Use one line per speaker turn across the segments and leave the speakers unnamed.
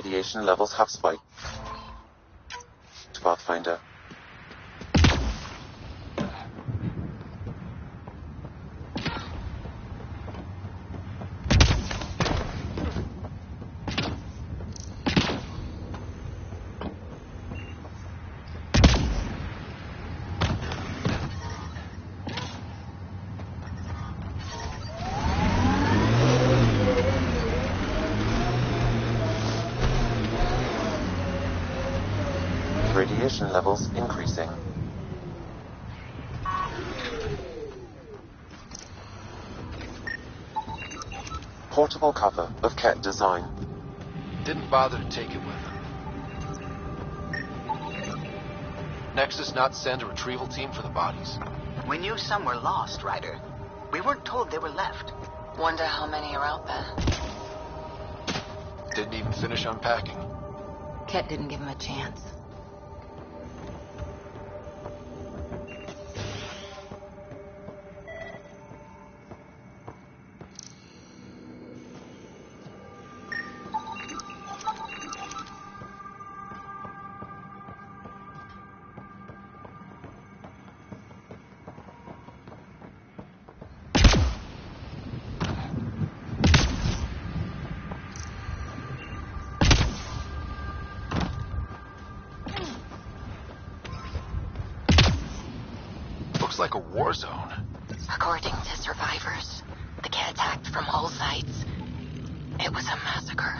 radiation levels have spiked. Pathfinder. Radiation levels increasing. Portable cover of Ket design.
Didn't bother to take it with him. Nexus not send a retrieval team for the bodies?
We knew some were lost, Ryder. We weren't told they were left.
Wonder how many are out there.
Didn't even finish unpacking.
Ket didn't give him a chance.
Looks like a war zone.
According to survivors, the Ket attacked from all sides. It was a massacre.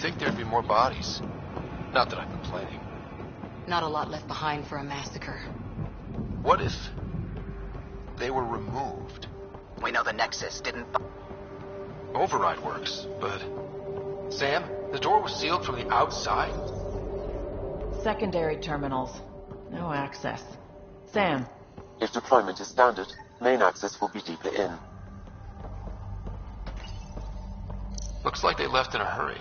Think there'd be more bodies. Not that I'm complaining.
Not a lot left behind for a massacre.
What if they were removed?
We know the Nexus didn't...
Override works, but... Sam, the door was sealed from the outside?
Secondary terminals. No access. Sam.
If deployment is standard, main access will be deeper in.
Looks like they left in a hurry.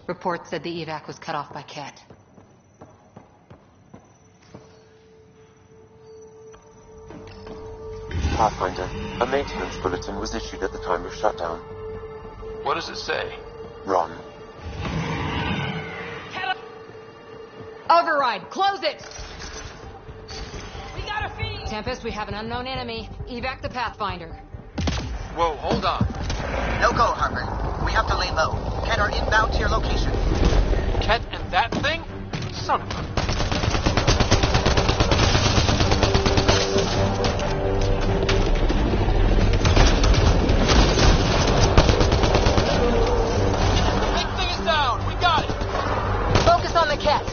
Reports said the evac was cut off by Ket.
Pathfinder, a maintenance bulletin was issued at the time of shutdown.
What does it say?
Run.
Override! Close it! We got a feed! Tempest, we have an unknown enemy. Evac the Pathfinder.
Whoa, hold on.
No go, Harper. We have to lay low. Ket are inbound to your location.
Ket and that thing? Son of a... Big thing is down. We got it.
Focus on the Ket.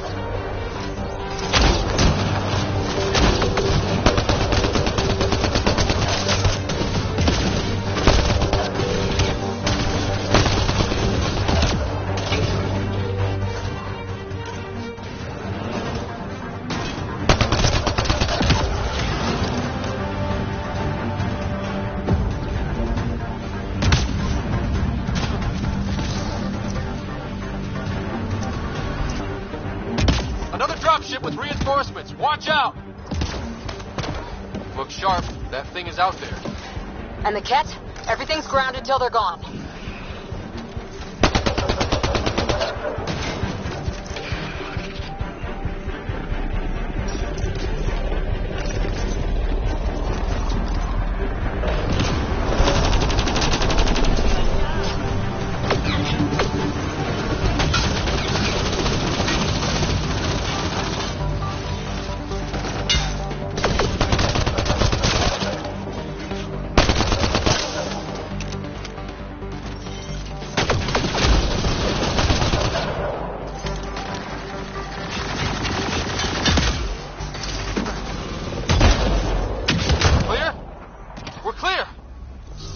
Dropship with reinforcements. Watch out! Look sharp. That thing is out there.
And the Ket? Everything's grounded till they're gone.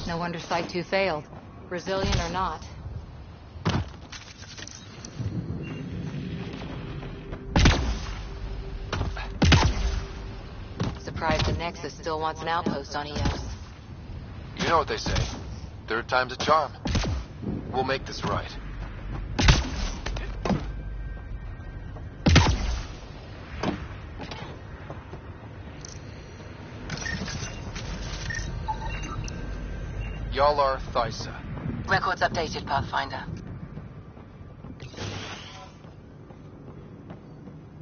No wonder Site 2 failed. Brazilian or not. surprised the Nexus still wants an outpost on Eos.
You know what they say. Third time's a charm. We'll make this right. Yalar Thysa.
Records updated, Pathfinder.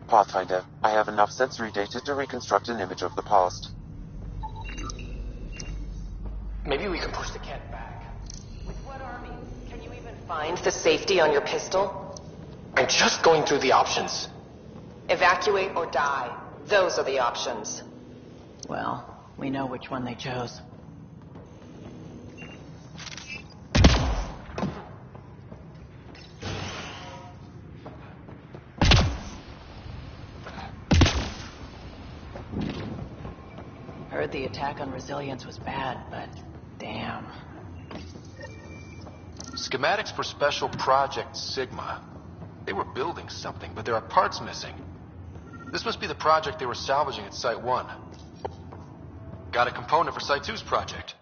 Pathfinder, I have enough sensory data to reconstruct an image of the past.
Maybe we can push the cat back. With what army? Can you even find the safety on your pistol? I'm just going through the options. Evacuate or die. Those are the options.
Well, we know which one they chose. Heard the attack on Resilience was bad, but damn.
Schematics for Special Project Sigma. They were building something, but there are parts missing. This must be the project they were salvaging at Site 1. Got a component for Site 2's project.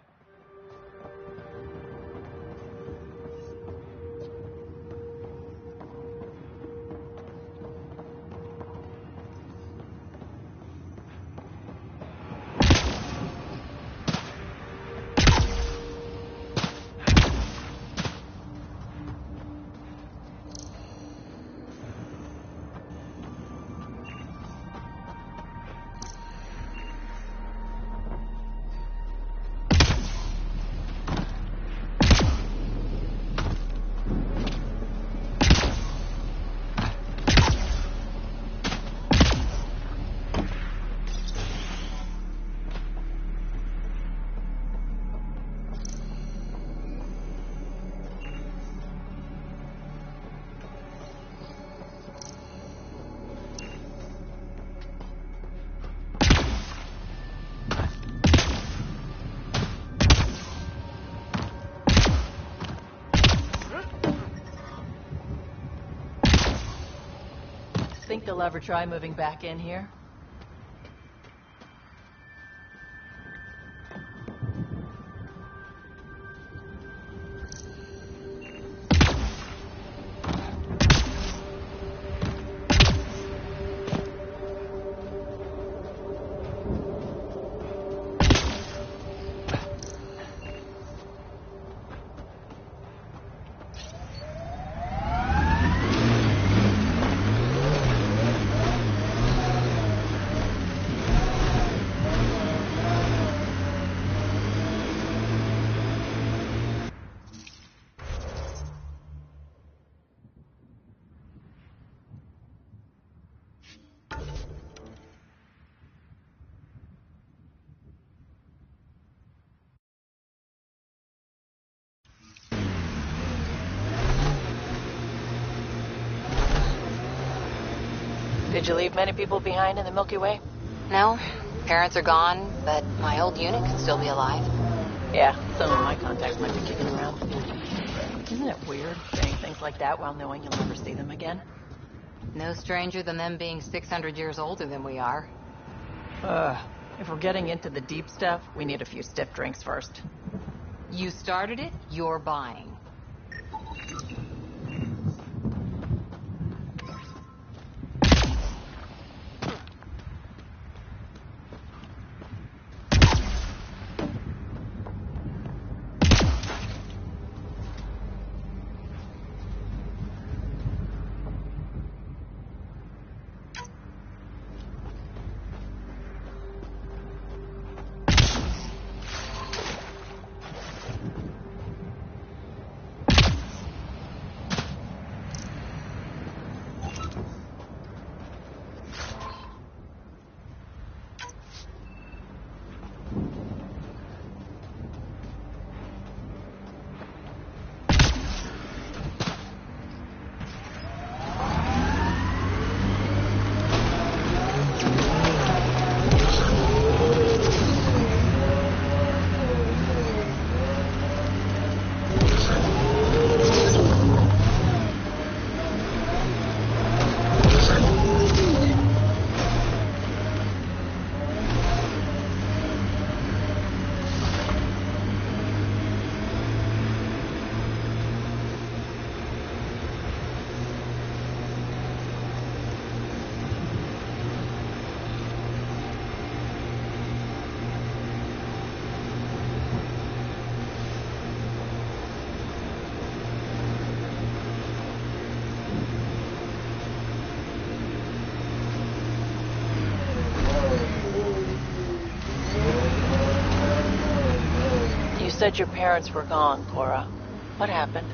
Think they'll ever try moving back in here? Did you leave many people behind in the Milky Way?
No, parents are gone, but my old unit could still be alive.
Yeah, some of my contacts might be kicking around. Isn't it weird saying things like that while knowing you'll never see them again?
No stranger than them being 600 years older than we are.
If we're getting into the deep stuff, we need a few stiff drinks first.
You started it, you're buying.
said your parents were gone, Cora. What happened?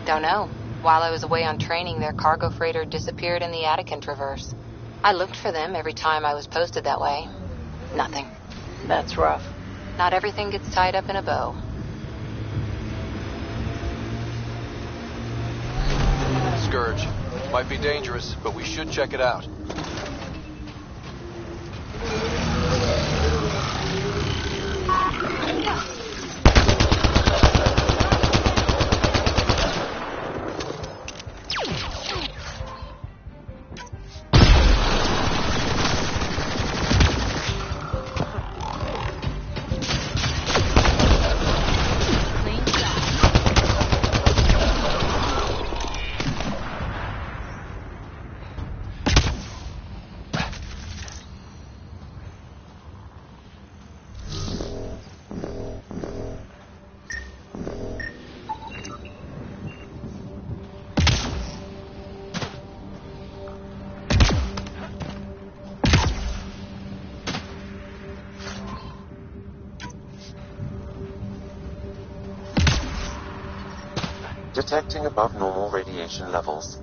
Don't know. While I was away on training, their cargo freighter disappeared in the Attican Traverse. I looked for them every time I was posted that way. Nothing.
That's rough.
Not everything gets tied up in a bow.
Scourge. Might be dangerous, but we should check it out.
Detecting above normal radiation levels.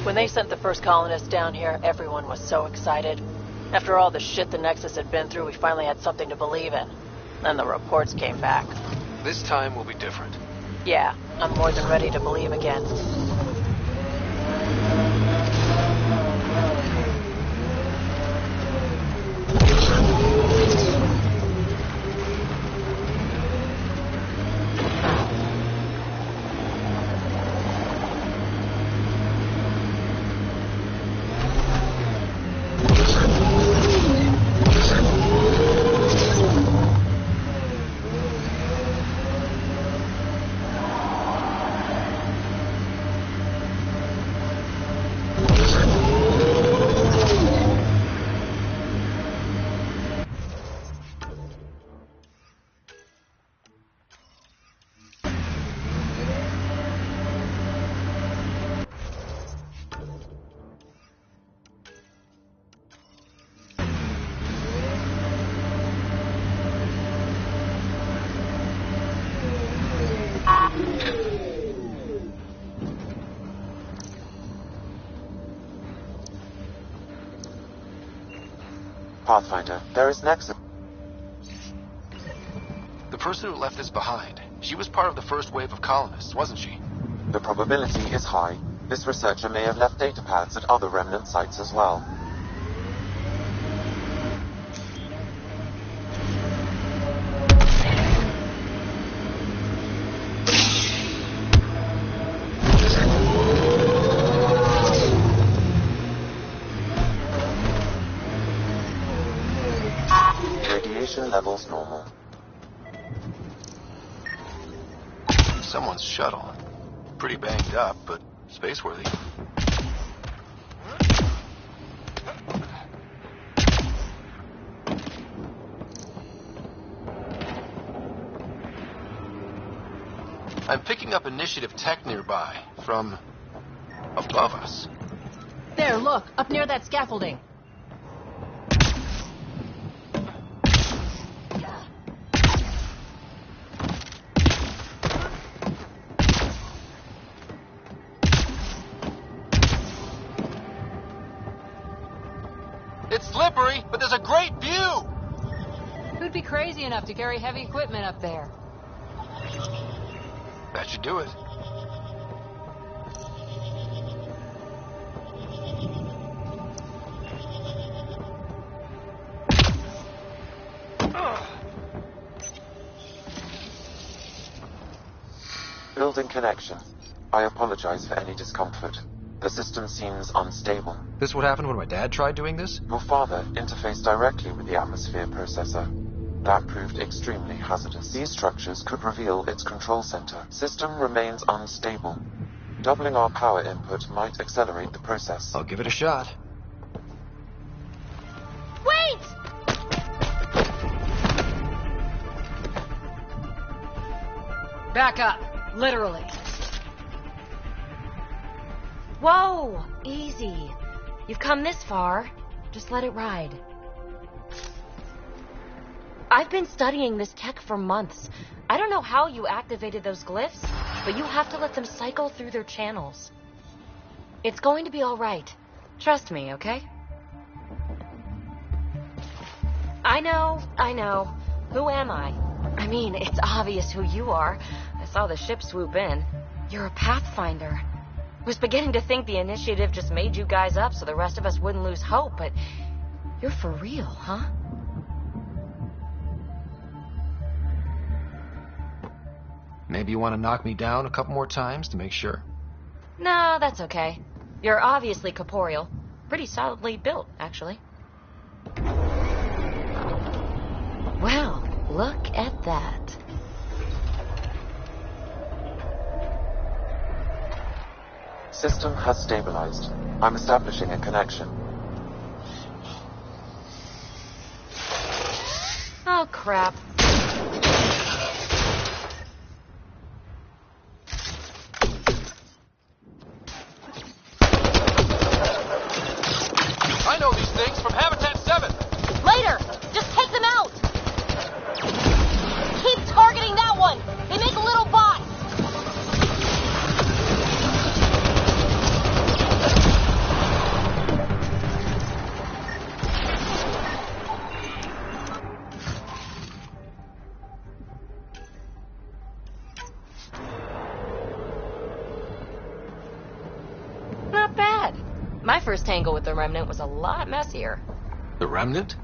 When they sent the first colonists down here, everyone was so excited. After all the shit the Nexus had been through, we finally had something to believe in. Then the reports came back.
This time will be different.
Yeah, I'm more than ready to believe again.
Pathfinder, there is Nexus.
The person who left this behind, she was part of the first wave of colonists, wasn't she?
The probability is high. This researcher may have left data pads at other remnant sites as well. Radiation levels normal.
Someone's shuttle. Pretty banged up, but space-worthy. I'm picking up initiative tech nearby, from above us.
There, look, up near that scaffolding.
It's slippery, but there's a great view!
Who'd be crazy enough to carry heavy equipment up there?
That should do it.
Rebuilding connection. I apologize for any discomfort. The system seems unstable.
This what happened when my dad tried doing this?
Your father interfaced directly with the atmosphere processor. That proved extremely hazardous. These structures could reveal its control center. System remains unstable. Doubling our power input might accelerate the process.
I'll give it a shot.
Wait! Back up. Literally.
Whoa! Easy. You've come this far. Just let it ride. I've been studying this tech for months. I don't know how you activated those glyphs, but you have to let them cycle through their channels. It's going to be all right. Trust me, okay? I know. Who am I? I mean, it's obvious who you are. I saw the ship swoop in. You're a Pathfinder. Was beginning to think the initiative just made you guys up so the rest of us wouldn't lose hope, but you're for real, huh?
Maybe you want to knock me down a couple more times to make sure?
No, that's okay. You're obviously corporeal. Pretty solidly built, actually. Well, look at that.
System has stabilized. I'm establishing a connection.
Oh, crap.
I know these things from Habitat 7!
Later! Just take them out! Keep targeting that one! They make little bots!
Not bad. My first tangle with the Remnant was a lot messier.
The Remnant?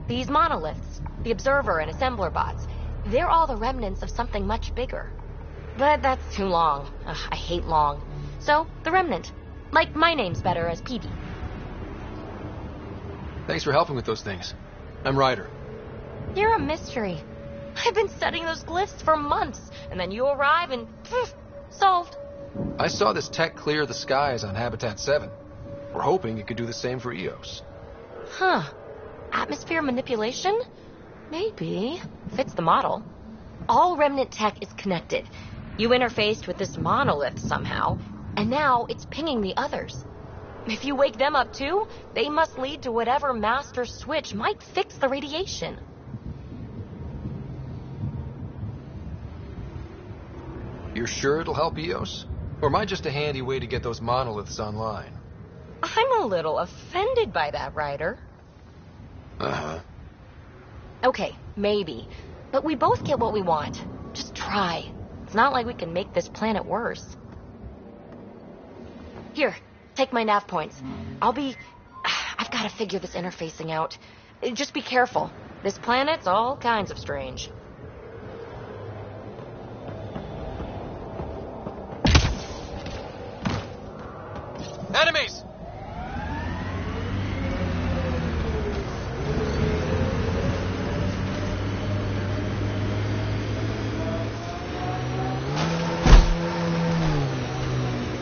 These monoliths, the Observer and Assembler bots, they're all the remnants of something much bigger. But that's too long. Ugh, I hate long. So, the Remnant. Like my name's better as Peavy.
Thanks for helping with those things. I'm Ryder.
You're a mystery. I've been studying those glyphs for months, and then you arrive and poof, solved.
I saw this tech clear the skies on Habitat 7. We're hoping it could do the same for EOS.
Huh. Atmosphere manipulation? Maybe. Fits the model. All Remnant tech is connected. You interfaced with this monolith somehow, and now it's pinging the others. If you wake them up too, they must lead to whatever master switch might fix the radiation.
You're sure it'll help EOS? Or am I just a handy way to get those monoliths online?
I'm a little offended by that, Ryder.
Uh-huh.
Okay, maybe. But we both get what we want. Just try. It's not like we can make this planet worse. Here, take my nav points. I've got to figure this interfacing out. Just be careful. This planet's all kinds of strange.
Enemies!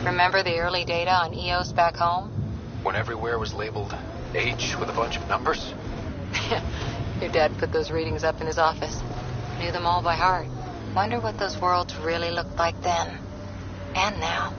Remember the early data on EOS back home?
When everywhere was labeled H with a bunch of numbers?
Your dad put those readings up in his office. Knew them all by heart. Wonder what those worlds really looked like then. And now.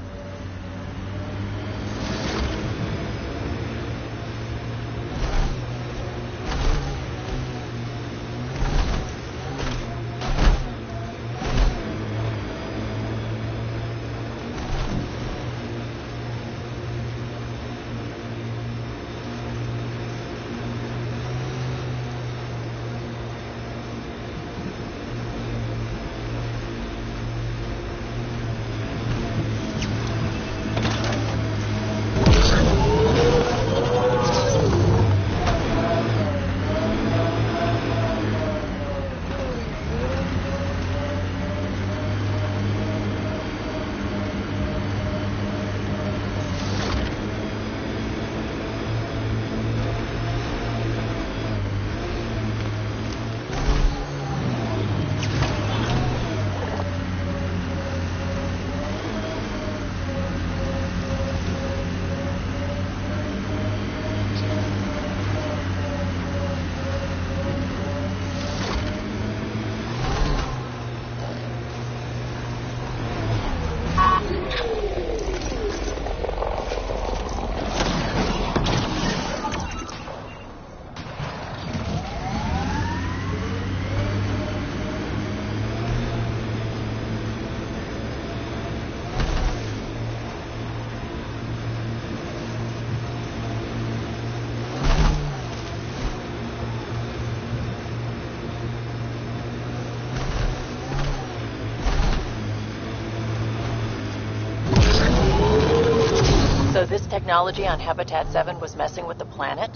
technology on Habitat 7 was messing with the planet?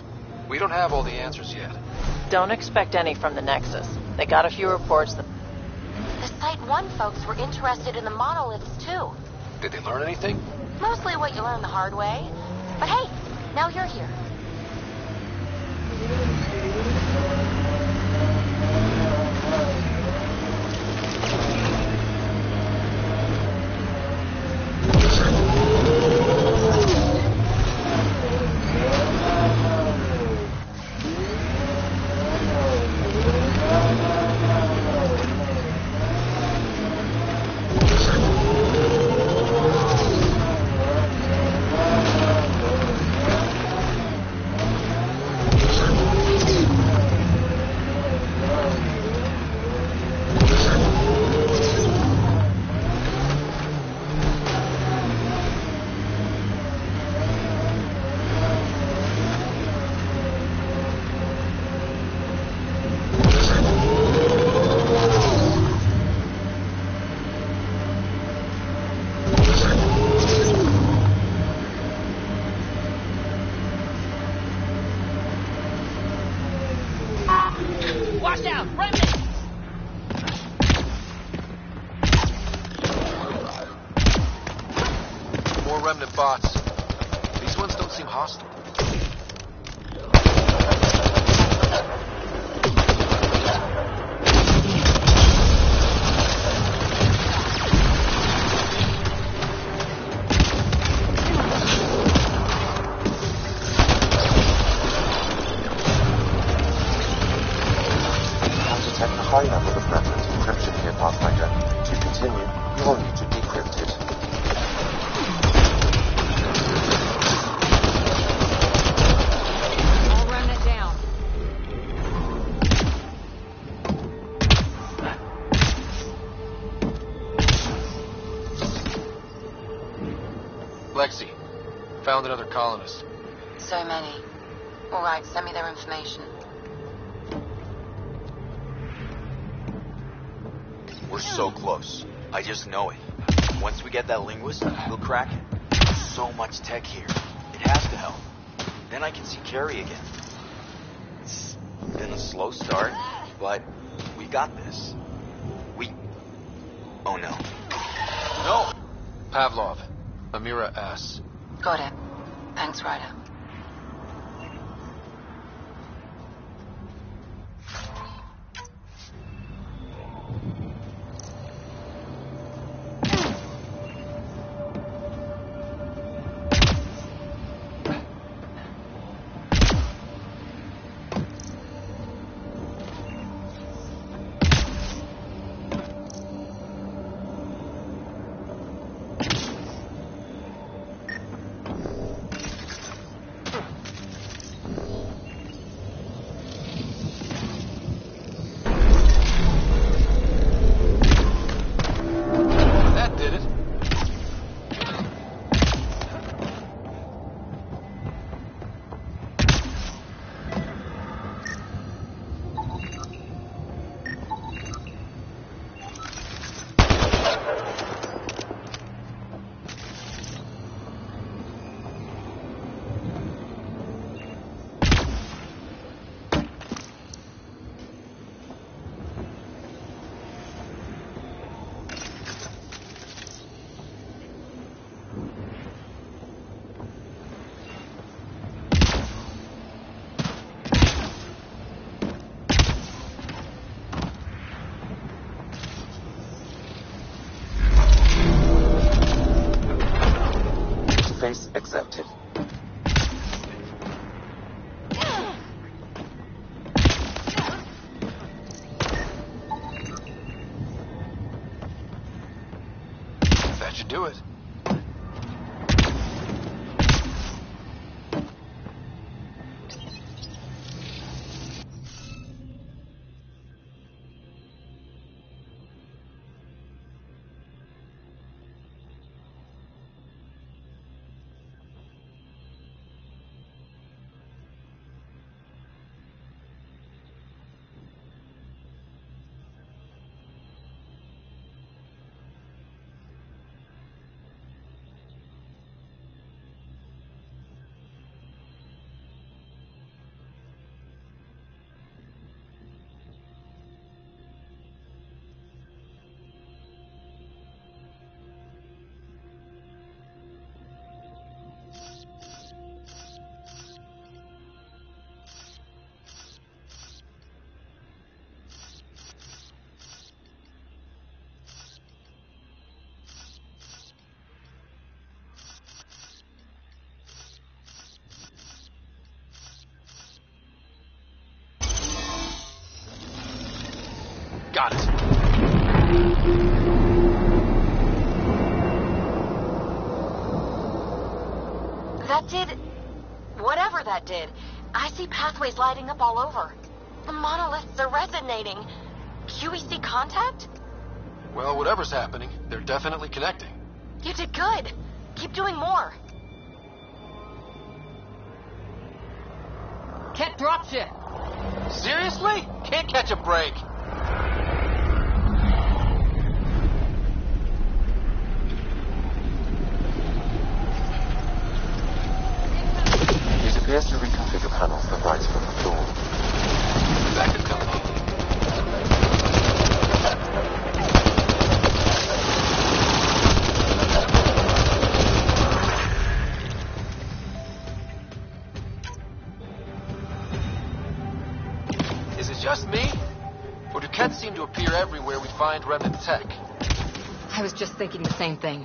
We don't have all the answers yet.
Don't expect any from the Nexus. They got a few reports that...
The Site 1 folks were interested in the monoliths, too.
Did they learn anything?
Mostly what you learn the hard way. But hey, now you're here.
Watch out! Remnant!
More remnant bots. These ones don't seem hostile.
Detect a high level of remnant encryption here, Pathfinder. To continue, you will need to decrypt it.
All remnant down.
Lexi, found another colonist.
So many. All right, send me their information.
We're so close. I just know it. Once we get that linguist, we'll crack it. So much tech here. It has to help. Then I can see Carrie again. It's been a slow start, but we got this. Oh no. No!
Pavlov, Amira S.
Got it. Thanks, Ryder.
That did it.
Face accepted.
That should do it.
that did. I see pathways lighting up all over. The monoliths are resonating. QEC contact?
Well, whatever's happening, they're definitely connecting.
You did good. Keep doing more.
Ket dropship.
Seriously? Can't catch a break.
It appears to reconfigure panels that rise from the floor.
That could come in handy. Is it just me? Or do Kets seem to appear everywhere we find remnant tech?
I was just thinking the same thing.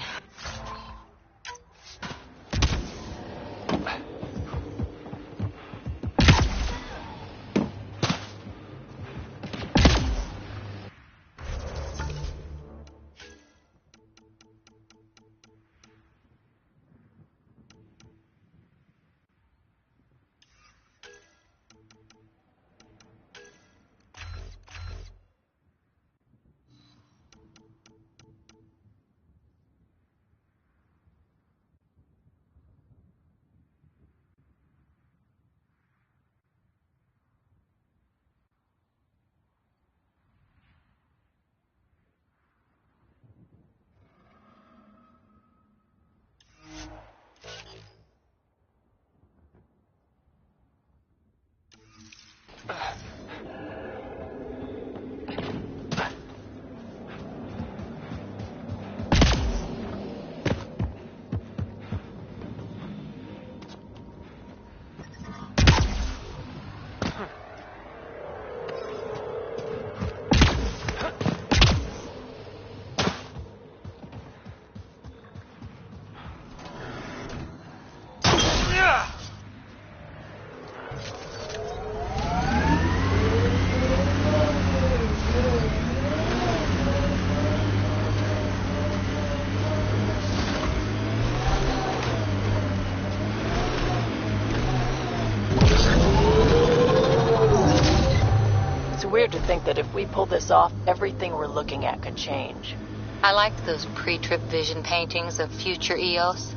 Weird to think that if we pull this off, everything we're looking at could change.
I liked those pre-trip vision paintings of future Eos.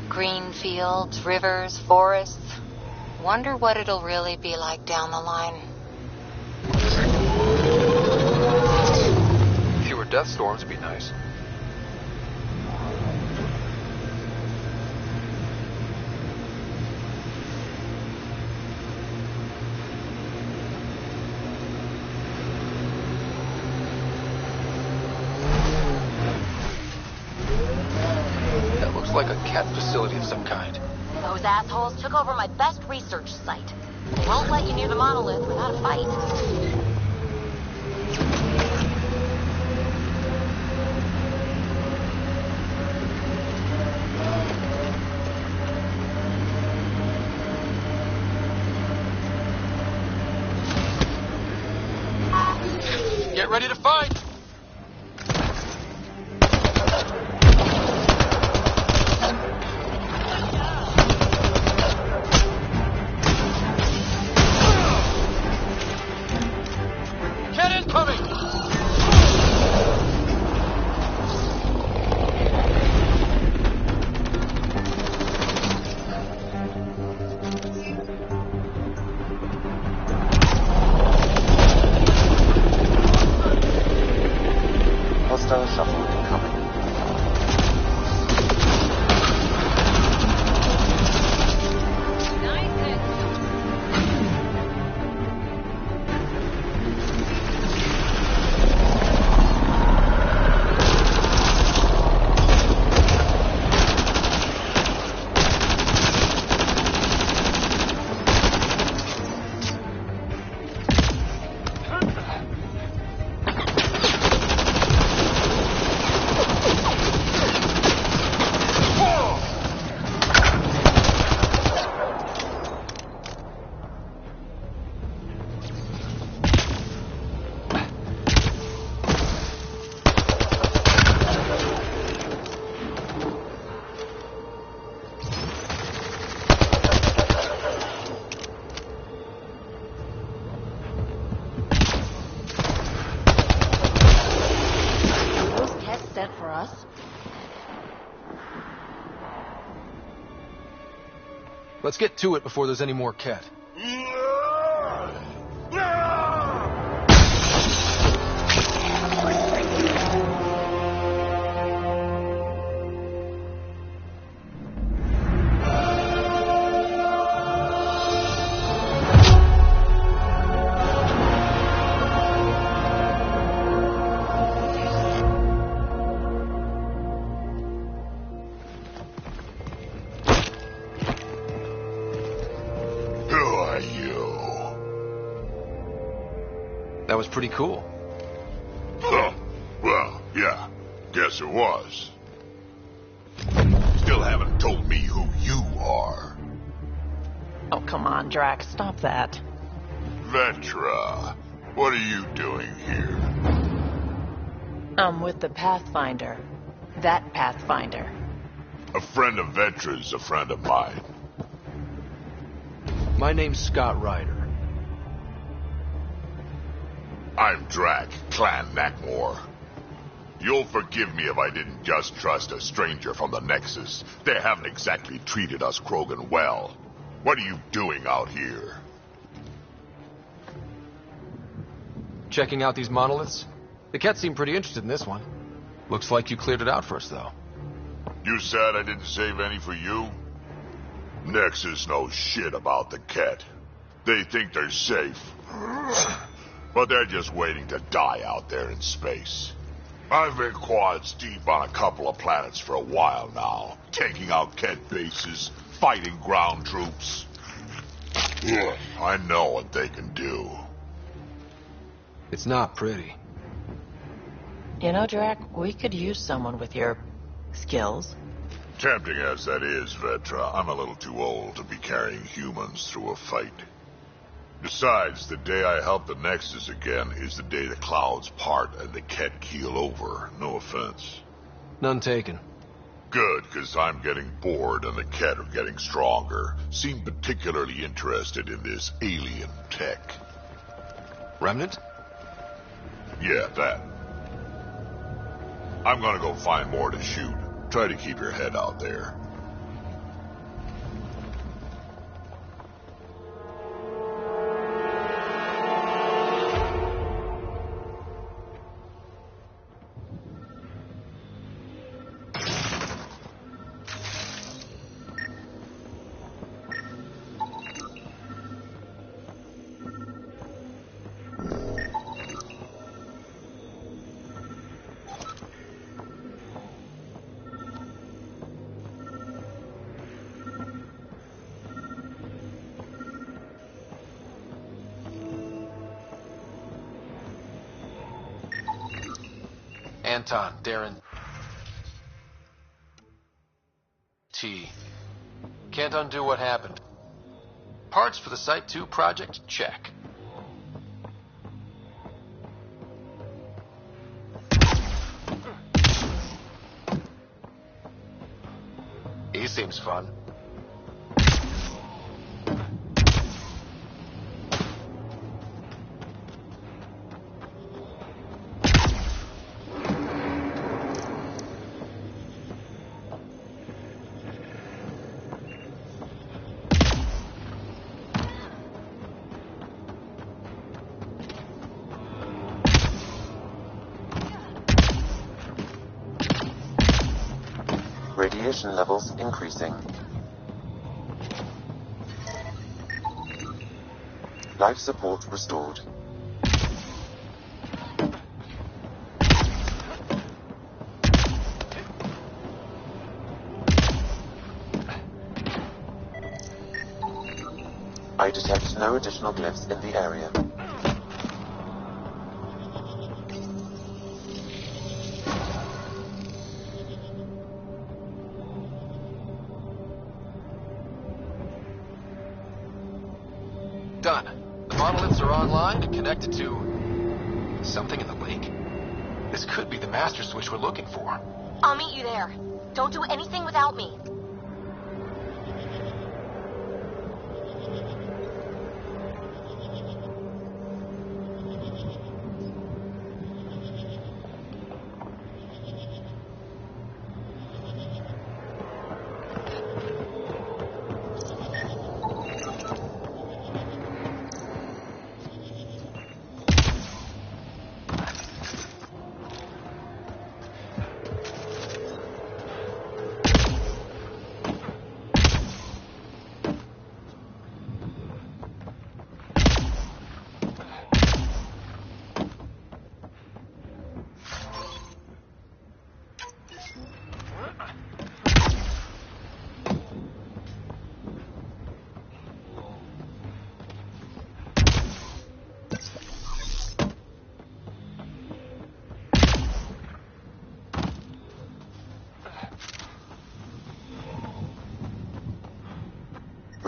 Green fields, rivers, forests. Wonder what it'll really be like down the line.
Fewer death storms would be nice. Like a cat facility of some kind.
Those assholes took over my best research site. They won't let you near the monolith without a fight.
Get ready to fight!
Hostile shuttle incoming.
Let's get to it before there's any more Ket. That was pretty cool.
Oh, well, yeah. Guess it was. Still haven't told me who you are.
Oh, come on, Drax. Stop that.
Vetra, what are you doing here?
I'm with the Pathfinder. That Pathfinder.
A friend of Vetra's a friend of mine.
My name's Scott Ryder.
I'm Drac, Clan Nakmor. You'll forgive me if I didn't just trust a stranger from the Nexus. They haven't exactly treated us Krogan well. What are you doing out here?
Checking out these monoliths? The Ket seem pretty interested in this one. Looks like you cleared it out for us, though.
You said I didn't save any for you? Nexus knows shit about the Ket. They think they're safe. But they're just waiting to die out there in space. I've been quads deep on a couple of planets for a while now, taking out Ket bases, fighting ground troops. Ugh, I know what they can do.
It's not pretty.
You know, Drac, we could use someone with your skills.
Tempting as that is, Vetra, I'm a little too old to be carrying humans through a fight. Besides, the day I help the Nexus again is the day the clouds part and the Ket keel over. No offense.
None taken.
Good, because I'm getting bored and the Ket are getting stronger. Seem particularly interested in this alien tech.
Remnant?
Yeah, that. I'm gonna go find more to shoot. Try to keep your head out there.
Anton, Darren. T. Can't undo what happened. Parts for the Site 2 project? Check. He seems fun.
Radiation levels increasing. Life support restored. I detect no additional glyphs in the area.
Done. The monoliths are online and connected to something in the lake. This could be the master switch we're looking for.
I'll meet you there. Don't do anything without me.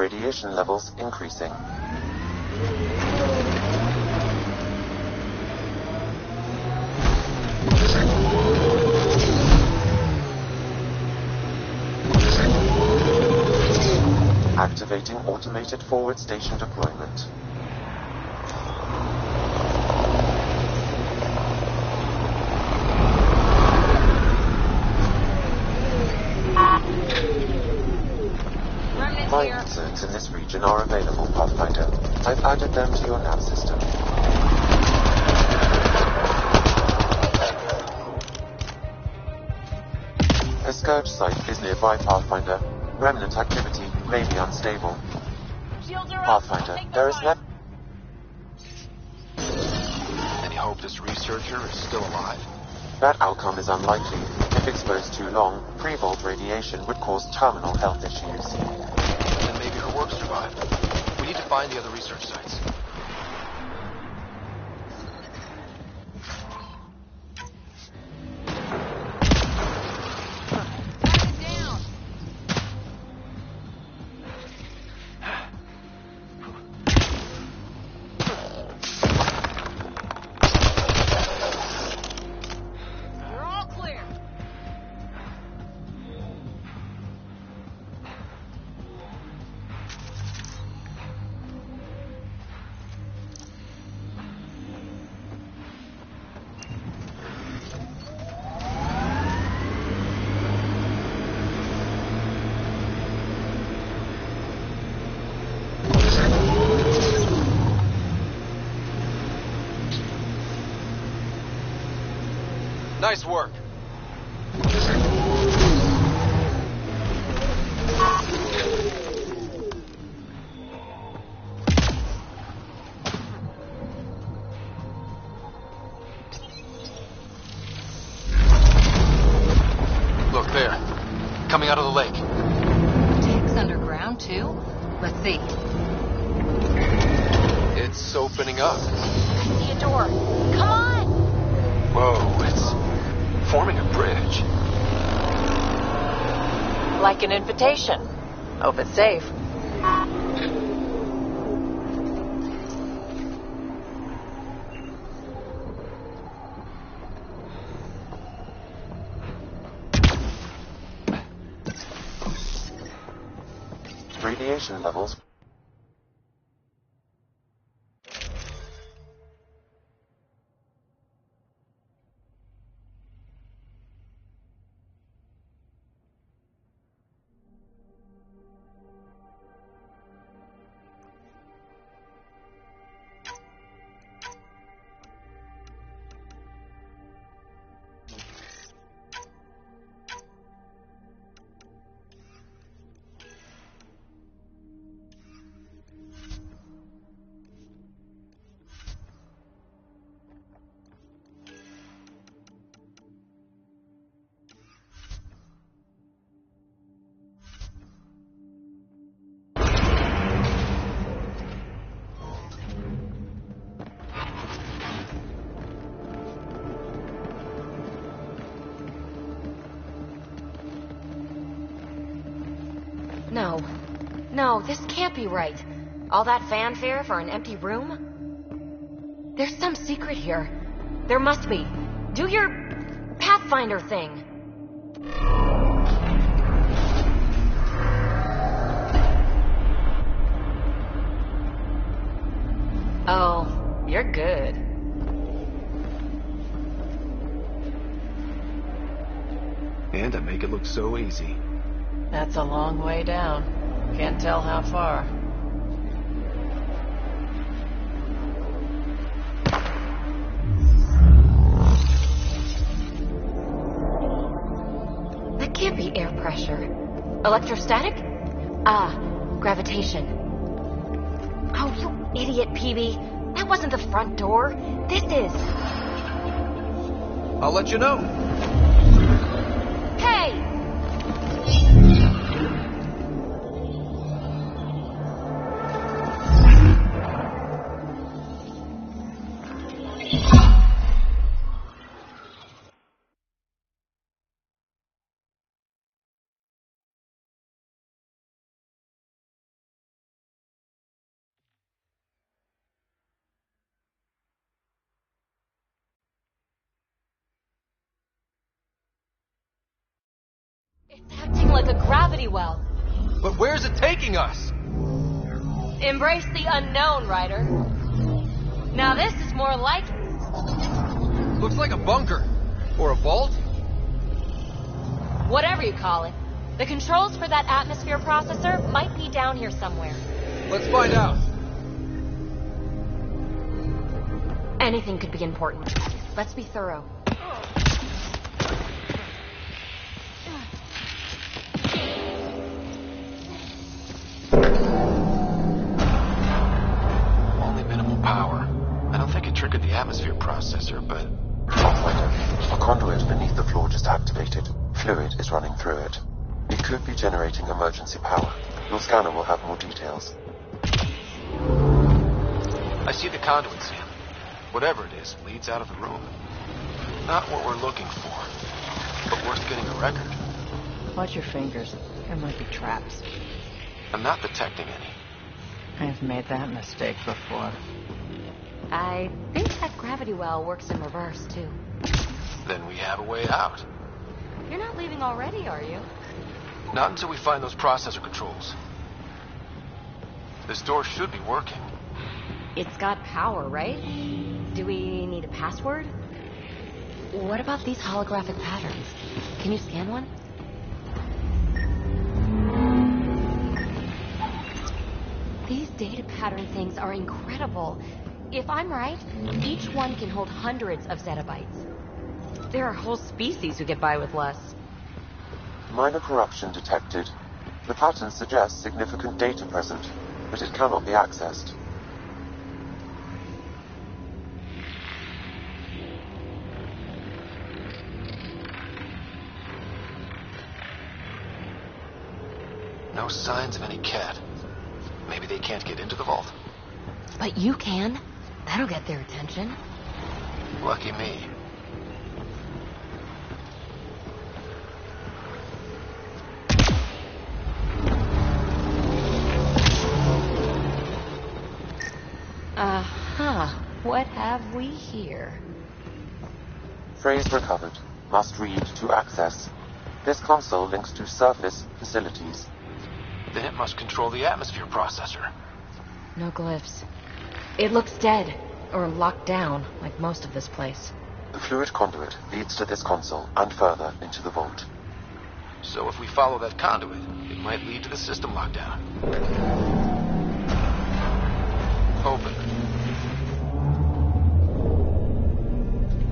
Radiation levels increasing. Activating automated forward station deployment. Mine zones in this region are available, Pathfinder. I've added them to your nav system. A scourge site is nearby, Pathfinder. Remnant activity may be unstable. Pathfinder, there is no...
Any hope this researcher is still alive?
That outcome is unlikely. If exposed too long, pre-vault radiation would cause terminal health issues.
Then maybe her work survived. We need to find the other research sites. Nice work. Look there. Coming out of the lake.
Tech's underground, too? Let's see.
It's opening up.
I see a door. Come on!
Whoa, it's forming a bridge.
Like an invitation. Hope it's safe.
Radiation levels.
No, this can't be right. All that fanfare for an empty room? There's some secret here. There must be. Do your Pathfinder thing. Oh, you're good.
And I make it look so easy.
That's a long way down. Can't tell how far.
That can't be air pressure. Electrostatic? Ah, gravitation. Oh, you idiot, PB. That wasn't the front door. This is.
I'll let you know.
It's acting like a gravity well.
But where's it taking us?
Embrace the unknown, Ryder. Now this is more like it.
Looks like a bunker. Or a vault?
Whatever you call it. The controls for that atmosphere processor might be down here somewhere.
Let's find out.
Anything could be important. Let's be thorough.
Only minimal power. I don't think it triggered the atmosphere processor, but...
Pathfinder, a conduit beneath the floor just activated. Fluid is running through it. It could be generating emergency power. Your scanner will have more details.
I see the conduit, Sam. Whatever it is, leads out of the room. Not what we're looking for, but worth getting a record.
Watch your fingers. There might be traps.
I'm not detecting any.
I've made that mistake before.
I think that gravity well works in reverse, too.
Then we have a way out.
You're not leaving already, are you?
Not until we find those processor controls. This door should be working.
It's got power, right? Do we need a password? What about these holographic patterns? Can you scan one? These data pattern things are incredible. If I'm right, each one can hold hundreds of zettabytes. There are whole species who get by with less.
Minor corruption detected. The pattern suggests significant data present, but it cannot be accessed.
No signs of any cat. Maybe they can't get into the vault.
But you can. That'll get their attention.
Lucky me.
What have we here?
Phrase recovered. Must read to access. This console links to surface facilities.
Then it must control the atmosphere processor.
No glyphs. It looks dead, or locked down, like most of this place.
The fluid conduit leads to this console and further into the vault.
So if we follow that conduit, it might lead to the system lockdown. Open.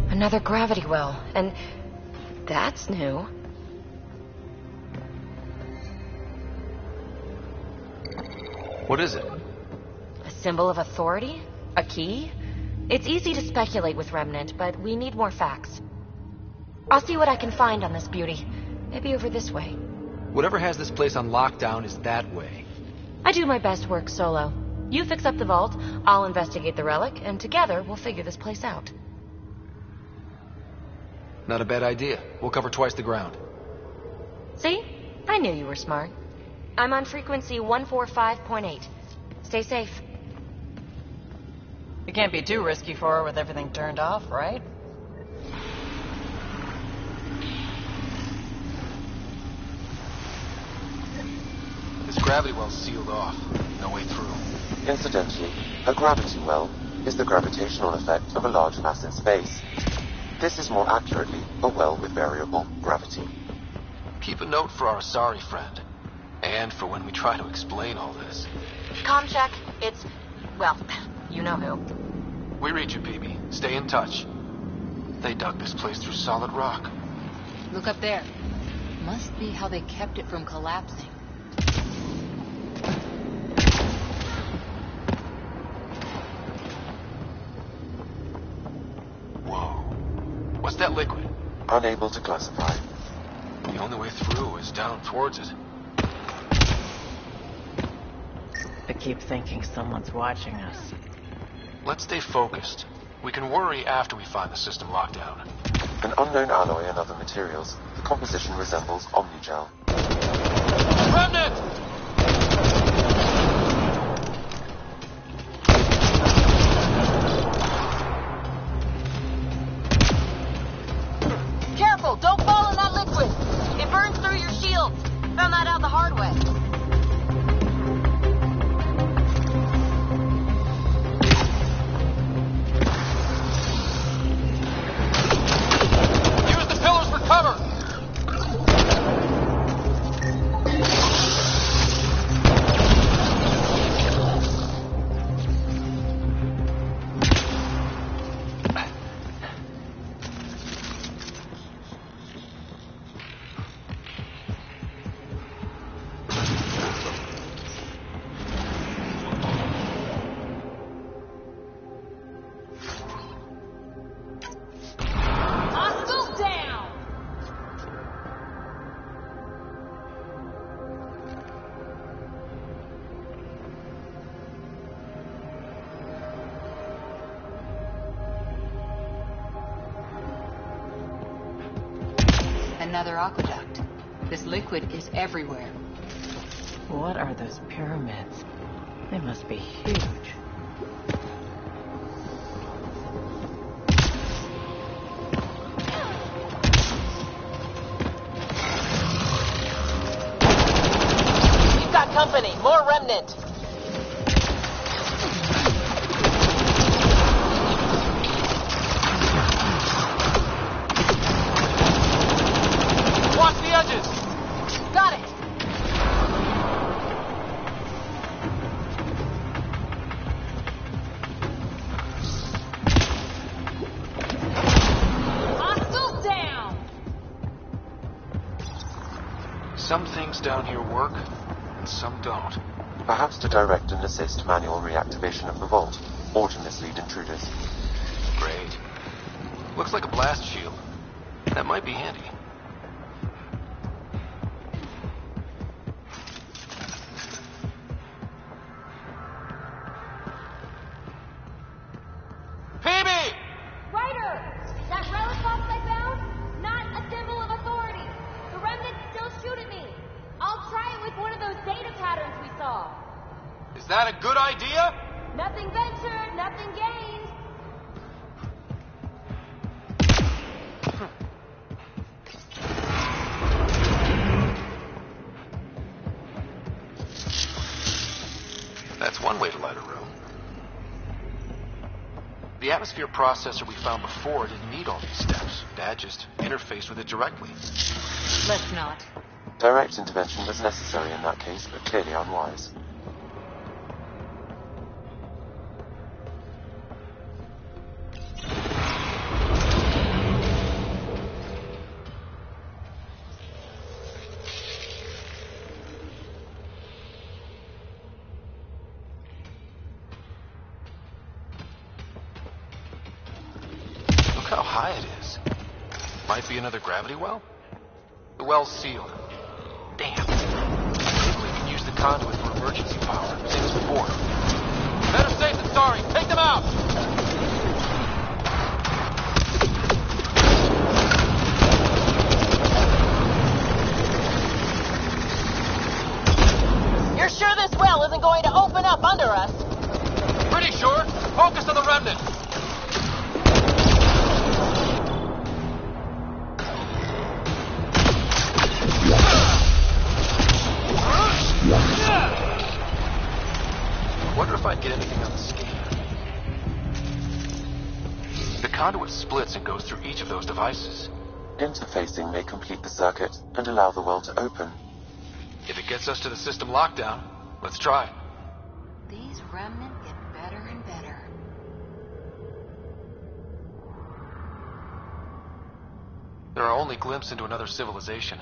Another gravity well, and that's new.
What is it?
A symbol of authority? A key? It's easy to speculate with Remnant, but we need more facts. I'll see what I can find on this beauty. Maybe over this way.
Whatever has this place on lockdown is that way.
I do my best work solo. You fix up the vault, I'll investigate the relic, and together we'll figure this place out.
Not a bad idea. We'll cover twice the ground.
See? I knew you were smart. I'm on frequency 145.8. Stay safe.
You can't be too risky for her with everything turned off, right?
This gravity well's sealed off. No way through.
Incidentally, a gravity well is the gravitational effect of a large mass in space. This is more accurately a well with variable gravity.
Keep a note for our Asari friend. And for when we try to explain all this.
Comm check. It's... well, you know who.
We read you, PB. Stay in touch. They dug this place through solid rock.
Look up there. Must be how they kept it from collapsing.
Whoa. What's that liquid?
Unable to classify.
The only way through is down towards it.
I keep thinking someone's watching us.
Let's stay focused. We can worry after we find the system lockdown.
An unknown alloy and other materials. The composition resembles Omnigel.
Remnant!
Careful! Don't fall in that liquid! It burns through your shield!
another aqueduct. This liquid is everywhere.
What are those pyramids? They must be huge.
We've got company. More remnant.
Watch the edges!
Got it.
Hostiles down!
Some things down here work, and some don't.
Perhaps to direct and assist manual reactivation of the vault, or to mislead intruders.
Great. Looks like a blast shield. That might be handy. Phoebe!
Ryder! That relic box I found? Not a symbol of authority. The remnants still shoot at me. I'll try it with one of those data patterns we saw.
Is that a good idea?
Nothing ventured, nothing gained.
That's one way to light a room. The atmosphere processor we found before didn't need all these steps. Dad just interfaced with it directly.
Let's not.
Direct intervention was necessary in that case, but clearly unwise.
Look how high it is. Might be another gravity well? The well's sealed. Damn. Maybe we can use the conduit for emergency power, same as before. Better safe than sorry. Take them out!
You're sure this well isn't going to open up under us?
Pretty sure. Focus on the remnant. Wonder if I'd get anything on the scan. The conduit splits and goes through each of those devices.
Interfacing may complete the circuit and allow the well to open.
If it gets us to the system lockdown, let's try.
These remnant get better and better.
They're our only glimpse into another civilization.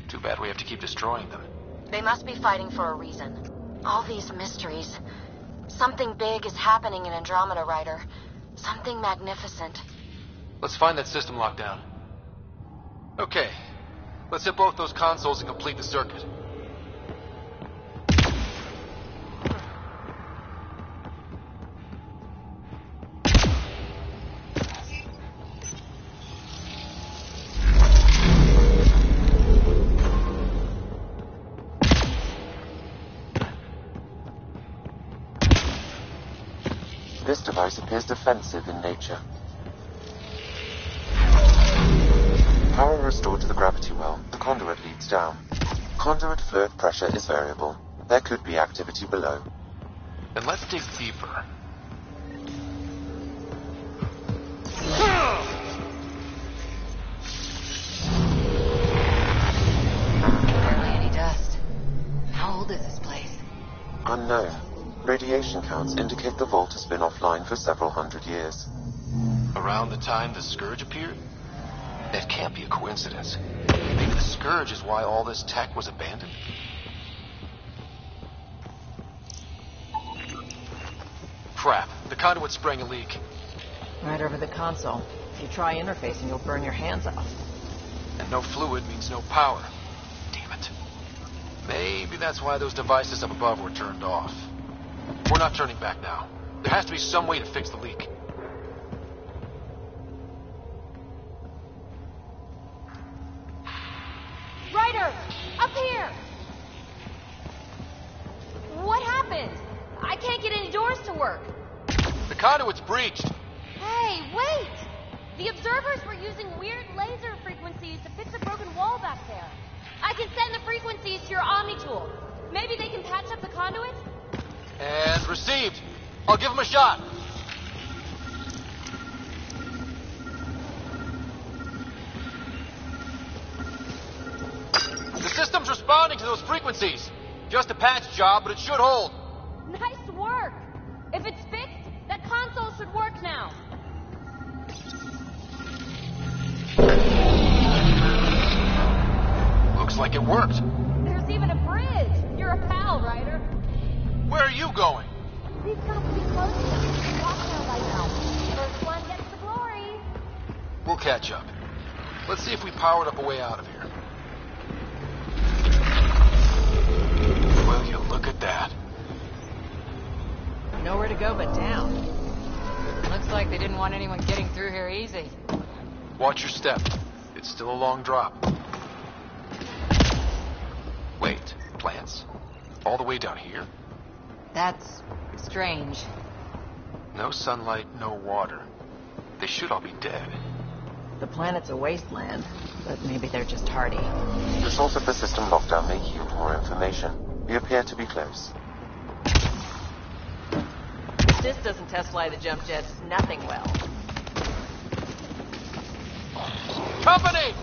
Too bad we have to keep destroying them.
They must be fighting for a reason. All these mysteries. Something big is happening in Andromeda, Ryder. Something magnificent.
Let's find that system lockdown. Okay. Let's hit both those consoles and complete the circuit.
This device appears defensive in nature. Power restored to the gravity well. The conduit leads down. Conduit fluid pressure is variable. There could be activity below.
Then let's dig deeper.
Barely any dust. How old is this place?
Unknown. Radiation counts indicate the vault has been offline for several hundred years.
Around the time the Scourge appeared? That can't be a coincidence. Maybe the Scourge is why all this tech was abandoned? Crap. The conduit sprang a leak.
Right over the console. If you try interfacing, you'll burn your hands off.
And no fluid means no power. Damn it. Maybe that's why those devices up above were turned off. We're not turning back now. There has to be some way to fix the leak.
work?
The conduit's breached.
Hey, wait! The observers were using weird laser frequencies to fix a broken wall back there. I can send the frequencies to your Omni tool. Maybe they can patch up the conduit?
And received. I'll give him a shot. The system's responding to those frequencies. Just a patch job, but it should hold.
Nice work! If it's fixed, that console should work now.
Looks like it worked.
There's even a bridge. You're a pal, Ryder.
Where are you going?
We've got to be close to them. Walk there by now. First one gets the glory.
We'll catch up. Let's see if we powered up a way out of here. Will you look at that?
Nowhere to go but down.
Looks like they didn't want anyone getting through here easy.
Watch your step. It's still a long drop. Wait, plants? All the way down here?
That's strange.
No sunlight, no water. They should all be dead.
The planet's a wasteland, but maybe they're just hardy.
The source of the system lockdown may yield more information. We appear to be close.
If this doesn't test fly the jump jets, nothing will.
Company!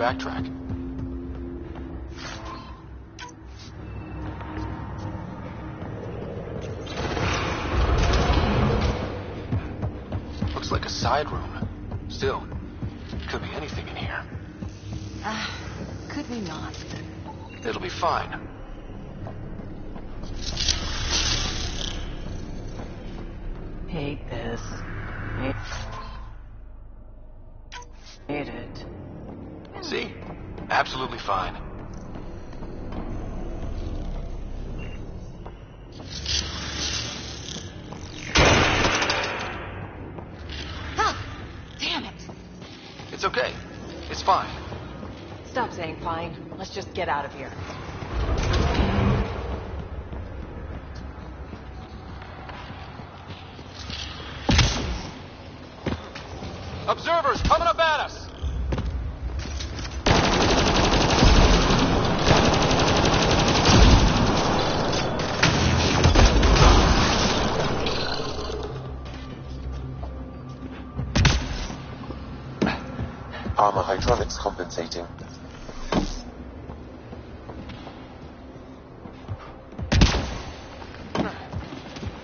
Backtrack. Looks like a side room. Still, could be anything in here.
Could we not?
It'll be fine.
Hate this. Hate it.
See? Absolutely fine.
Damn it!
It's okay. It's fine.
Stop saying fine. Let's just get out of here.
Observers coming up at us!
Armor hydraulics compensating.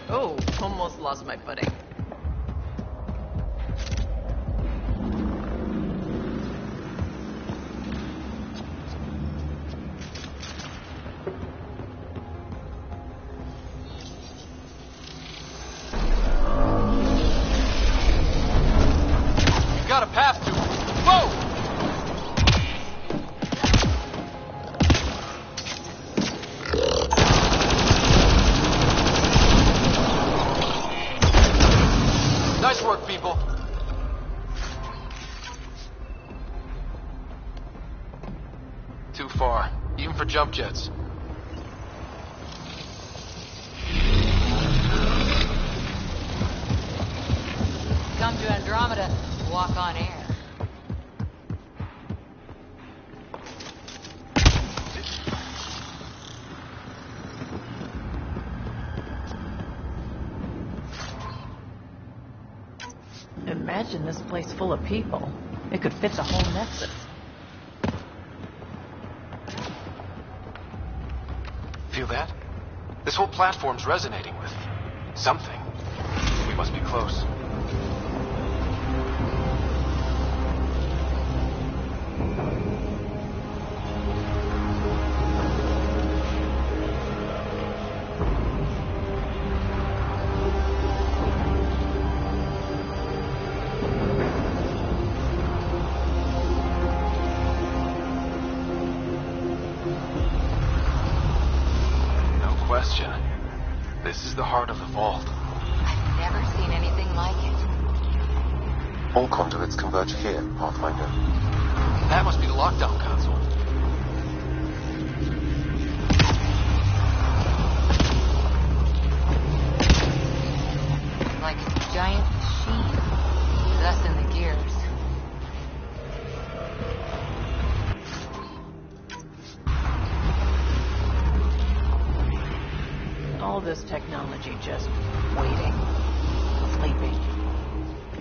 Oh, almost lost my footing.
You've got a path to it. Whoa! Nice work, people. Too far, even for jump jets.
Come to Andromeda, walk on air.
Imagine this place full of people. It could fit the whole Nexus.
Feel that? This whole platform's resonating with something. We must be close. Question. This is the heart of the vault.
I've never seen anything like it.
All conduits converge here, Pathfinder.
That must be the lockdown console.
Like a giant machine. Thus in the gears.
All this technology just waiting, sleeping.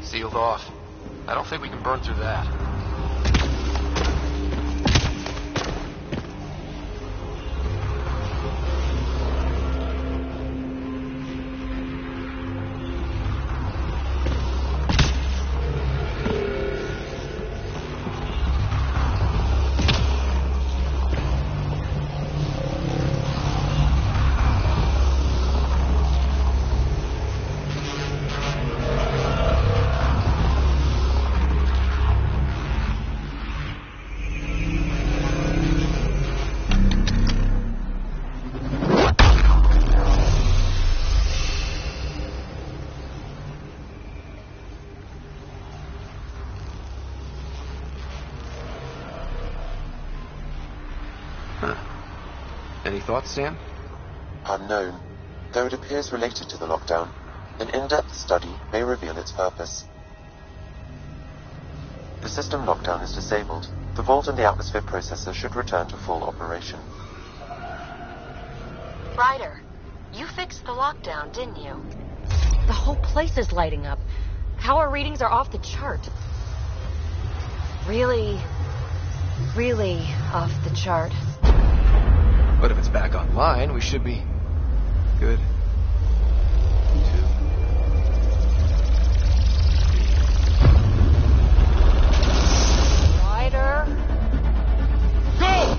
Sealed off. I don't think we can burn through that. Any thoughts, Sam?
Unknown. Though it appears related to the lockdown, an in-depth study may reveal its purpose. The system lockdown is disabled. The vault and the atmosphere processor should return to full operation.
Ryder, you fixed the lockdown, didn't you?
The whole place is lighting up. Power readings are off the chart. Really off the chart.
But if it's back online, we should be good.
Ryder.
Go!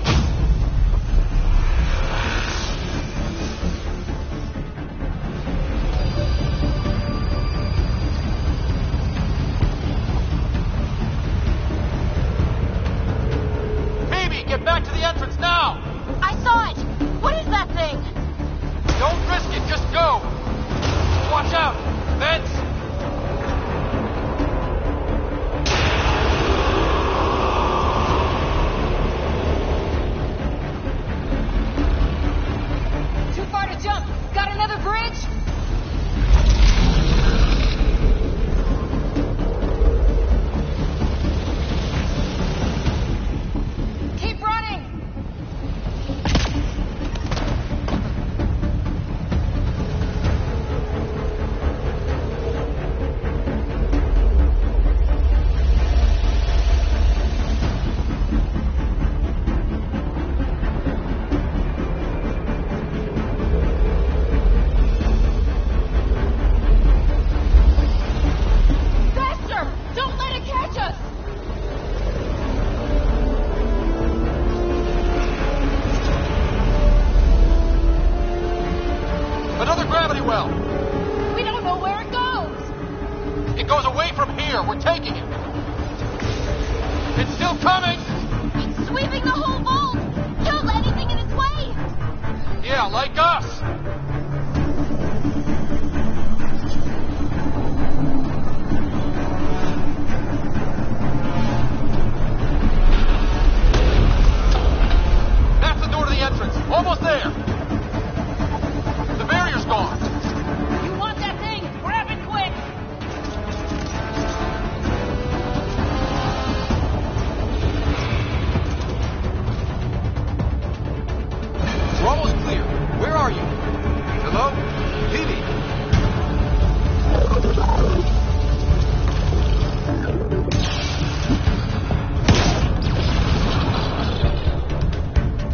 Phoebe, get back to the entrance now!
I saw it! What is that thing?
Don't risk it, just go! Watch out! Vents!
Too far to jump. Got another bridge? Keep running. Faster! Don't let it catch us!
Another gravity well!
We don't know where it goes.
It goes away from here. We're taking it. It's still coming!
It's sweeping the whole vault. Don't let anything in its way.
Yeah, like us! That's the door to the entrance. Almost there. The barrier's gone.
You want that thing? Grab it quick.
We're almost clear. Where are you? Hello? Phoebe?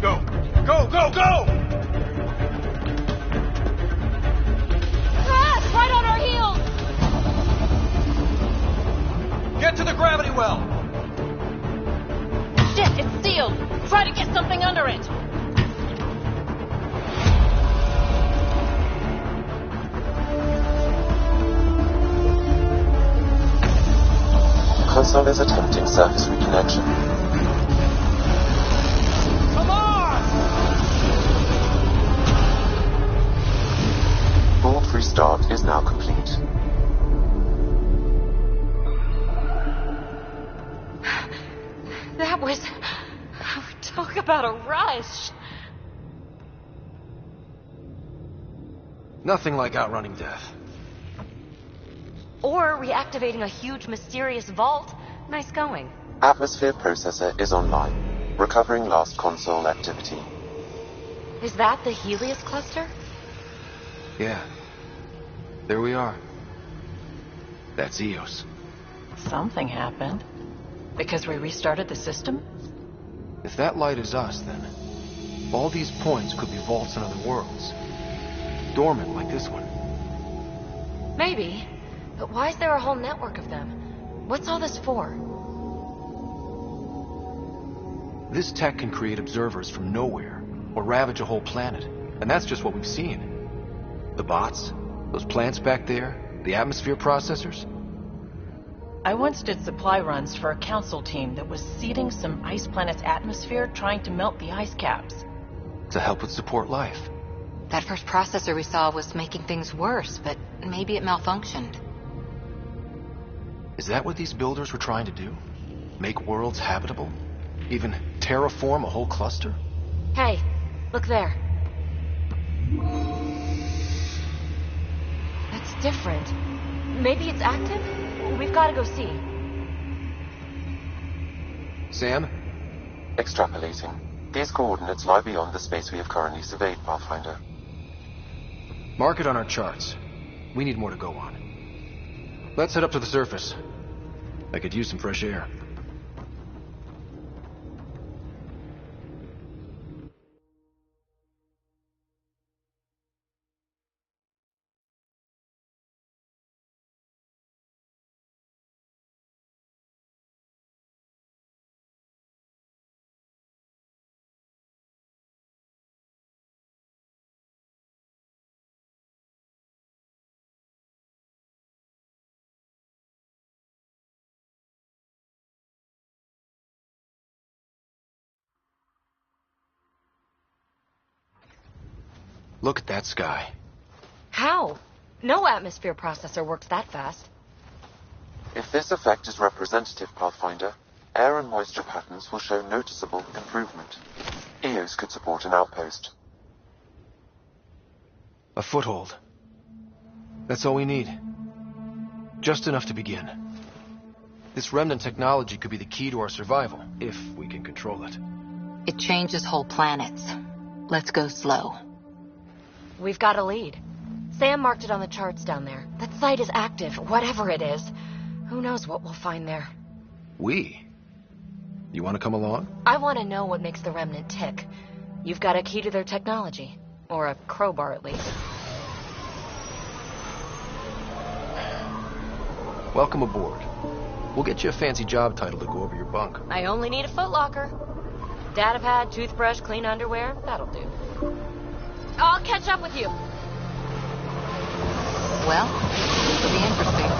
Go! Go, go, go!
Console is attempting surface reconnection.
Come on!
Vault restart is now complete.
That was... Talk about a rush.
Nothing like outrunning death.
Or reactivating a huge mysterious vault. Nice going.
Atmosphere processor is online, recovering last console activity.
Is that the Helios cluster?
Yeah. There we are. That's Eos.
Something happened. Because we restarted the system?
If that light is us, then all these points could be vaults in other worlds. Dormant like this one.
Maybe. But why is there a whole network of them? What's all this for?
This tech can create observers from nowhere, or ravage a whole planet. And that's just what we've seen. The bots, those plants back there, the atmosphere processors.
I once did supply runs for a council team that was seeding some ice planet's atmosphere, trying to melt the ice caps.
To help with support life.
That first processor we saw was making things worse, but maybe it malfunctioned.
Is that what these builders were trying to do? Make worlds habitable? Even terraform a whole cluster?
Hey, look there. That's different. Maybe it's active? We've got to go see.
Sam?
Extrapolating. These coordinates lie beyond the space we have currently surveyed, Pathfinder.
Mark it on our charts. We need more to go on. Let's head up to the surface. I could use some fresh air. Look at that sky.
How? No atmosphere processor works that fast.
If this effect is representative, Pathfinder, air and moisture patterns will show noticeable improvement. Eos could support an outpost.
A foothold. That's all we need. Just enough to begin. This remnant technology could be the key to our survival, if we can control it.
It changes whole planets. Let's go slow.
We've got a lead. Sam marked it on the charts down there. That site is active, whatever it is. Who knows what we'll find there.
We? You want to come along?
I want to know what makes the Remnant tick. You've got a key to their technology. Or a crowbar, at least.
Welcome aboard. We'll get you a fancy job title to go over your bunk.
I only need a footlocker. Datapad, toothbrush, clean underwear, that'll do. I'll catch up with you.
Well, this will be interesting.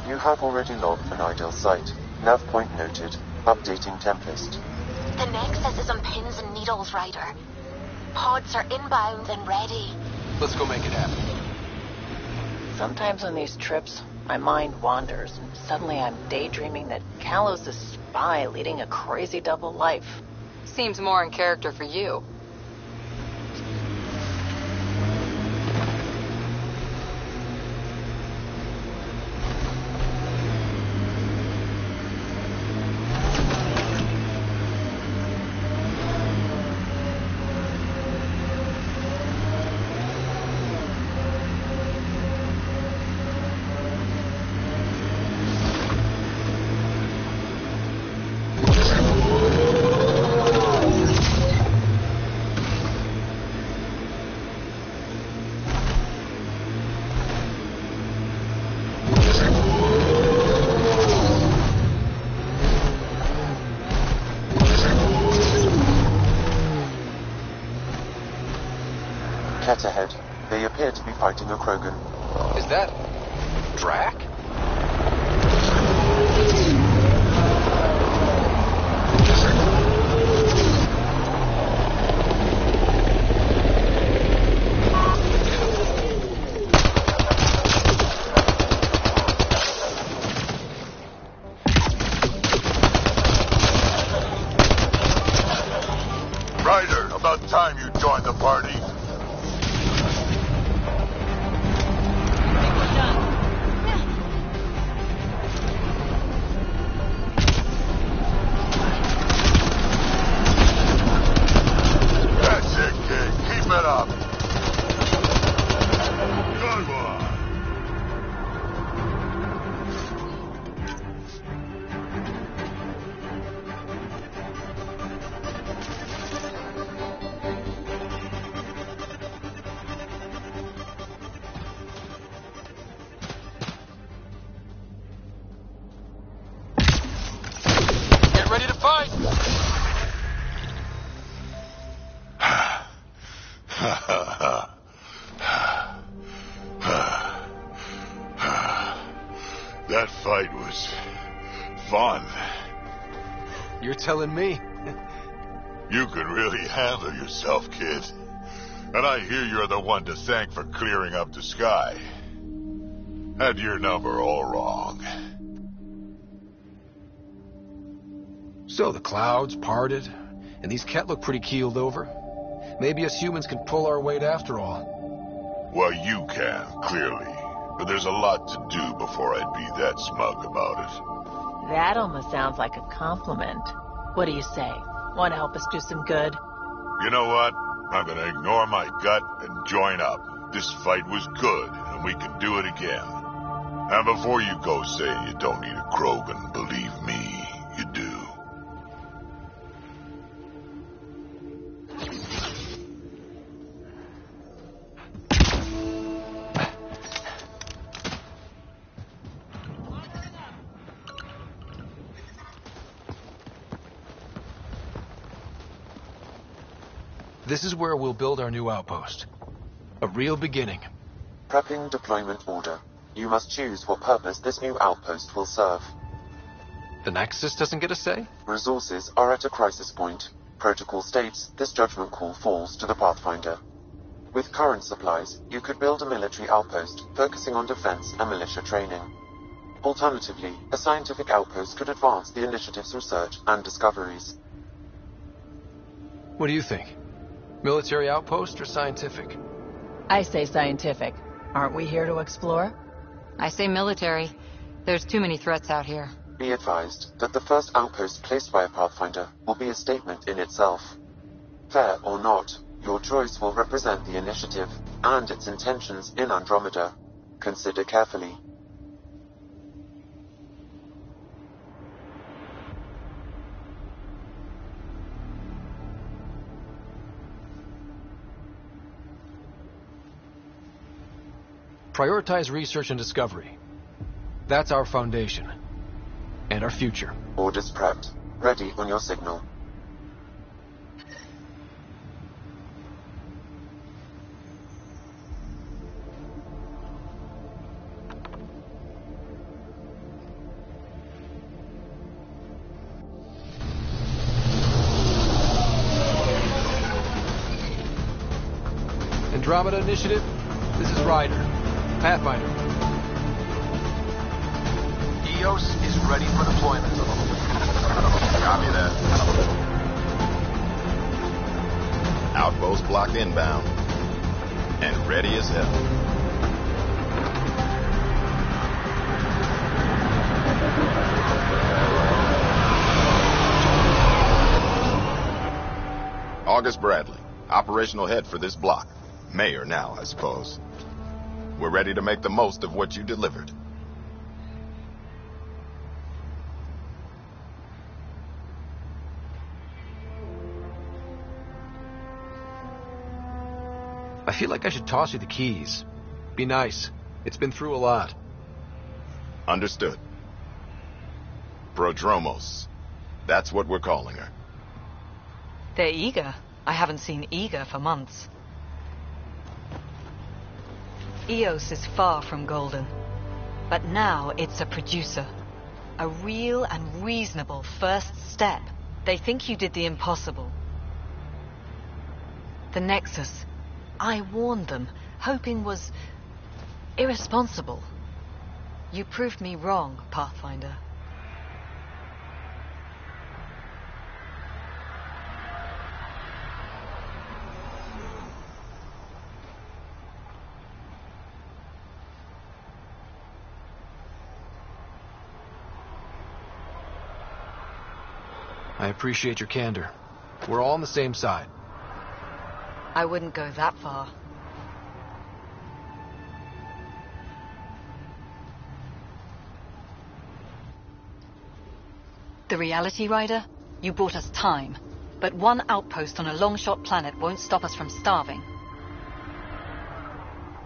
You have already logged an ideal site. Nav point noted. Updating Tempest.
The Nexus is on pins and needles, Ryder. Pods are inbound and ready.
Let's go make it happen.
Sometimes on these trips, My mind wanders, and suddenly I'm daydreaming that Callow's a spy leading a crazy double life.
Seems more in character for you.
Ket ahead. They appear to be fighting a Krogan.
Is that... Drac?
Ryder, about time you joined the party. That's it, kid. Keep it up. Good one.
Get ready to fight!
That fight was fun.
You're telling me.
You can really handle yourself, kid. And I hear you're the one to thank for clearing up the sky. Had your number all wrong.
So the clouds parted, and these Ket look pretty keeled over. Maybe us humans can pull our weight after all.
Well, you can, clearly. But there's a lot to do before I'd be that smug about it.
That almost sounds like a compliment. What do you say? Want to help us do some good?
You know what? I'm gonna ignore my gut and join up. This fight was good, and we can do it again. And before you go saying you don't need a Krogan, believe me, you do.
This is where we'll build our new outpost. A real beginning.
Prepping deployment order. You must choose what purpose this new outpost will serve.
The Nexus doesn't get a say?
Resources are at a crisis point. Protocol states this judgment call falls to the Pathfinder. With current supplies, you could build a military outpost focusing on defense and militia training. Alternatively, a scientific outpost could advance the initiative's research and discoveries.
What do you think? Military outpost or scientific?
I say scientific. Aren't we here to explore?
I say military. There's too many threats out here.
Be advised that the first outpost placed by a Pathfinder will be a statement in itself. Fair or not, your choice will represent the initiative and its intentions in Andromeda. Consider carefully.
Prioritize research and discovery. That's our foundation. And our future.
Orders prepped. Ready on your signal.
Andromeda Initiative, this is Ryder. Pathfinder. EOS is ready for deployment.
Copy that. Outpost blocked inbound. And ready as hell. August Bradley, operational head for this block. Mayor now, I suppose. We're ready to make the most of what you delivered.
I feel like I should toss you the keys. Be nice. It's been through a lot.
Understood. Prodromos. That's what we're calling her.
They're eager. I haven't seen eager for months. EOS is far from golden. But now it's a producer. A real and reasonable first step. They think you did the impossible. The Nexus. I warned them, hoping was irresponsible. You proved me wrong, Pathfinder.
I appreciate your candor. We're all on the same side.
I wouldn't go that far. The Reality Rider? You brought us time. But one outpost on a long-shot planet won't stop us from starving.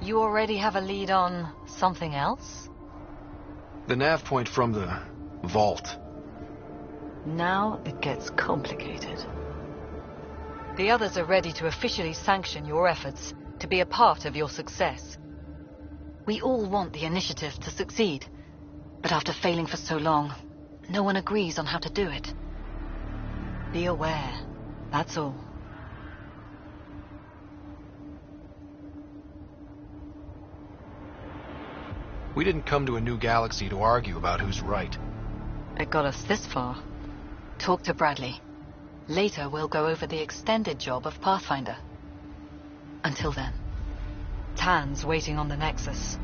You already have a lead on something else?
The nav point from the vault.
Now it gets complicated. The others are ready to officially sanction your efforts, to be a part of your success. We all want the initiative to succeed, but after failing for so long, no one agrees on how to do it. Be aware, that's all.
We didn't come to a new galaxy to argue about who's right.
It got us this far. Talk to Bradley. Later, we'll go over the extended job of Pathfinder. Until then, Tan's waiting on the Nexus.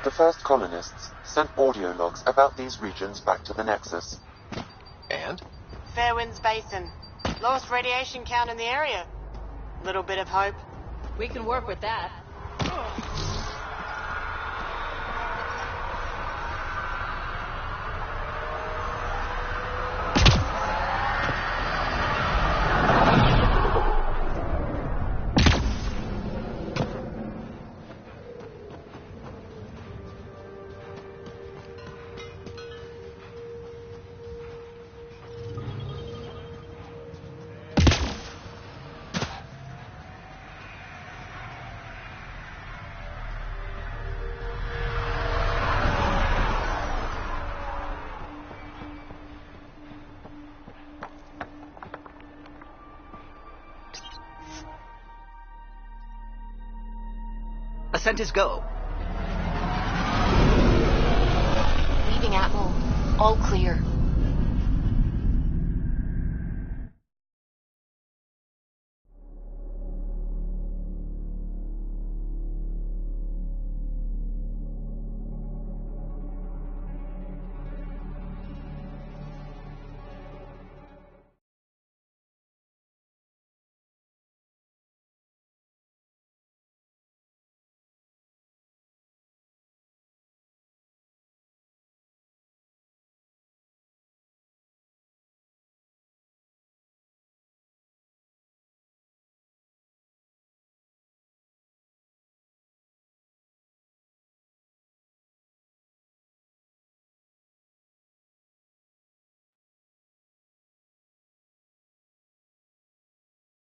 The first colonists sent audio logs about these regions back to the Nexus.
And?
Fairwinds Basin. Lowest radiation count in the area. Little bit of hope.
We can work with that.
Ascent is go.
Leaving Atmel. All clear.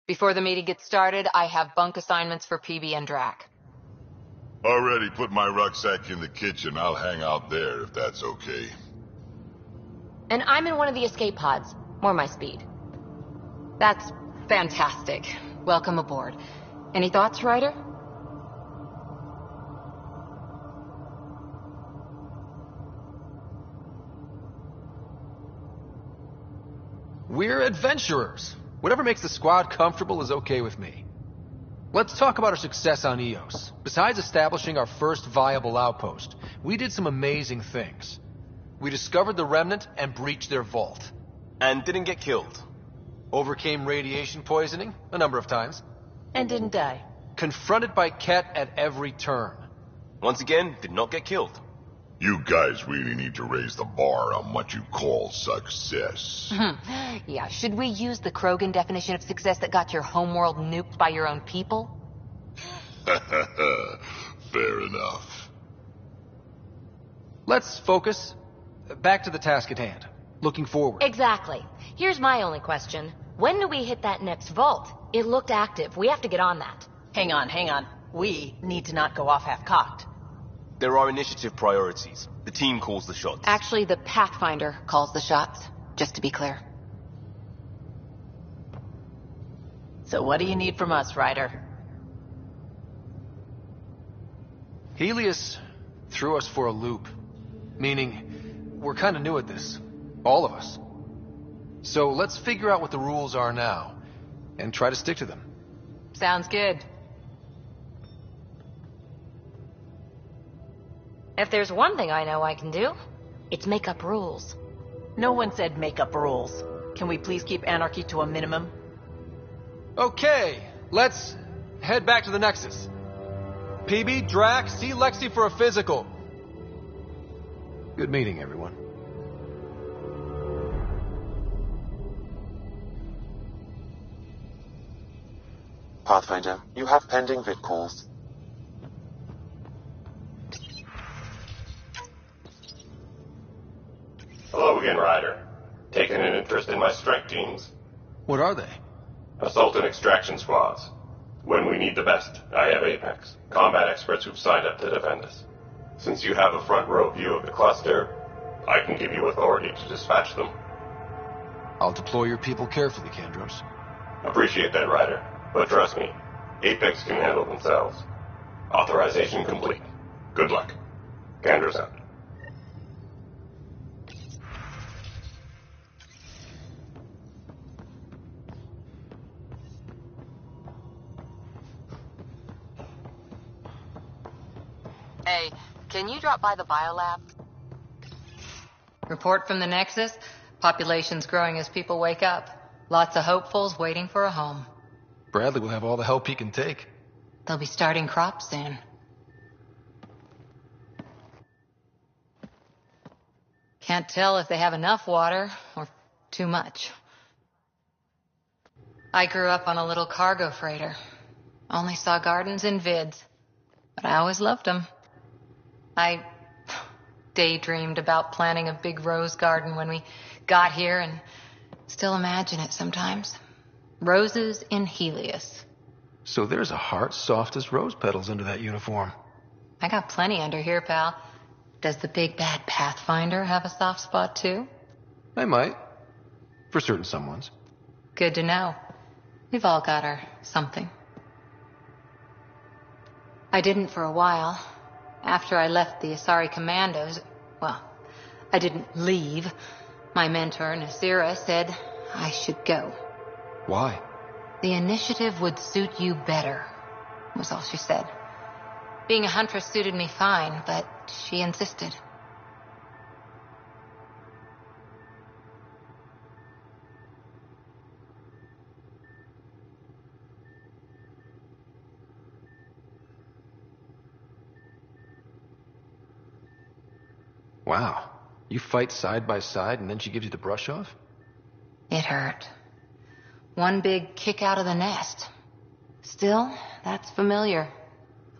Before the meeting gets started, I have bunk assignments for PB and Drac.
Already put my rucksack in the kitchen. I'll hang out there if that's okay.
And I'm in one of the escape pods. More my speed.
That's fantastic. Welcome aboard. Any thoughts, Ryder?
We're adventurers. Whatever makes the squad comfortable is okay with me. Let's talk about our success on Eos. Besides establishing our first viable outpost, we did some amazing things. We discovered the Remnant and breached their vault.
And didn't get killed.
Overcame radiation poisoning a number of times.
And didn't die.
Confronted by Ket at every turn.
Once again, did not get killed.
You guys really need to raise the bar on what you call success.
Yeah, should we use the Krogan definition of success that got your homeworld nuked by your own people?
Fair enough.
Let's focus. Back to the task at hand. Looking forward.
Exactly. Here's my only question. When do we hit that next vault? It looked active. We have to get on that.
Hang on. We need to not go off half-cocked.
There are initiative priorities. The team calls the shots.
Actually, the Pathfinder calls the shots, just to be clear.
So what do you need from us, Ryder?
Helios threw us for a loop. Meaning, we're kind of new at this. All of us. So let's figure out what the rules are now, and try to stick to them.
Sounds good.
If there's one thing I know I can do, it's make up rules.
No one said make up rules. Can we please keep anarchy to a minimum?
Okay, let's head back to the Nexus. PB, Drac, see Lexi for a physical. Good meeting, everyone.
Pathfinder, you have pending vid calls.
Hello again, Ryder. Taking an interest in my strike teams.
What are they?
Assault and extraction squads. When we need the best, I have Apex, combat experts who've signed up to defend us. Since you have a front row view of the cluster, I can give you authority to dispatch them.
I'll deploy your people carefully, Kandros.
Appreciate that, Ryder. But trust me, Apex can handle themselves. Authorization complete. Good luck. Kandros out.
Hey, can you drop by the biolab? Report from the Nexus. Population's growing as people wake up. Lots of hopefuls waiting for a home.
Bradley will have all the help he can take.
They'll be starting crops soon. Can't tell if they have enough water or too much. I grew up on a little cargo freighter. Only saw gardens in vids, but I always loved them. I daydreamed about planting a big rose garden when we got here and still imagine it sometimes. Roses in Helios.
So there's a heart soft as rose petals under that uniform.
I got plenty under here, pal. Does the big bad Pathfinder have a soft spot too?
I might. For certain someones.
Good to know. We've all got our something. I didn't for a while. After I left the Asari Commandos, well, I didn't leave. My mentor, Nasira, said I should go.
Why?
The initiative would suit you better, was all she said. Being a huntress suited me fine, but she insisted.
Wow. You fight side by side and then she gives you the brush off?
It hurt. One big kick out of the nest. Still, that's familiar.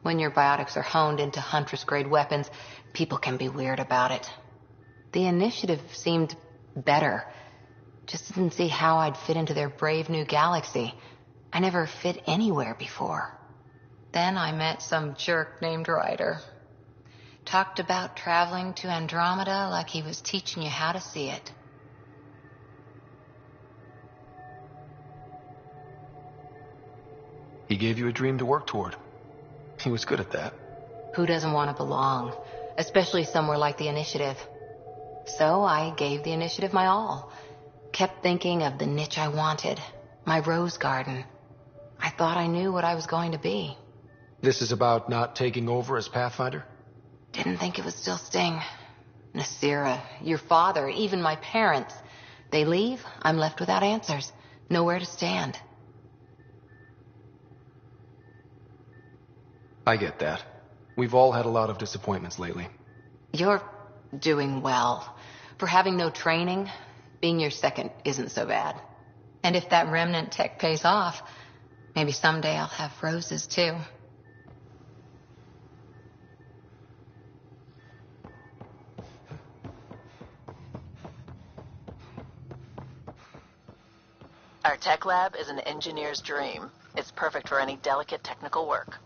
When your biotics are honed into Huntress-grade weapons, people can be weird about it. The initiative seemed better. Just didn't see how I'd fit into their brave new galaxy. I never fit anywhere before. Then I met some jerk named Ryder. Talked about traveling to Andromeda like he was teaching you how to see it.
He gave you a dream to work toward. He was good at that.
Who doesn't want to belong? Especially somewhere like the Initiative. So I gave the Initiative my all. Kept thinking of the niche I wanted. My rose garden. I thought I knew what I was going to be.
This is about not taking over as Pathfinder?
Didn't think it would still sting. Nasira, your father, even my parents. They leave, I'm left without answers. Nowhere to stand.
I get that. We've all had a lot of disappointments lately.
You're doing well. For having no training, being your second isn't so bad. And if that remnant tech pays off, maybe someday I'll have roses too.
Our tech lab is an engineer's dream. It's perfect for any delicate technical work.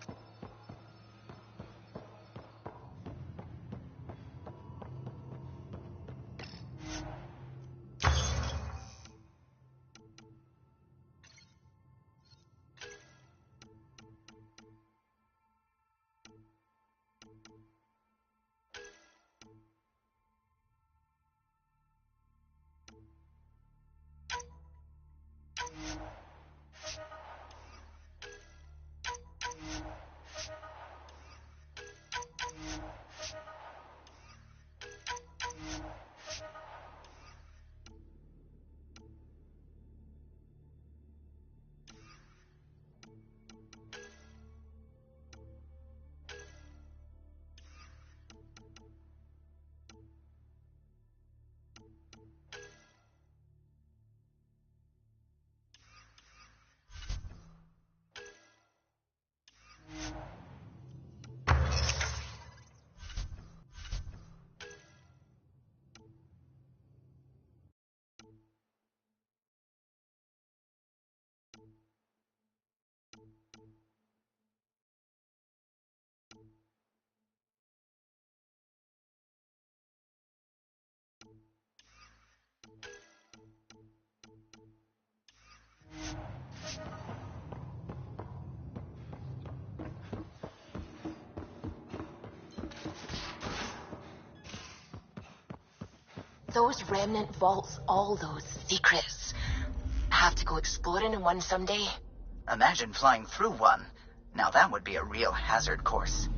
Those remnant vaults, all those secrets. Have to go exploring in one someday?
Imagine flying through one. Now that would be a real hazard course.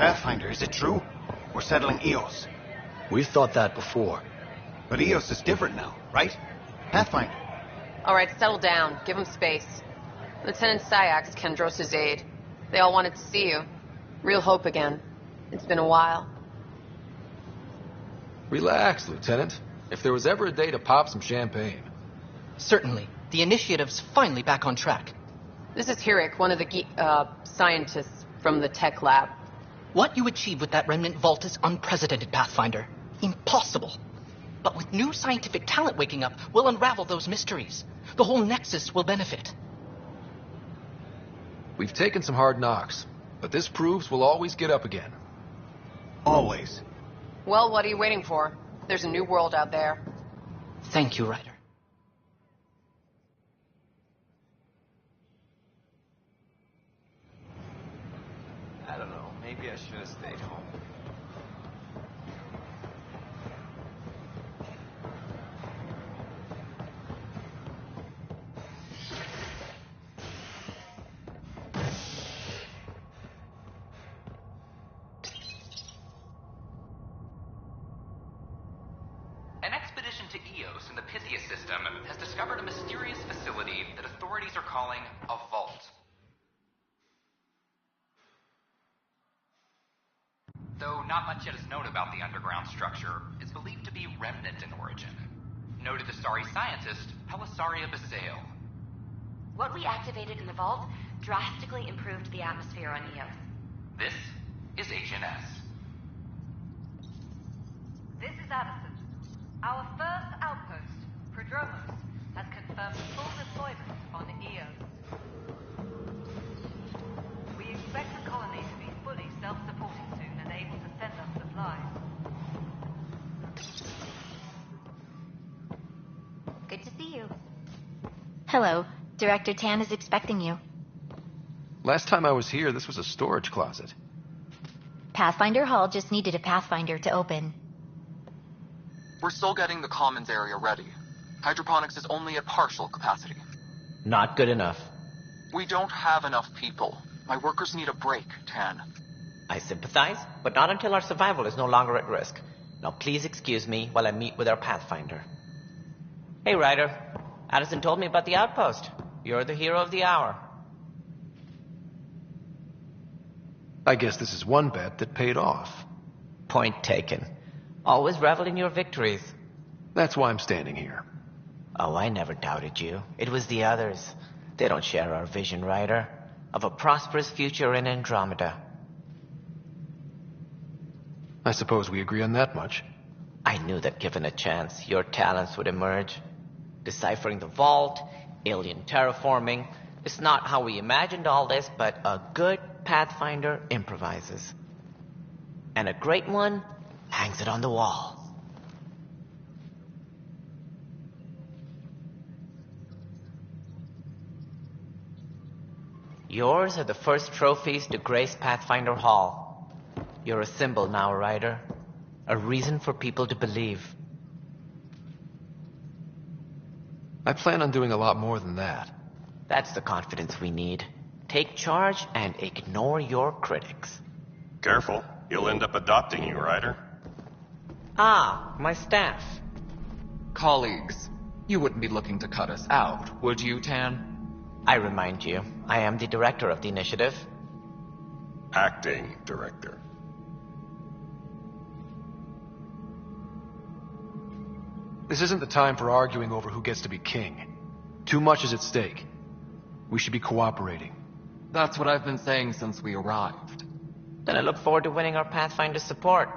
Pathfinder, is it true? We're settling Eos.
We've thought that before.
But Eos is different now, right? Pathfinder.
All right, settle down. Give him space. Lieutenant Syax, Kendros' aide. They all wanted to see you. Real hope again. It's been a while.
Relax, Lieutenant. If there was ever a day to pop some champagne.
Certainly. The initiative's finally back on track.
This is Hirik, one of the scientists from the tech lab.
What you achieved with that remnant vault is unprecedented, Pathfinder. Impossible. But with new scientific talent waking up, we'll unravel those mysteries. The whole Nexus will benefit.
We've taken some hard knocks, but this proves we'll always get up again.
Always.
Well, what are you waiting for? There's a new world out there.
Thank you, Ryder.
I don't know. Maybe I should have stayed home.
An expedition to Eos in the Pythia system has discovered a mysterious facility that authorities are calling a vault. Though not much yet is known about the underground structure, it's believed to be remnant in origin. Noted Asari scientist Pelisaria Basale.
What we activated in the vault drastically improved the atmosphere on Eos.
This is Agent S.
This is Addison. Our first outpost, Prodromos, has confirmed full deployment on Eos. We expect the colony to be fully self-supporting soon and able to send us supplies.
Good to see you. Hello. Director Tan is expecting you.
Last time I was here, this was a storage closet.
Pathfinder Hall just needed a Pathfinder to open.
We're still getting the commons area ready. Hydroponics is only at partial capacity.
Not good enough.
We don't have enough people. My workers need a break, Tan.
I sympathize, but not until our survival is no longer at risk. Now please excuse me while I meet with our Pathfinder. Hey, Ryder. Addison told me about the outpost. You're the hero of the hour.
I guess this is one bet that paid off.
Point taken. Always revel in your victories.
That's why I'm standing here.
Oh, I never doubted you. It was the others. They don't share our vision, Ryder, of a prosperous future in Andromeda.
I suppose we agree on that much.
I knew that given a chance, your talents would emerge. Deciphering the vault, alien terraforming. It's not how we imagined all this, but a good Pathfinder improvises. And a great one hangs it on the wall. Yours are the first trophies to grace Pathfinder Hall. You're a symbol now, Ryder. A reason for people to believe.
I plan on doing a lot more than that.
That's the confidence we need. Take charge and ignore your critics.
Careful. He'll end up adopting you, Ryder.
Ah, my staff.
Colleagues, you wouldn't be looking to cut us out, would you, Tan?
I remind you, I am the director of the initiative.
Acting director.
This isn't the time for arguing over who gets to be king. Too much is at stake. We should be cooperating.
That's what I've been saying since we arrived.
Then I look forward to winning our Pathfinder support.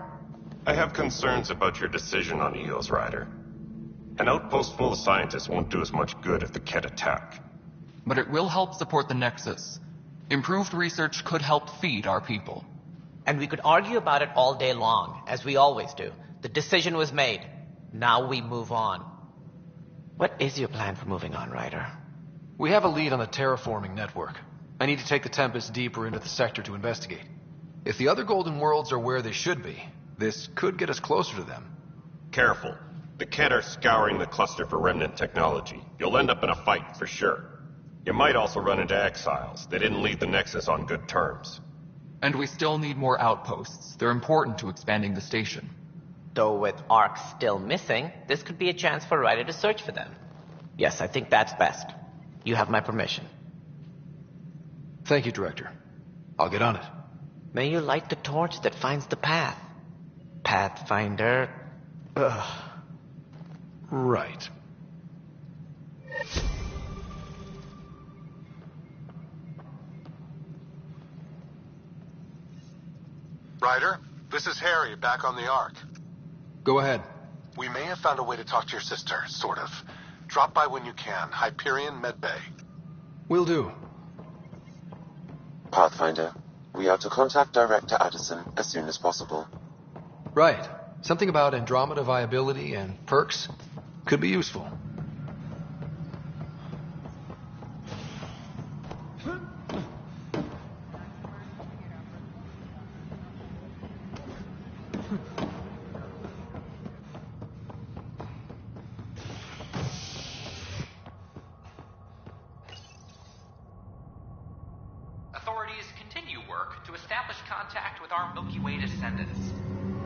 I have concerns about your decision on Eos, Ryder. An outpost full of scientists won't do as much good if the Kett attack.
But it will help support the Nexus. Improved research could help feed our people.
And we could argue about it all day long, as we always do. The decision was made. Now we move on. What is your plan for moving on, Ryder?
We have a lead on the terraforming network. I need to take the Tempest deeper into the sector to investigate. If the other Golden Worlds are where they should be, this could get us closer to them.
Careful. The Kett are scouring the cluster for remnant technology. You'll end up in a fight, for sure. You might also run into exiles. They didn't leave the Nexus on good terms.
And we still need more outposts. They're important to expanding the station.
Though with Ark still missing, this could be a chance for Ryder to search for them. Yes, I think that's best. You have my permission.
Thank you, Director. I'll get on it.
May you light the torch that finds the path. Pathfinder. Ugh.
Right.
Ryder, this is Harry, back on the Ark.
Go ahead.
We may have found a way to talk to your sister, sort of. Drop by when you can. Hyperion Medbay.
Will do.
Pathfinder, we are to contact Director Addison as soon as possible.
Right. Something about Andromeda viability and perks could be useful.
Authorities continue work to establish contact with our Milky Way descendants.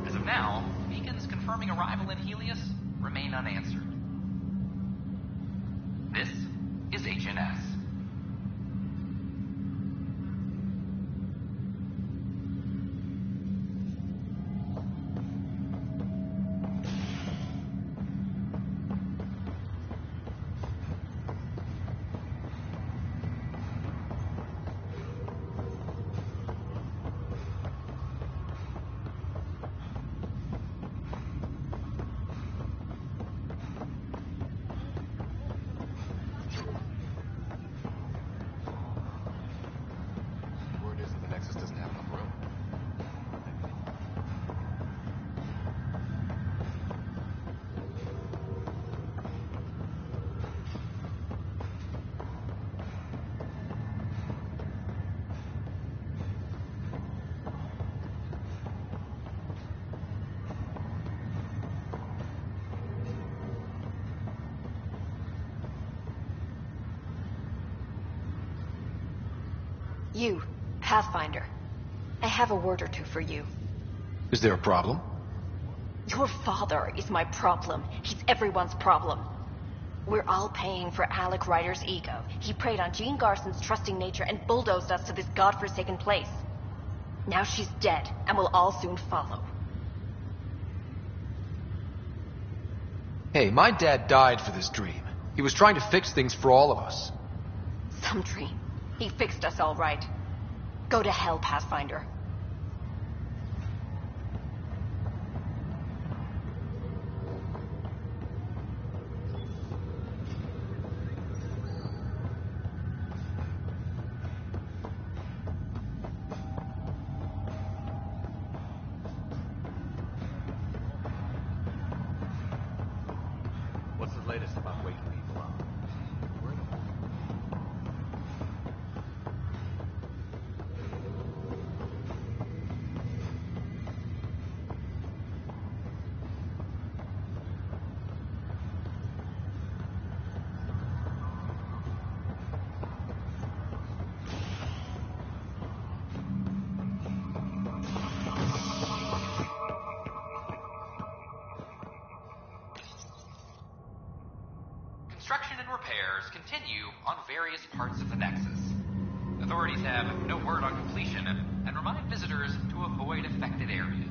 As of now, beacons confirming arrival in Helios remain unanswered. This is HNS.
You, Pathfinder. I have a word or two for you.
Is there a problem?
Your father is my problem. He's everyone's problem. We're all paying for Alec Ryder's ego. He preyed on Jean Garson's trusting nature and bulldozed us to this godforsaken place. Now she's dead, and we'll all soon follow.
Hey, my dad died for this dream. He was trying to fix things for all of us.
Some dream. He fixed us all right. Go to hell, Pathfinder.
What's the latest about waking people up?
Construction and repairs continue on various parts of the Nexus. Authorities have no word on completion and remind visitors to avoid affected areas.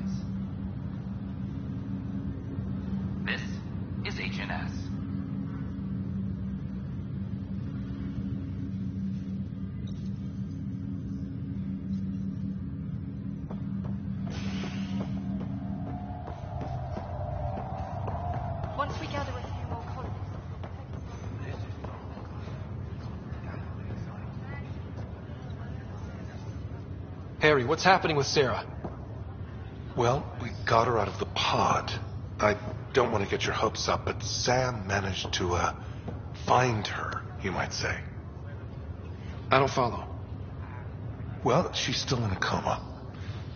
This is HNS.
Once we gather a few more colonists.
Harry, what's happening with Sarah?
Well, we got her out of the pod. I don't want to get your hopes up, but Sam managed to, find her, you might say.
I don't follow.
Well, she's still in a coma.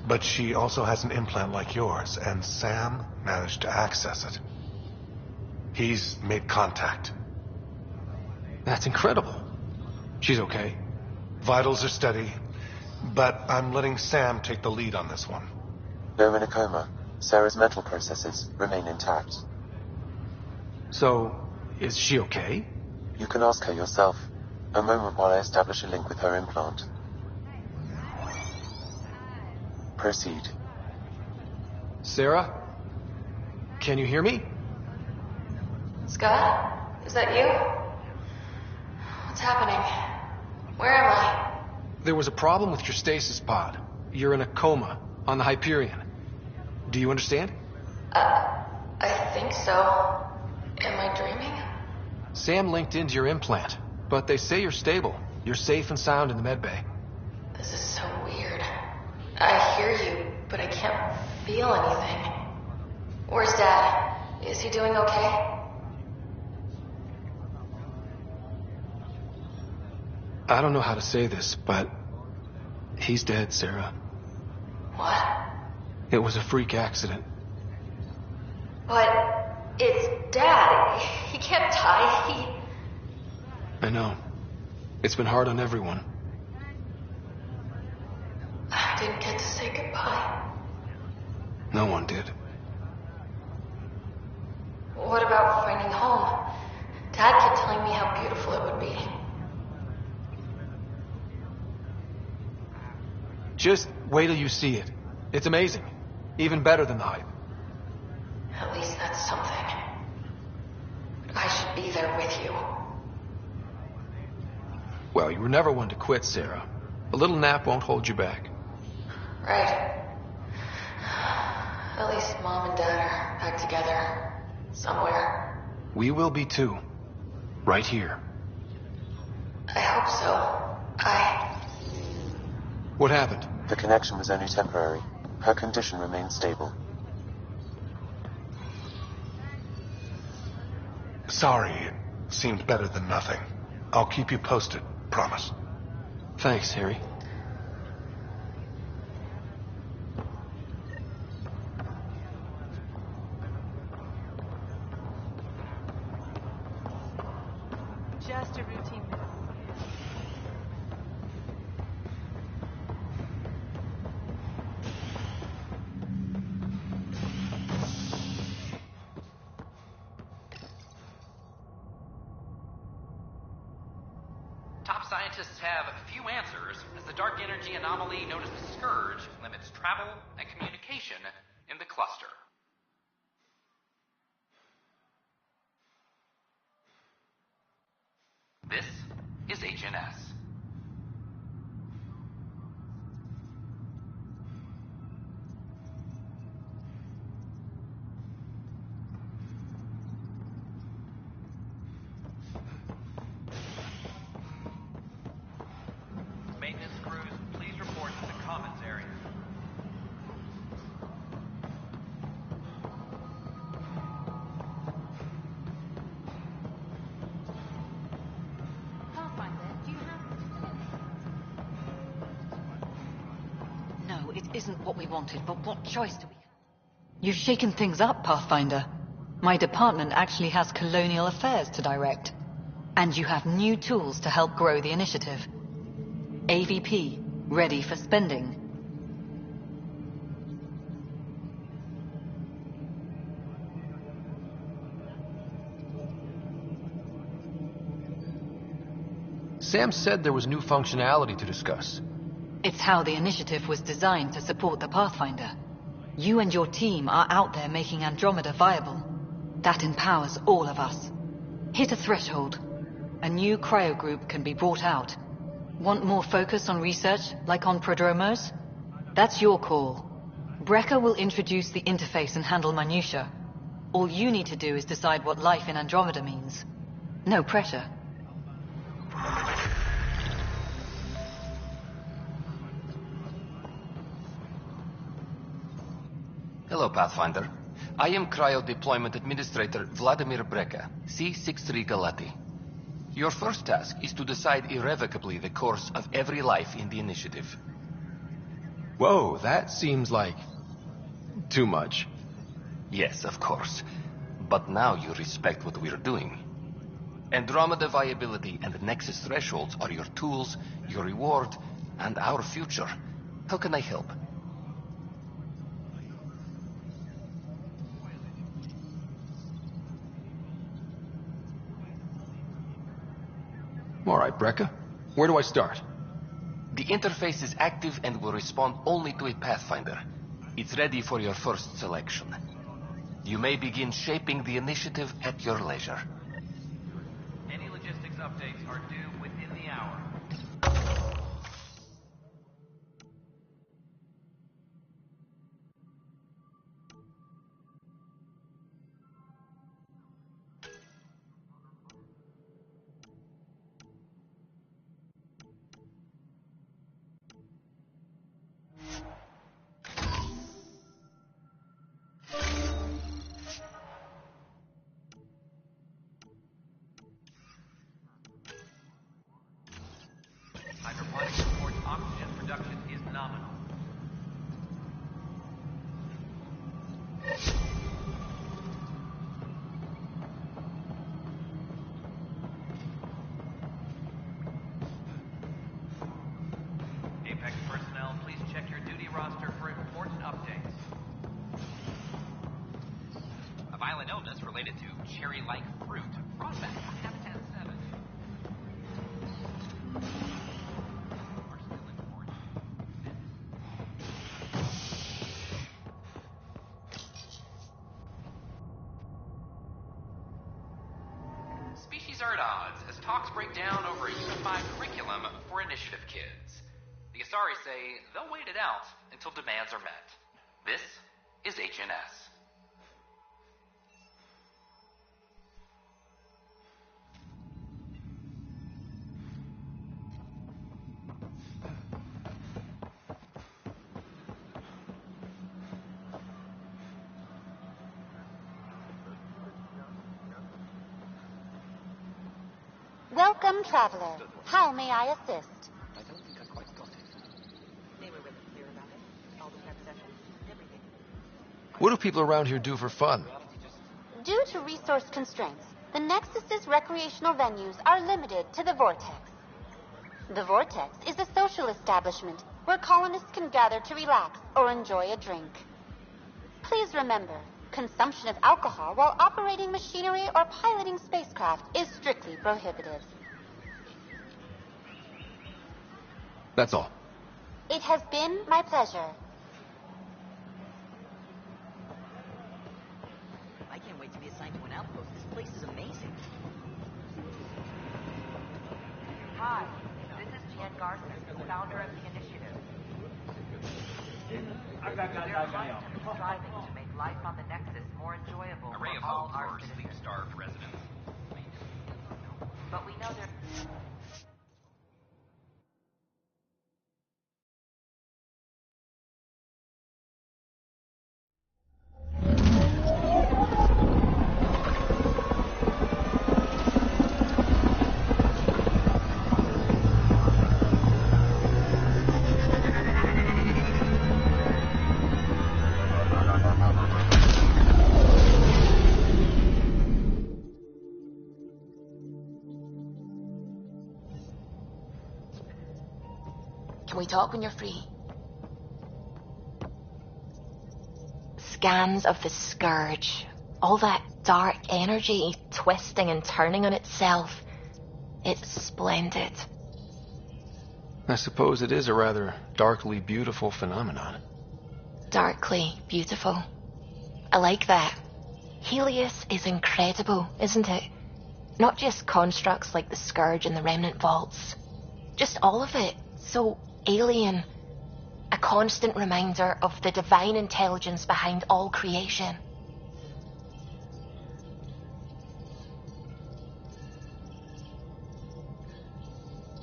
But she also has an implant like yours, and Sam managed to access it. He's made contact.
That's incredible. She's okay.
Vitals are steady. but I'm letting Sam take the lead on this one.
Though in a coma, Sarah's mental processes remain intact.
So, is she okay?
You can ask her yourself. A moment while I establish a link with her implant. Proceed.
Sarah? Can you hear me?
Scott? Is that you? What's happening? Where am I?
There was a problem with your stasis pod. You're in a coma on the Hyperion. Do you understand?
I think so. Am I dreaming?
Sam linked into your implant, but they say you're stable. You're safe and sound in the medbay.
This is so weird. I hear you, but I can't feel anything. Where's Dad? Is he doing okay?
I don't know how to say this, but he's dead, Sarah.
What?
It was a freak accident.
But it's Dad. He can't die.
I know. It's been hard on everyone.
I didn't get to say goodbye.
No one did.
What about finding home? Dad kept telling me how beautiful it would be.
Just wait till you see it. It's amazing. Even better than the hype.
At least that's something. I should be there with you.
Well, you were never one to quit, Sarah. A little nap won't hold you back.
Right. At least Mom and Dad are back together. Somewhere.
We will be too. Right here.
I hope so.
What happened?
The connection was only temporary. Her condition remains stable.
Sorry, it seemed better than nothing. I'll keep you posted, promise.
Thanks, Harry.
Just a routine visit.
Top scientists have few answers, as the dark energy anomaly known as the Scourge limits travel and communication in the cluster. This is HNS. Maintenance crews, please report to the commons area.
No, it isn't what we wanted, but what choice do we have? You've shaken things up, Pathfinder. My department actually has colonial affairs to direct. And you have new tools to help grow the initiative. AVP, ready for spending.
Sam said there was new functionality to discuss.
It's how the initiative was designed to support the Pathfinder. You and your team are out there making Andromeda viable. That empowers all of us. Hit a threshold. A new cryo group can be brought out. Want more focus on research, like on Prodromos? That's your call. Brecker will introduce the interface and handle minutiae. All you need to do is decide what life in Andromeda means. No pressure.
Hello, Pathfinder. I am Cryo Deployment Administrator Vladimir Brecker, C-63 Galati. Your first task is to decide irrevocably the course of every life in the initiative.
Whoa, that seems like too much.
Yes, of course. But now you respect what we're doing. Andromeda viability and Nexus thresholds are your tools, your reward, and our future. How can I help?
All right, Brekka. Where do I start?
The interface is active and will respond only to a Pathfinder. It's ready for your first selection. You may begin shaping the initiative at your leisure.
Any logistics updates are due within the hour. Hydroponics reports oxygen production is nominal. Apex personnel, please check your duty roster for important updates. A violent illness related to cherry-like fruit brought back from Habitat 7. Species are at odds as talks break down over a unified curriculum for initiative kids. The Asari say they'll wait it out until demands are met. This is HNS.
Welcome, traveler. How may I assist?
I don't think I quite got it.
They were really clear about it. All the prep sessions, everything.
What do people around here do for fun?
Due to resource constraints, the Nexus's recreational venues are limited to the Vortex. The Vortex is a social establishment where colonists can gather to relax or enjoy a drink. Please remember, consumption of alcohol while operating machinery or piloting spacecraft is strictly prohibited.
That's all.
It has been my pleasure.
I can't wait to be assigned to an outpost. This place is amazing.
Hi, this is Jan Garson, founder of the initiative. We're striving to make life on the Nexus more enjoyable
A ray of
for all
hope
our
for
citizens.
sleep-starved residents.
But we know there.
Can we talk when you're free? Scans of the Scourge. All that dark energy twisting and turning on itself. It's splendid.
I suppose it is a rather darkly beautiful phenomenon.
Darkly beautiful. I like that. Helios is incredible, isn't it? Not just constructs like the Scourge and the Remnant Vaults. Just all of it. So alien. A constant reminder of the divine intelligence behind all creation.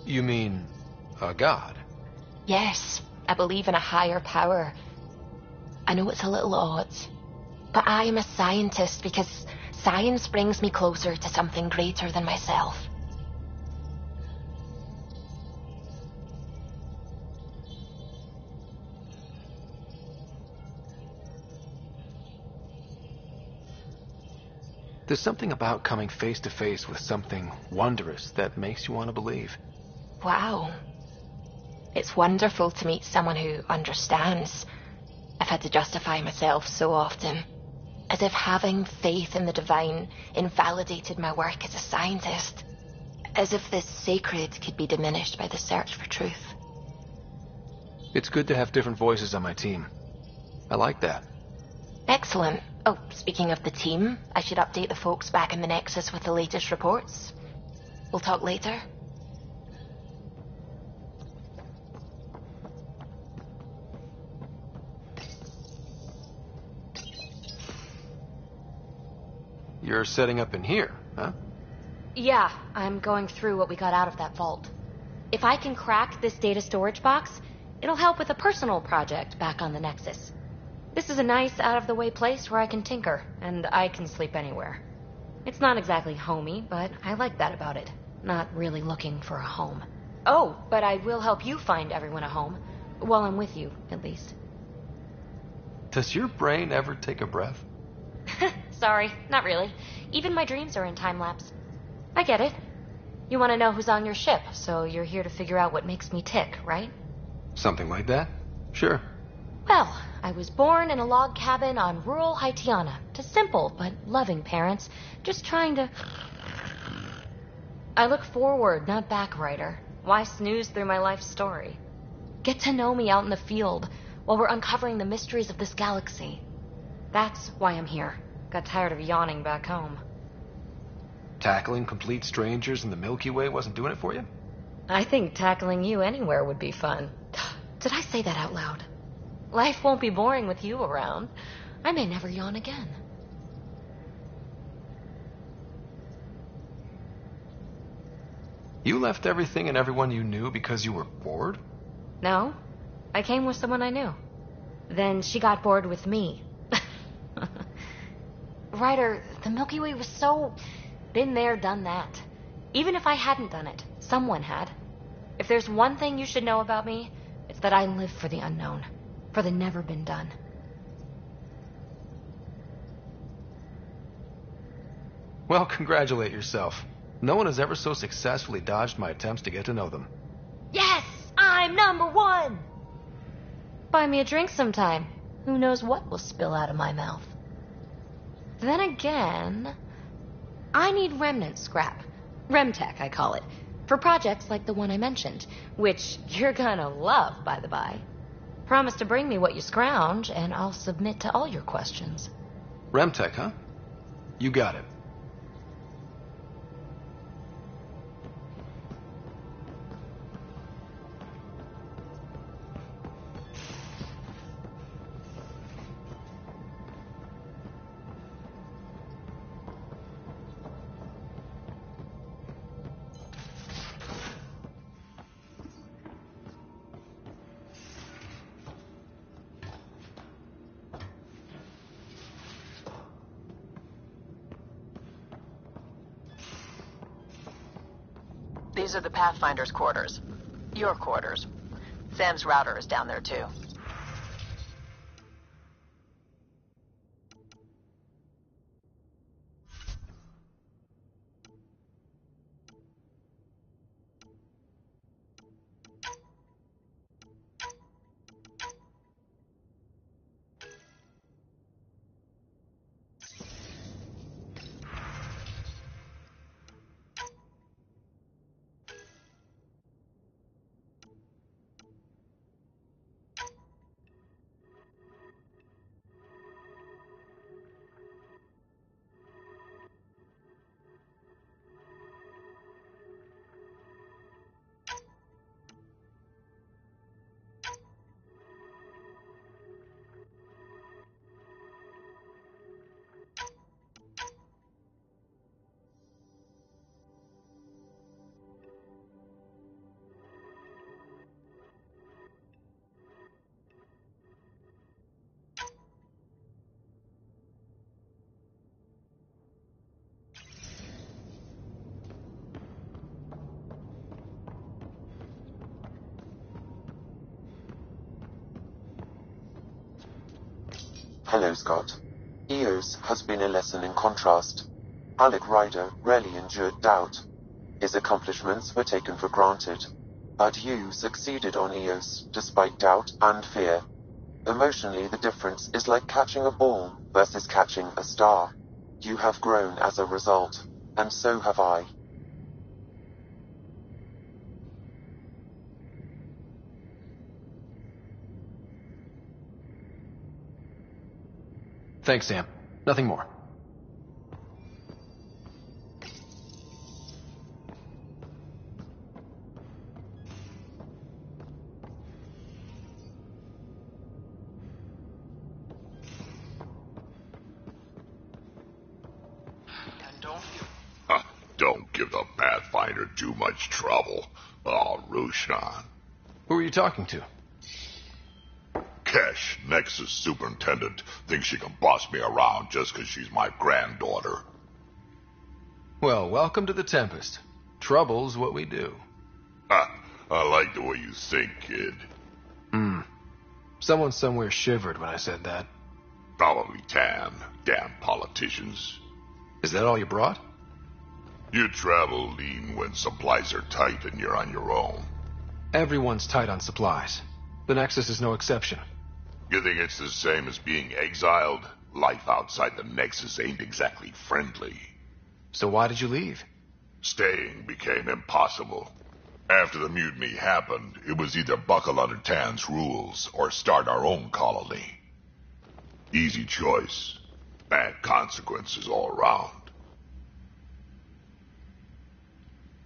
You mean a god?
Yes, I believe in a higher power. I know it's a little odd, but I am a scientist because science brings me closer to something greater than myself.
There's something about coming face to face with something wondrous that makes you want to believe.
Wow. It's wonderful to meet someone who understands. I've had to justify myself so often, as if having faith in the divine invalidated my work as a scientist, as if this sacred could be diminished by the search for truth.
It's good to have different voices on my team. I like that.
Excellent. Oh, speaking of the team, I should update the folks back in the Nexus with the latest reports. We'll talk later.
You're setting up in here, huh?
Yeah, I'm going through what we got out of that vault. If I can crack this data storage box, it'll help with a personal project back on the Nexus. This is a nice, out-of-the-way place where I can tinker, and I can sleep anywhere. It's not exactly homey, but I like that about it. Not really looking for a home. Oh, but I will help you find everyone a home. While I'm with you, at least.
Does your brain ever take a breath?
Sorry, not really. Even my dreams are in time-lapse. I get it. You want to know who's on your ship, so you're here to figure out what makes me tick, right?
Something like that? Sure.
Well, I was born in a log cabin on rural Haitiana to simple but loving parents, just trying to... I look forward, not back, Ryder. Why snooze through my life story? Get to know me out in the field while we're uncovering the mysteries of this galaxy. That's why I'm here. Got tired of yawning back home.
Tackling complete strangers in the Milky Way wasn't doing it for you?
I think tackling you anywhere would be fun. Did I say that out loud? Life won't be boring with you around. I may never yawn again.
You left everything and everyone you knew because you were bored?
No, I came with someone I knew. Then she got bored with me. Ryder, the Milky Way was so... been there, done that. Even if I hadn't done it, someone had. If there's one thing you should know about me, it's that I live for the unknown. For the never been done.
Well, congratulate yourself. No one has ever so successfully dodged my attempts to get to know them.
Yes! I'm #1! Buy me a drink sometime. Who knows what will spill out of my mouth. Then again, I need remnant scrap. Remtech, I call it. For projects like the one I mentioned. Which you're gonna love, by the by. Promise to bring me what you scrounge, and I'll submit to all your questions.
Remtech, huh? You got it.
These are the Pathfinder's quarters. Your quarters. Sam's router is down there, too.
Hello, Scott. EOS has been a lesson in contrast. Alec Ryder rarely endured doubt. His accomplishments were taken for granted. But you succeeded on Eos, despite doubt and fear. Emotionally, the difference is like catching a ball versus catching a star. You have grown as a result, and so have I.
Thanks, Sam. Nothing more.
Don't give the Pathfinder too much trouble. Oh, Rushan.
Who are you talking to?
Kesh, Nexus Superintendent, thinks she can boss me around just 'cause she's my granddaughter.
Well, welcome to the Tempest. Trouble's what we do.
I like the way you think, kid.
Someone somewhere shivered when I said that.
Probably Tan. Damn politicians.
Is that all you brought?
You travel lean when supplies are tight and you're on your own.
Everyone's tight on supplies. The Nexus is no exception.
You think it's the same as being exiled? Life outside the Nexus ain't exactly friendly.
So why did you leave?
Staying became impossible. After the mutiny happened, it was either buckle under Tan's rules or start our own colony. Easy choice. Bad consequences all around.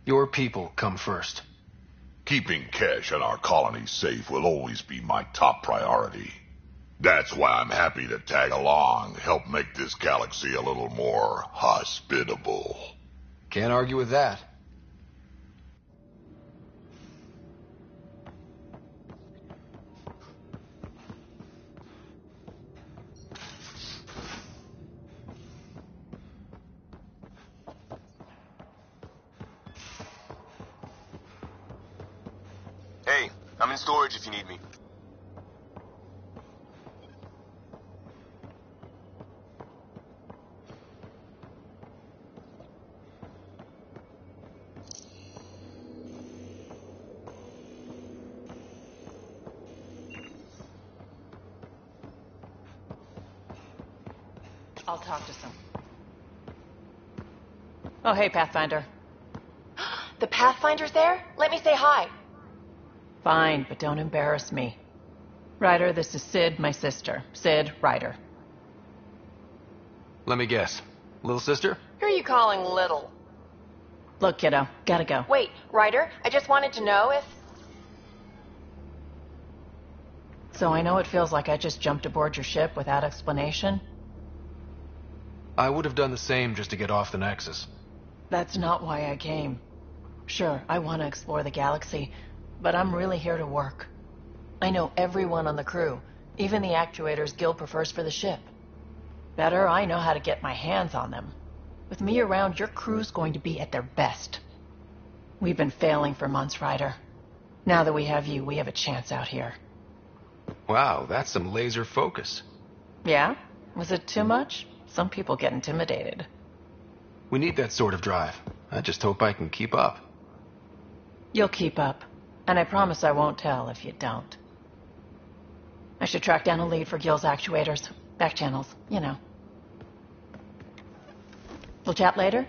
Your people come first.
Keeping Kesh and our colony safe will always be my top priority. That's why I'm happy to tag along, help make this galaxy a little more hospitable.
Can't argue with that.
Hey, I'm in storage if you need me.
I'll talk to some. Oh, hey, Pathfinder.
The Pathfinder's there? Let me say hi.
Fine, but don't embarrass me. Ryder, this is Sid, my sister. Sid, Ryder.
Let me guess. Little sister?
Who are you calling little?
Look, kiddo, gotta go.
Wait, Ryder, I just wanted to know if...
So I know it feels like I just jumped aboard your ship without explanation.
I would have done the same just to get off the Nexus.
That's not why I came. Sure, I want to explore the galaxy, but I'm really here to work. I know everyone on the crew, even the actuators Gil prefers for the ship. Better, I know how to get my hands on them. With me around, your crew's going to be at their best. We've been failing for months, Ryder. Now that we have you, we have a chance out here.
Wow, that's some laser focus.
Yeah? Was it too much? Some people get intimidated.
We need that sort of drive. I just hope I can keep up.
You'll keep up. And I promise I won't tell if you don't. I should track down a lead for Gil's actuators. Back channels, you know. We'll chat later?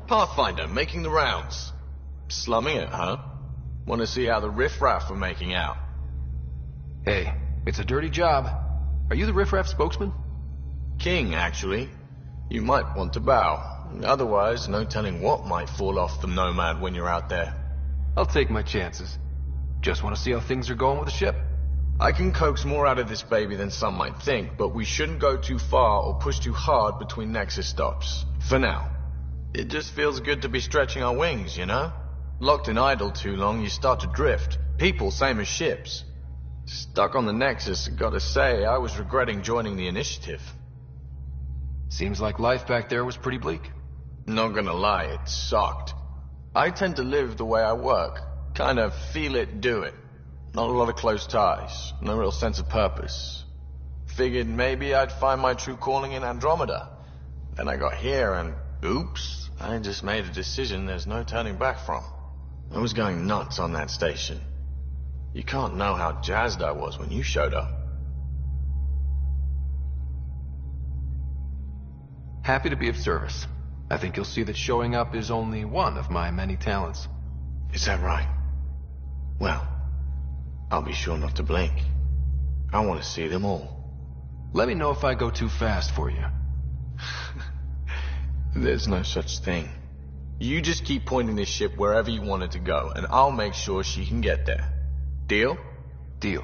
Pathfinder, making the rounds. Slumming it, huh? Want to see how the riffraff are making out?
Hey, it's a dirty job. Are you the riffraff spokesman?
King, actually. You might want to bow. Otherwise, no telling what might fall off the Nomad when you're out there.
I'll take my chances. Just want to see how things are going with the ship.
I can coax more out of this baby than some might think, but we shouldn't go too far or push too hard between Nexus stops. For now. It just feels good to be stretching our wings, you know? Locked in idle too long, you start to drift. People, same as ships. Stuck on the Nexus, gotta say, I was regretting joining the Initiative.
Seems like life back there was pretty bleak.
Not gonna lie, it sucked. I tend to live the way I work. Kind of feel it, do it. Not a lot of close ties. No real sense of purpose. Figured maybe I'd find my true calling in Andromeda. Then I got here and, oops, I just made a decision there's no turning back from. I was going nuts on that station. You can't know how jazzed I was when you showed up.
Happy to be of service. I think you'll see that showing up is only one of my many talents.
Is that right? Well, I'll be sure not to blink. I want to see them all.
Let me know if I go too fast for you.
There's no such thing. You just keep pointing this ship wherever you want it to go, and I'll make sure she can get there. Deal?
Deal.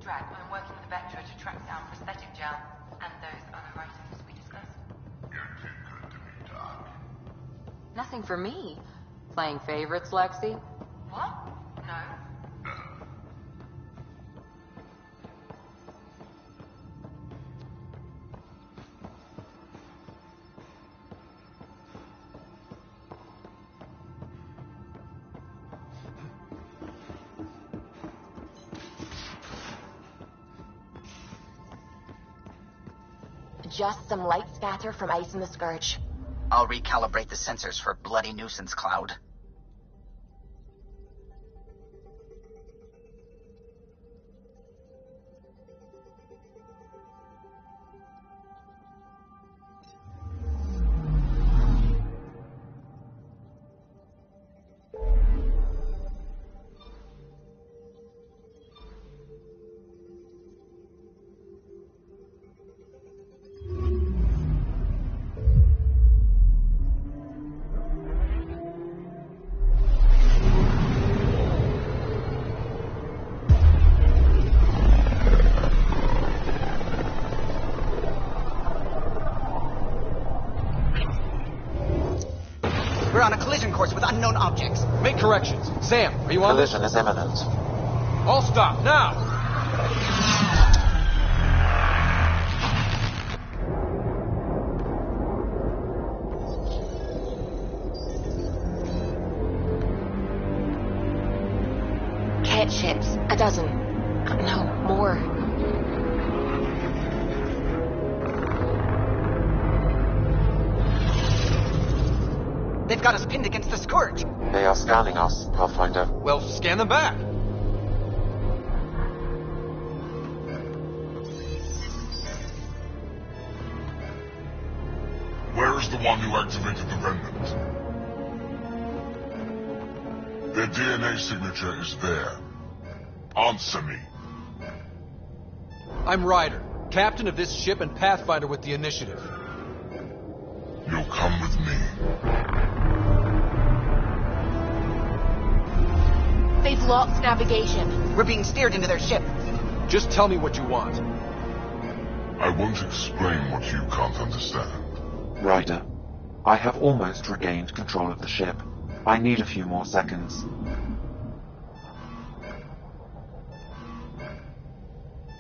Drag, I'm working with Vectra to track down prosthetic gel and those other items we discussed.
You're too good to me, Doc.
Nothing for me. Playing favorites, Lexi?
What? No.
Just some light scatter from ice in the Scourge.
I'll recalibrate the sensors for bloody nuisance cloud. We're on a collision course with unknown objects.
Make corrections. Sam, are you on?
Collision is imminent.
All stop, now!
Cat ships. A dozen. No, more.
They've got us pinned against the Scourge.
They are scanning us, Pathfinder.
Well, scan them back.
Where's the one who activated the remnant? Their DNA signature is there. Answer me.
I'm Ryder, captain of this ship and Pathfinder with the Initiative.
You'll come with me.
They've locked navigation.
We're being steered into their ship.
Just tell me what you want.
I won't explain what you can't understand.
Ryder, I have almost regained control of the ship. I need a few more seconds.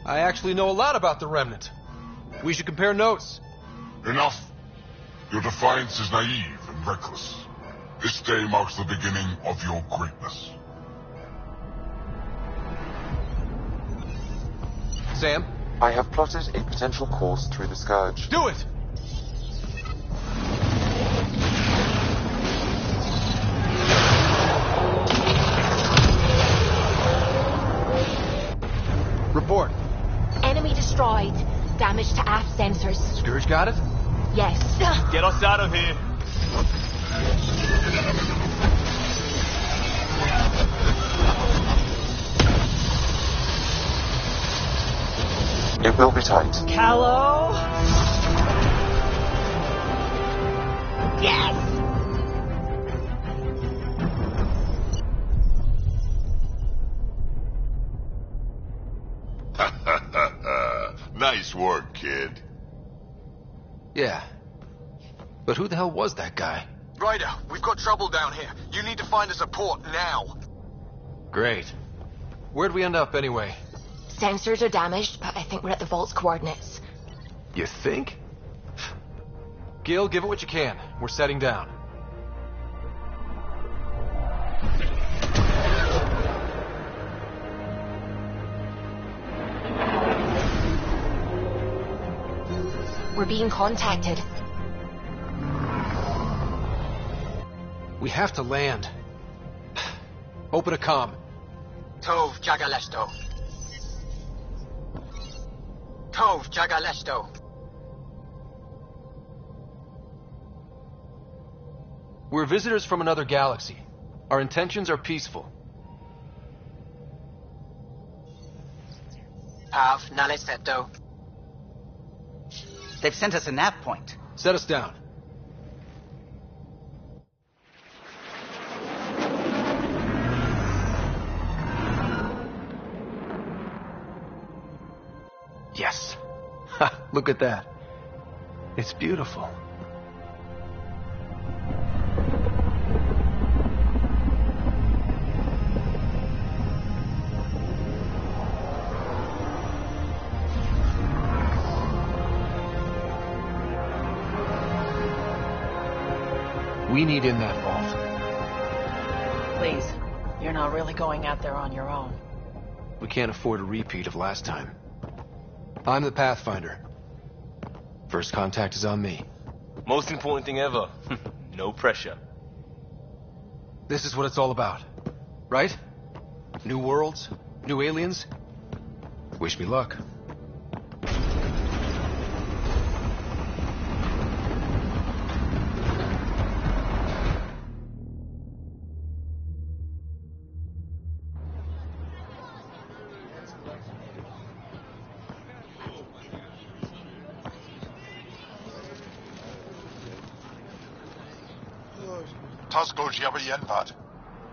I actually know a lot about the Remnant. We should compare notes.
Enough. Your defiance is naive and reckless. This day marks the beginning of your greatness.
Sam?
I have plotted a potential course through the Scourge.
Do it! Report.
Enemy destroyed. Damage to aft sensors.
Scourge got it?
Yes.
Get us out of here.
It will be tight.
Callow? Yes!
Nice work, kid.
Yeah. But who the hell was that guy? Ryder, we've got trouble down here. You need to find us a port now. Great. Where'd we end up anyway?
Sensors are damaged, but I think we're at the vault's coordinates.
You think? Gil, give it what you can. We're setting down.
We're being contacted.
We have to land. Open a comm.
Tov Jagalesto. Tov Jagalesto.
We're visitors from another galaxy. Our intentions are peaceful.
Av Naleseto.
They've sent us a nav point.
Set us down. Yes. Ha, look at that. It's beautiful. We need in that vault.
Please, you're not really going out there on your own.
We can't afford a repeat of last time. I'm the Pathfinder. First contact is on me.
Most important thing ever. No pressure.
This is what it's all about. Right? New worlds? New aliens? Wish me luck.
Tasco Jiabayenvat.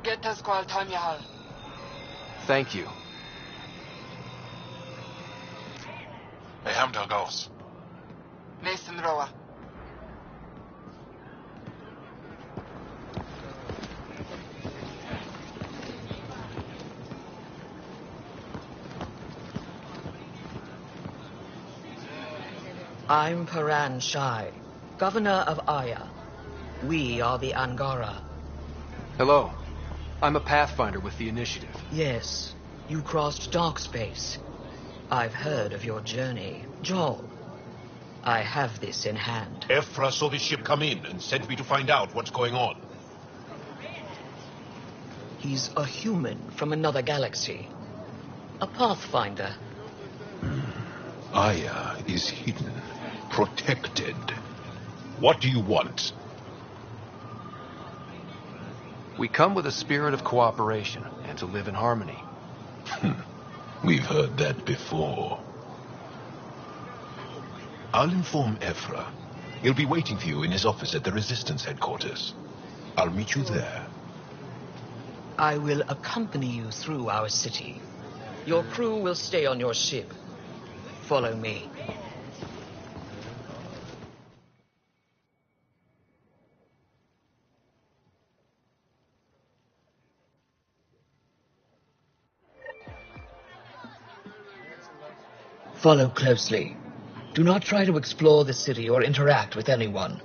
Get us Squal Tamyahal.
Thank you.
Ehamda Gos.
Mason Roa.
I'm Paran Shai, Governor of Aya. We are the Angara.
Hello. I'm a Pathfinder with the Initiative.
Yes, you crossed dark space. I've heard of your journey. Joel, I have this in hand.
Ephra saw the ship come in and sent me to find out what's going on.
He's a human from another galaxy. A Pathfinder.
Aya is hidden, protected. What do you want?
We come with a spirit of cooperation and to live in harmony.
We've heard that before. I'll inform Ephra. He'll be waiting for you in his office at the Resistance headquarters. I'll meet you there.
I will accompany you through our city. Your crew will stay on your ship. Follow me. Follow closely. Do not try to explore the city or interact with anyone.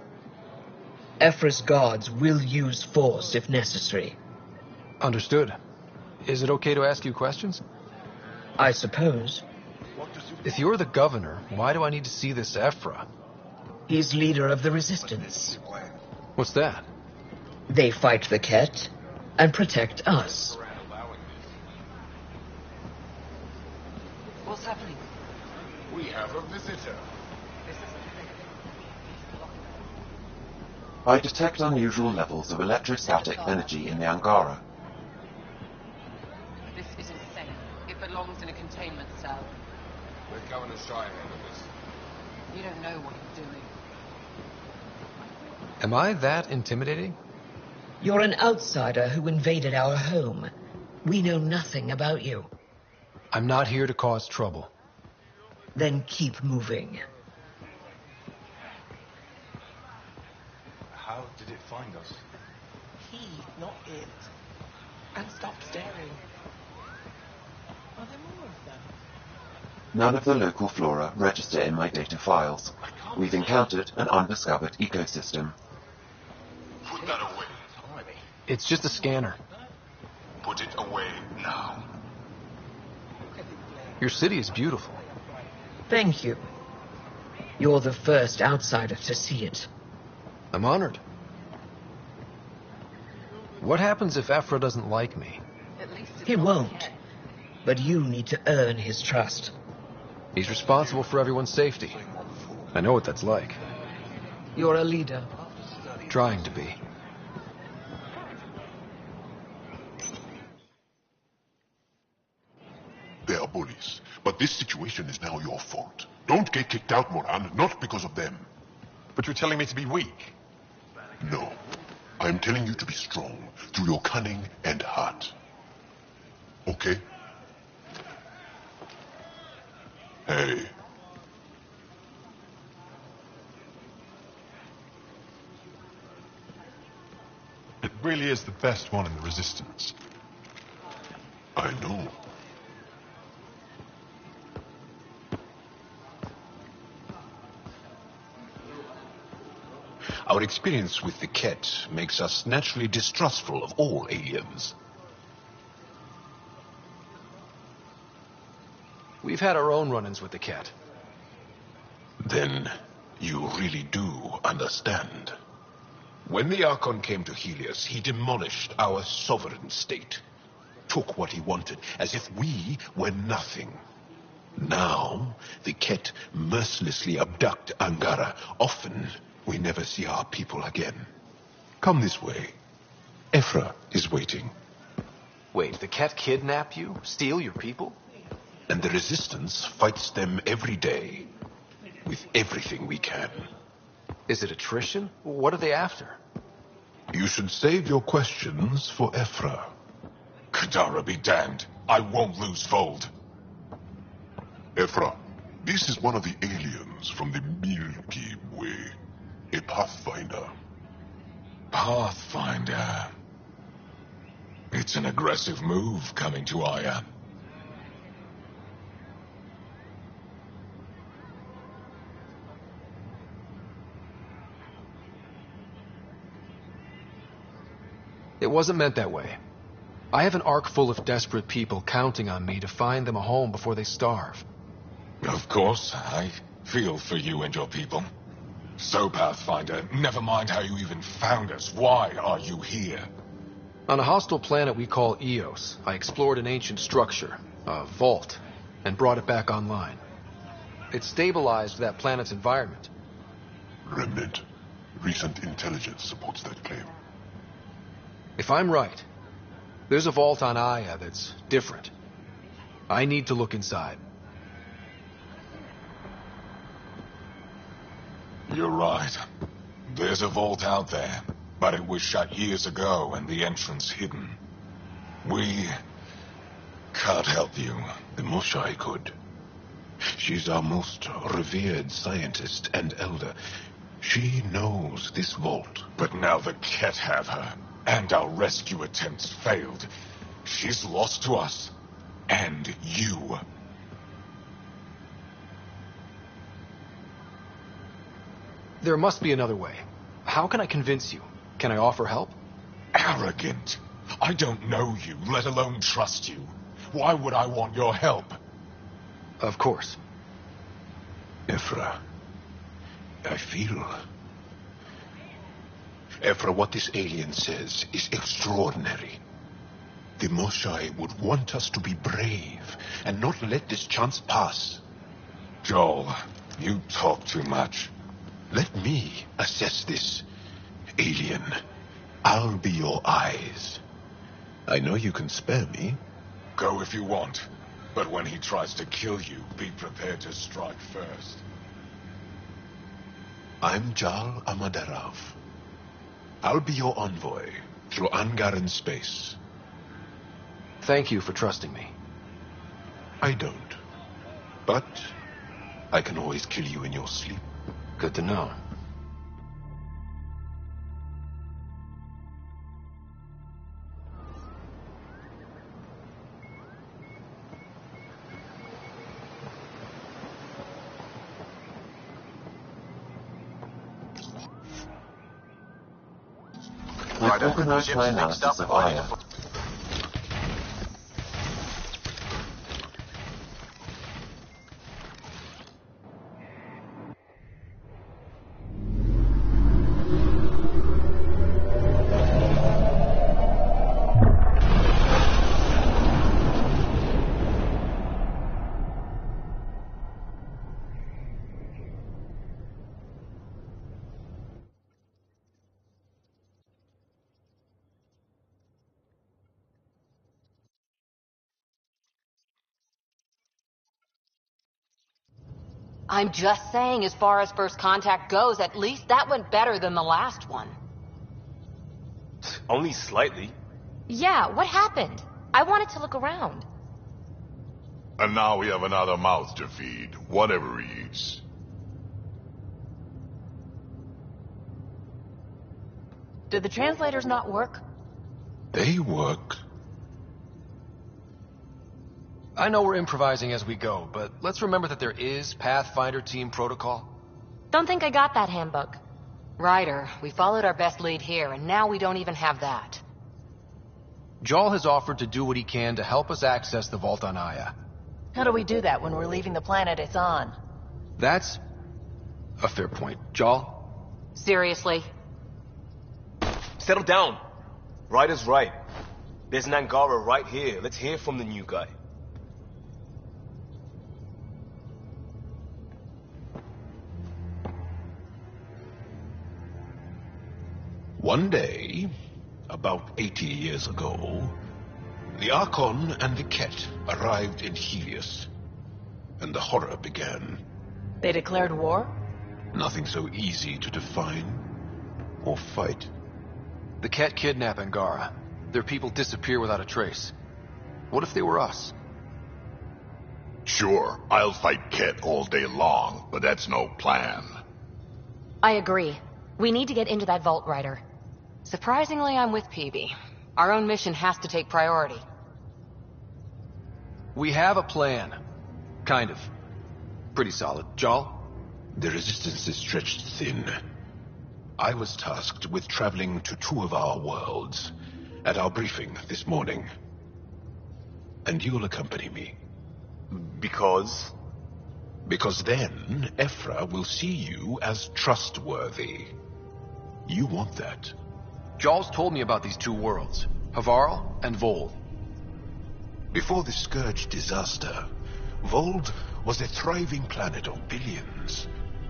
Ephra's guards will use force if necessary.
Understood. Is it okay to ask you questions?
I suppose.
If you're the governor, why do I need to see this Ephra?
He's leader of the Resistance.
What's that?
They fight the Ket and protect us.
What's happening?
We have a visitor.
I detect unusual levels of electrostatic energy in the Angara.
This is insane. It belongs in a containment cell.
We're Governor Shyhead of this.
You don't know what you're doing.
Am I that intimidating?
You're an outsider who invaded our home. We know nothing about you.
I'm not here to cause trouble.
Then keep moving.
How did it find us?
He, not it. And stop staring. Are there more of them?
None of the local flora register in my data files. We've encountered an undiscovered ecosystem.
Put that away.
It's just a scanner.
Put it away now.
Your city is beautiful.
Thank you. You're the first outsider to see it.
I'm honored. What happens if Ephra doesn't like me?
He won't. But you need to earn his trust.
He's responsible for everyone's safety. I know what that's like.
You're a leader.
Trying to be.
They are bullies, but this situation is now your fault. Don't get kicked out, Moran, not because of them.
But you're telling me to be weak.
No. I'm telling you to be strong through your cunning and heart. Okay? Hey.
It really is the best one in the Resistance.
I know.
Our experience with the Ket makes us naturally distrustful of all aliens.
We've had our own run-ins with the Ket.
Then you really do understand. When the Archon came to Helios, he demolished our sovereign state. Took what he wanted, as if we were nothing. Now, the Ket mercilessly abduct Angara. Often, we never see our people again. Come this way. Ephra is waiting.
Wait, the Ket kidnap you? Steal your people?
And the Resistance fights them every day. With everything we can.
Is it attrition? What are they after?
You should save your questions for Ephra.
Kadara be damned. I won't lose Fold. Ephra, this is one of the aliens from the Milky Way. A Pathfinder.
Pathfinder. It's an aggressive move coming to Aya.
It wasn't meant that way. I have an ark full of desperate people counting on me to find them a home before they starve.
Of course, I feel for you and your people. So, Pathfinder, never mind how you even found us. Why are you here?
On a hostile planet we call Eos, I explored an ancient structure, a vault, and brought it back online. It stabilized that planet's environment.
Remnant. Recent intelligence supports that claim.
If I'm right, there's a vault on Aya that's different. I need to look inside.
You're right. There's a vault out there, but it was shut years ago and the entrance hidden. We can't help you. The Moshai could. She's our most revered scientist and elder. She knows this vault. But now the Ket have her, and our rescue attempts failed. She's lost to us, and you.
There must be another way. How can I convince you? Can I offer help?
Arrogant. I don't know you, let alone trust you. Why would I want your help?
Of course.
Ephra, I feel... Ephra, what this alien says is extraordinary. The Moshai would want us to be brave and not let this chance pass. Joel, you talk too much. Let me assess this. Alien, I'll be your eyes. I know you can spare me. Go if you want, But when he tries to kill you, be prepared to strike first. I'm Jal Amadarov. I'll be your envoy through Angaran space.
Thank you for trusting me.
I don't. But I can always kill you in your sleep.
Good to know.
With organized my analysis of Aya,
I'm just saying, as far as first contact goes, at least that went better than the last one.
Only slightly.
Yeah, what happened? I wanted to look around.
And now we have another mouth to feed, whatever he eats.
Did the translators not work?
They work.
I know we're improvising as we go, but let's remember that there is Pathfinder team protocol.
Don't think I got that handbook.
Ryder, we followed our best lead here, and now we don't even have that.
Jal has offered to do what he can to help us access the vault on Aya.
How do we do that when we're leaving the planet it's on?
That's a fair point. Jal?
Seriously?
Settle down. Ryder's right. There's an Angara right here. Let's hear from the new guy.
One day, about 80 years ago, the Archon and the Ket arrived in Helios, and the horror began.
They declared war?
Nothing so easy to define or fight.
The Ket kidnap Angara. Their people disappear without a trace. What if they were us?
Sure, I'll fight Ket all day long, but that's no plan.
I agree. We need to get into that vault, Ryder.
Surprisingly, I'm with PB. Our own mission has to take priority.
We have a plan. Kind of. Pretty solid. Jal?
The resistance is stretched thin. I was tasked with traveling to two of our worlds at our briefing this morning. And you'll accompany me.
Because?
Because then Ephra will see you as trustworthy. You want that.
Jal's told me about these two worlds, Havarl and Vold.
Before the Scourge disaster, Vold was a thriving planet of billions,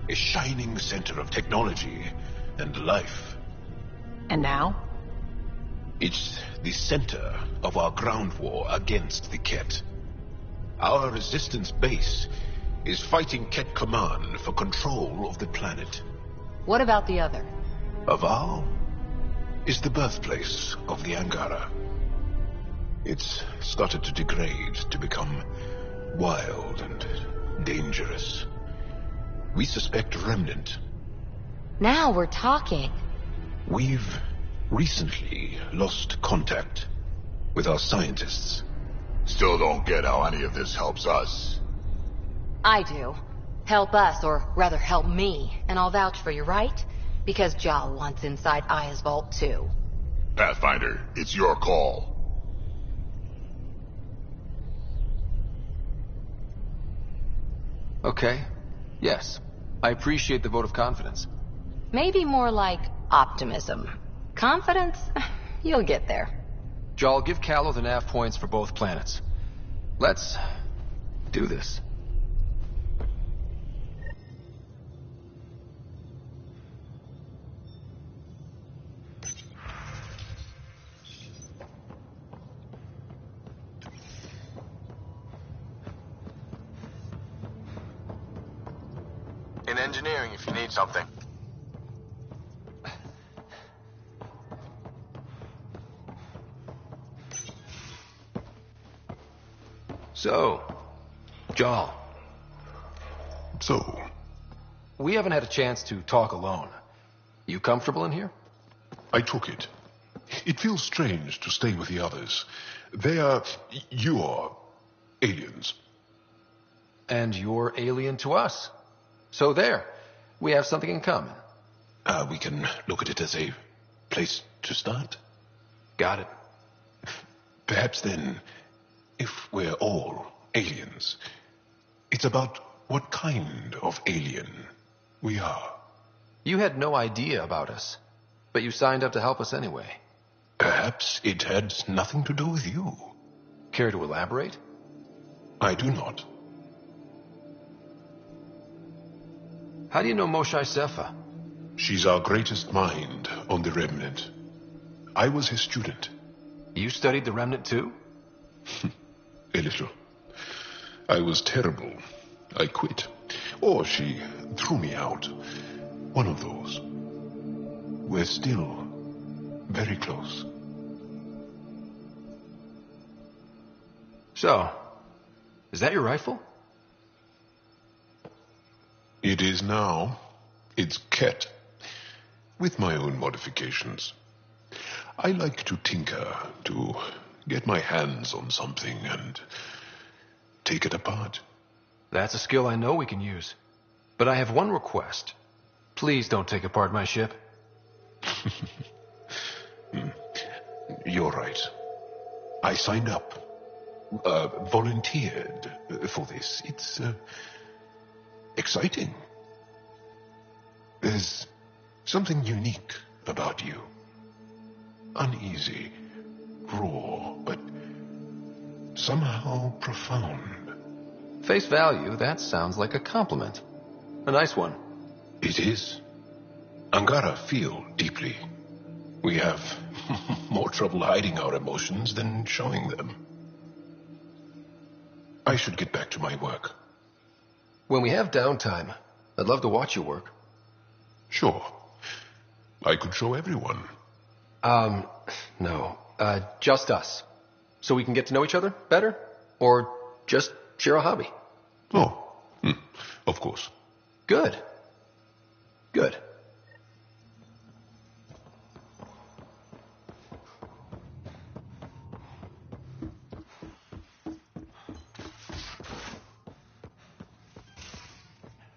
a shining center of technology and life.
And now?
It's the center of our ground war against the Ket. Our resistance base is fighting Ket Command for control of the planet.
What about the other?
Havarl is the birthplace of the Angara. It's started to degrade, to become wild and dangerous. We suspect Remnant.
Now we're talking.
We've recently lost contact with our scientists.
Still don't get how any of this helps us.
I do. Help us, or rather help me, and I'll vouch for you, right? Because Jal wants inside Aya's vault, too.
Pathfinder, it's your call.
Okay. Yes. I appreciate the vote of confidence.
Maybe more like optimism. Confidence? You'll get there.
Jal, give Callow the nav points for both planets. Let's do this.
In engineering if you need something.
So, Jal.
So?
We haven't had a chance to talk alone. You comfortable in here?
I took it. It feels strange to stay with the others. You're aliens.
And you're alien to us. So there. We have something in common.
We can look at it as a place to start.
Got it.
Perhaps then, if we're all aliens, it's about what kind of alien we are.
You had no idea about us, but you signed up to help us anyway.
Perhaps it had nothing to do with you.
Care to elaborate?
I do not.
How do you know Moshae Sefa?
She's our greatest mind on the Remnant. I was his student.
You studied the Remnant too?
A little. I was terrible. I quit. Or she threw me out. One of those. We're still very close.
So, is that your rifle?
It is now. It's Ket. With my own modifications. I like to tinker, to get my hands on something and take it apart.
That's a skill I know we can use. But I have one request. Please don't take apart my ship.
You're right. I signed up. Volunteered for this. It's exciting. There's something unique about you. Uneasy, raw, but somehow profound.
Face value, that sounds like a compliment. A nice one.
It is. Angara feel deeply. We have more trouble hiding our emotions than showing them. I should get back to my work.
When we have downtime, I'd love to watch you work.
Sure. I could show everyone.
No. Just us. So we can get to know each other better? Or just share a hobby?
Oh, of course.
Good. Good.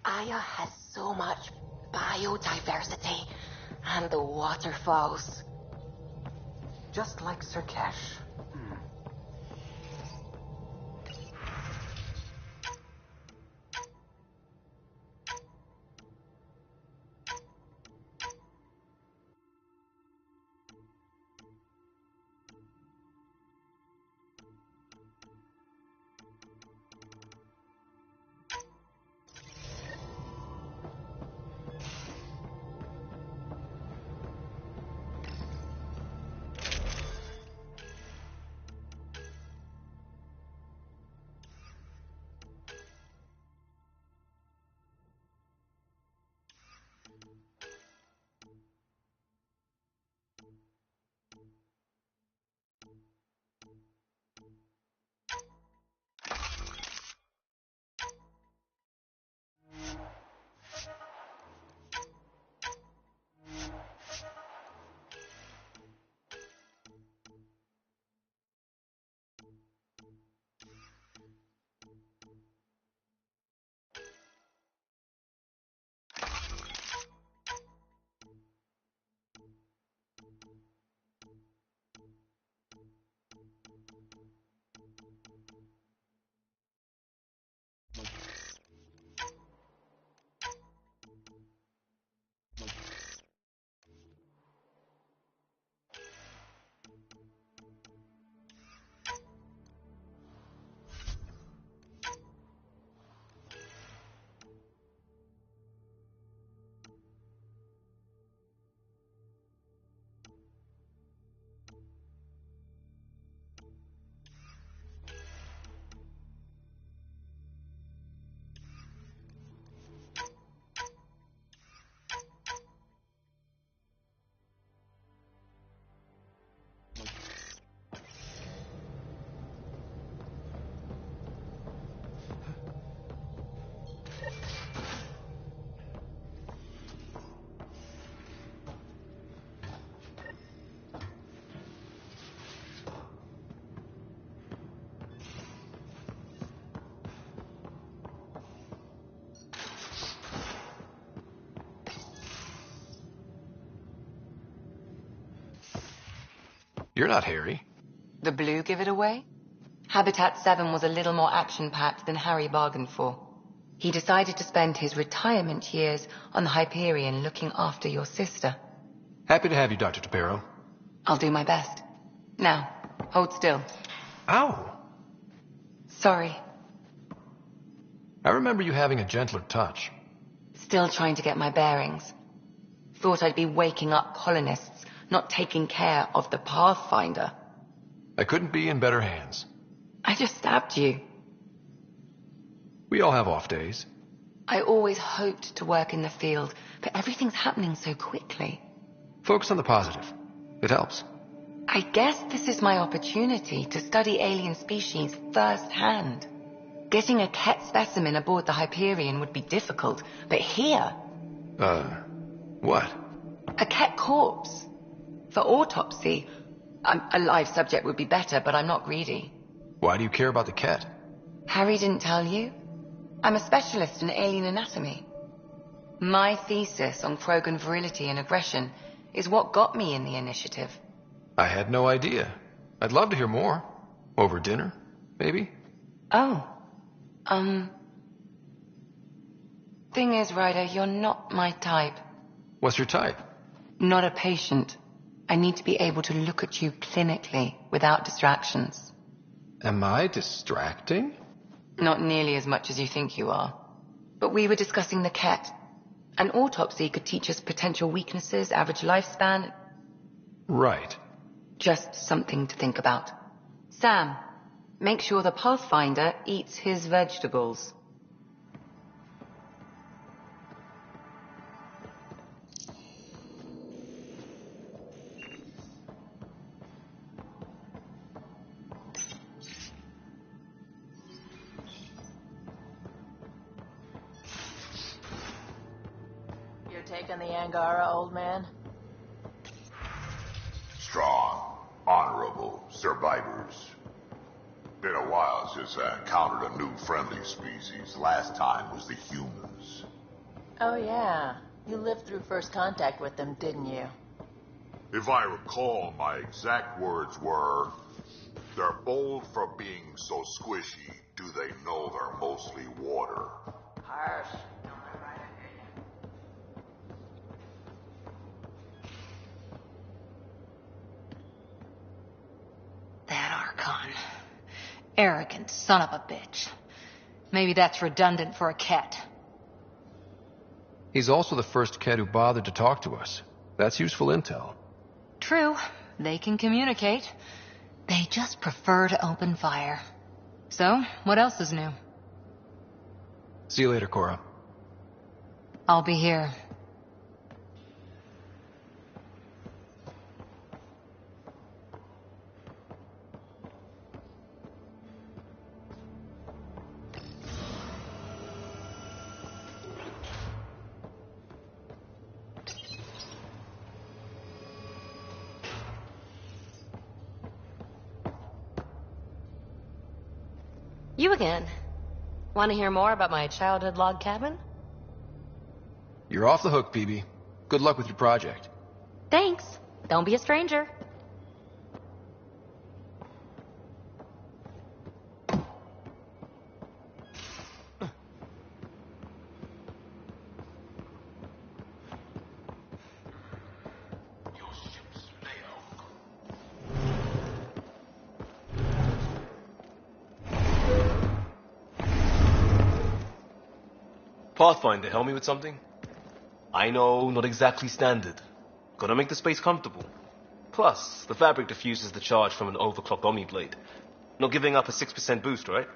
Aya has so much biodiversity and the waterfalls.
Just like Surkesh.
You're not Harry.
The blue give it away? Habitat 7 was a little more action-packed than Harry bargained for. He decided to spend his retirement years on the Hyperion looking after your sister.
Happy to have you, Dr. Tapero.
I'll do my best. Now, hold still.
Ow!
Sorry.
I remember you having a gentler touch.
Still trying to get my bearings. Thought I'd be waking up colonists, not taking care of the Pathfinder.
I couldn't be in better hands.
I just stabbed you.
We all have off days.
I always hoped to work in the field, but everything's happening so quickly.
Focus on the positive. It helps.
I guess this is my opportunity to study alien species firsthand. Getting a Ket specimen aboard the Hyperion would be difficult, but here...
What?
A Ket corpse. For autopsy, a live subject would be better, but I'm not greedy.
Why do you care about the Ket?
Harry didn't tell you? I'm a specialist in alien anatomy. My thesis on Krogan virility and aggression is what got me in the initiative.
I had no idea. I'd love to hear more. Over dinner, maybe?
Oh. Thing is, Ryder, you're not my type.
What's your type?
Not a patient. I need to be able to look at you clinically without distractions.
Am I distracting?
Not nearly as much as you think you are. But we were discussing the Ket. An autopsy could teach us potential weaknesses, average lifespan.
Right.
Just something to think about. Sam, make sure the Pathfinder eats his vegetables.
You're taking the Angara, old man?
Strong, honorable survivors. Been a while since I encountered a new friendly species. Last time was the humans.
Oh yeah, you lived through first contact with them, didn't you?
If I recall, my exact words were, "They're bold for being so squishy. Do they know they're mostly water?"
Harsh.
That Archon. Arrogant son of a bitch. Maybe that's redundant for a Ket.
He's also the first Ket who bothered to talk to us. That's useful intel.
True. They can communicate. They just prefer to open fire. So, what else is new?
See you later, Cora.
I'll be here.
You again. Want to hear more about my childhood log cabin?
You're off the hook, Peebee. Good luck with your project.
Thanks. Don't be a stranger.
Pathfinder, help me with something? I know, not exactly standard. Gotta make the space comfortable. Plus, the fabric diffuses the charge from an overclocked Omni blade. Not giving up a 6% boost, right?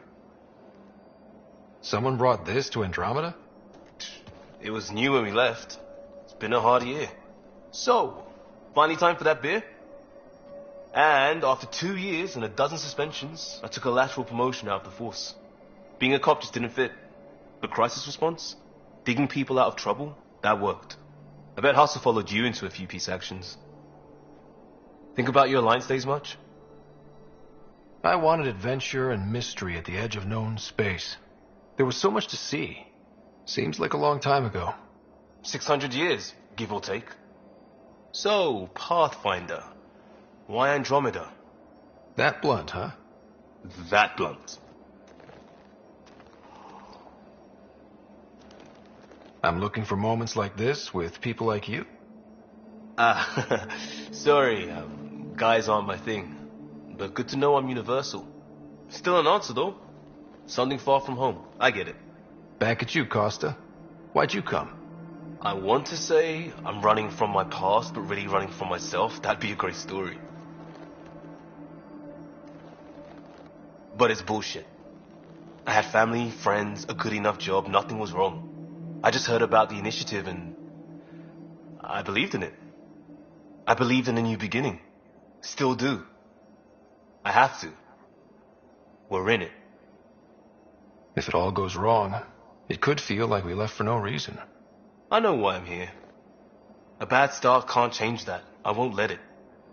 Someone brought this to Andromeda?
It was new when we left. It's been a hard year. So, finally time for that beer? And after 2 years and a dozen suspensions, I took a lateral promotion out of the force. Being a cop just didn't fit. But crisis response? Digging people out of trouble? That worked. I bet Hustle followed you into a few peace actions. Think about your Alliance days much?
I wanted adventure and mystery at the edge of known space. There was so much to see. Seems like a long time ago.
600 years, give or take. So, Pathfinder. Why Andromeda?
That blunt, huh?
That blunt.
I'm looking for moments like this with people like you.
Sorry, guys aren't my thing. But good to know I'm universal. Still an answer, though. Something far from home. I get it.
Back at you, Costa. Why'd you come?
I want to say I'm running from my past, but really running from myself. That'd be a great story. But it's bullshit. I had family, friends, a good enough job, nothing was wrong. I just heard about the initiative and I believed in it. I believed in a new beginning. Still do. I have to. We're in it.
If it all goes wrong, it could feel like we left for no reason.
I know why I'm here. A bad start can't change that. I won't let it.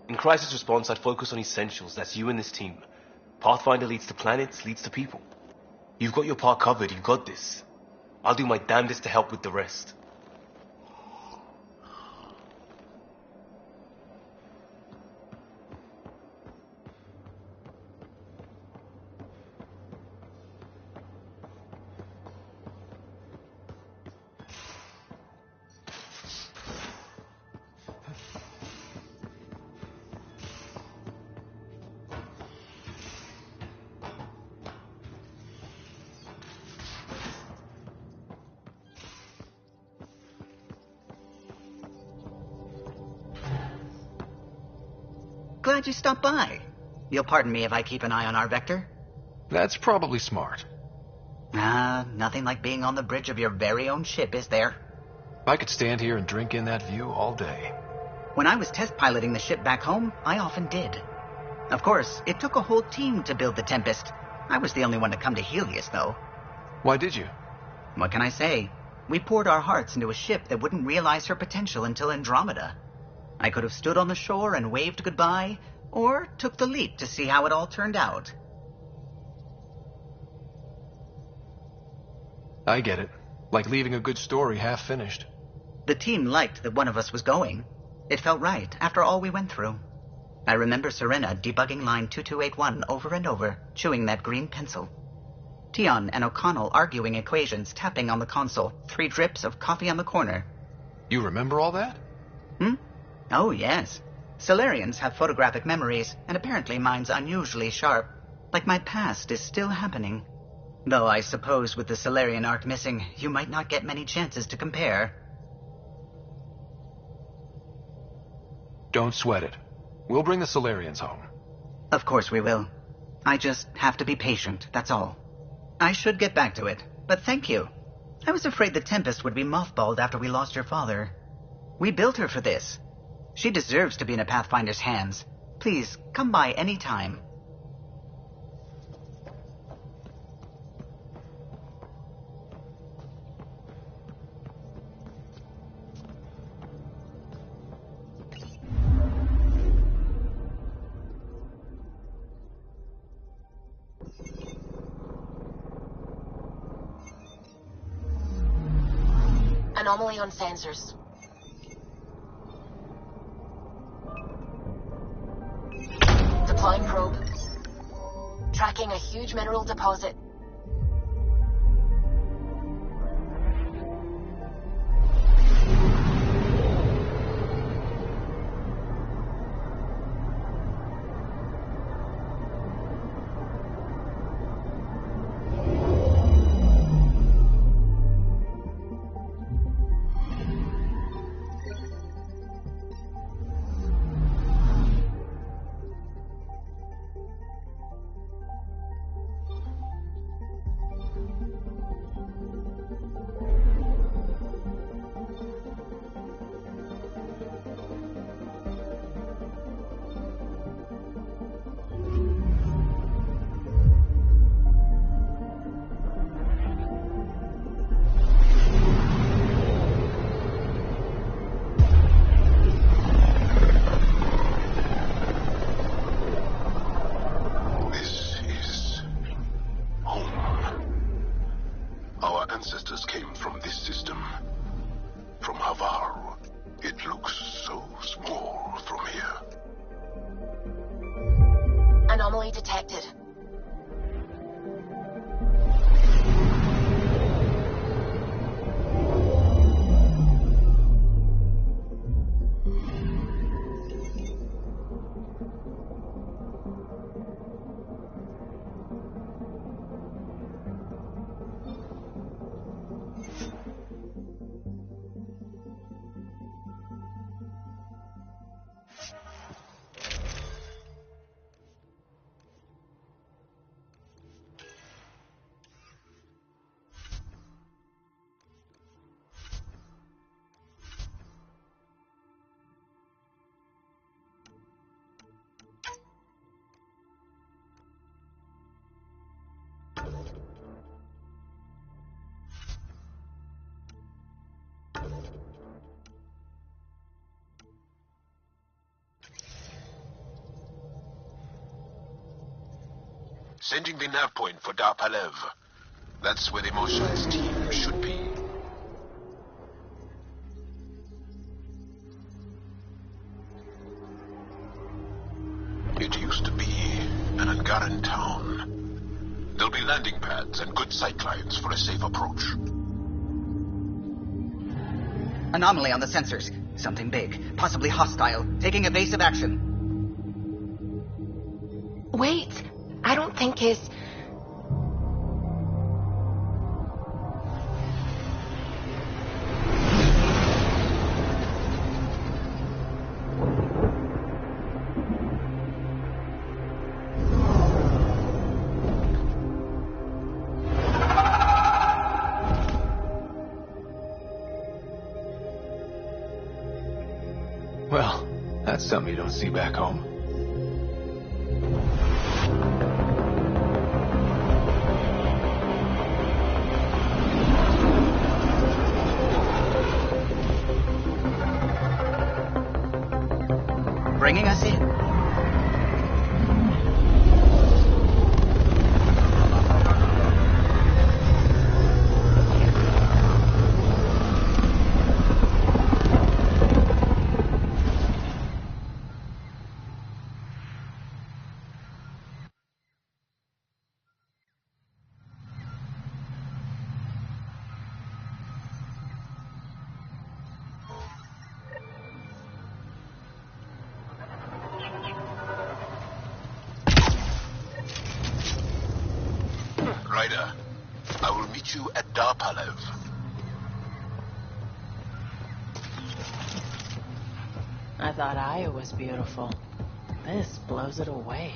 In crisis response, I'd focus on essentials. That's you and this team. Pathfinder leads to planets, leads to people. You've got your part covered. You've got this. I'll do my damnedest to help with the rest.
Glad you stopped by. You'll pardon me if I keep an eye on our vector.
That's probably smart.
Nothing like being on the bridge of your very own ship, is there?
I could stand here and drink in that view all day.
When I was test piloting the ship back home, I often did. Of course, it took a whole team to build the Tempest. I was the only one to come to Helios, though.
Why did you?
What can I say? We poured our hearts into a ship that wouldn't realize her potential until Andromeda. I could have stood on the shore and waved goodbye, or took the leap to see how it all turned out.
I get it. Like leaving a good story half finished.
The team liked that one of us was going. It felt right, after all we went through. I remember Serena debugging line 2281 over and over, chewing that green pencil. Tion and O'Connell arguing equations, tapping on the console, 3 drips of coffee on the corner.
You remember all that?
Oh, yes. Solarians have photographic memories, and apparently mine's unusually sharp. Like my past is still happening. Though I suppose with the Solarian art missing, you might not get many chances to compare.
Don't sweat it. We'll bring the Solarians home.
Of course we will. I just have to be patient, that's all. I should get back to it, but thank you. I was afraid the Tempest would be mothballed after we lost your father. We built her for this. She deserves to be in a Pathfinder's hands. Please, come by any time.
Anomaly on sensors. Deploying probe. Tracking a huge mineral deposit.
Ancestors came from this system. From Havar. It looks so small from here.
Anomaly detected.
Sending the nav point for Dar Palev. That's where the Mosha's team should be. It used to be an Angaran town. There'll be landing pads and good sight lines for a safe approach.
Anomaly on the sensors. Something big, possibly hostile, taking evasive action.
Wait, I don't think his...
Well, that's something you don't see back home.
Bringing us in.
Ryder, I will meet you at Dar Palev.
I thought Aya was beautiful. This blows it away.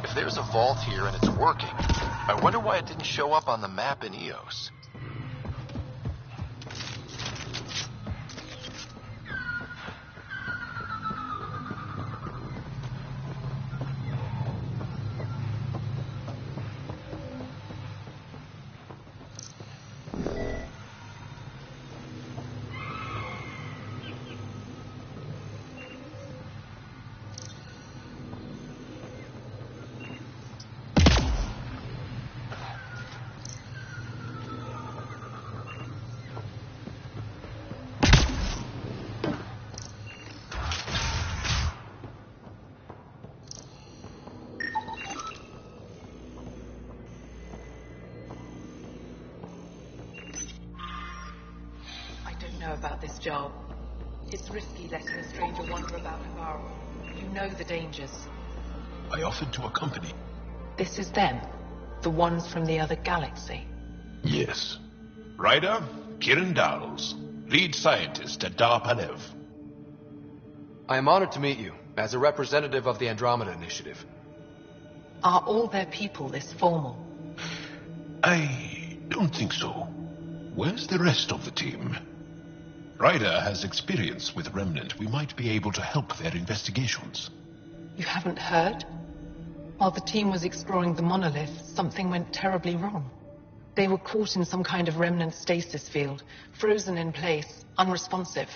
If there's a vault here and it's working, I wonder why it didn't show up on the map in Eos.
About this job. It's risky letting a stranger wander about Navarro. You know the dangers.
I offered to accompany.
This is them, the ones from the other galaxy.
Yes. Ryder, Kiran Dowles, lead scientist at Dar Palev.
I am honored to meet you, as a representative of the Andromeda Initiative.
Are all their people this formal?
I don't think so. Where's the rest of the team? Ryder has experience with Remnant. We might be able to help their investigations.
You haven't heard? While the team was exploring the monolith, something went terribly wrong. They were caught in some kind of Remnant stasis field, frozen in place, unresponsive.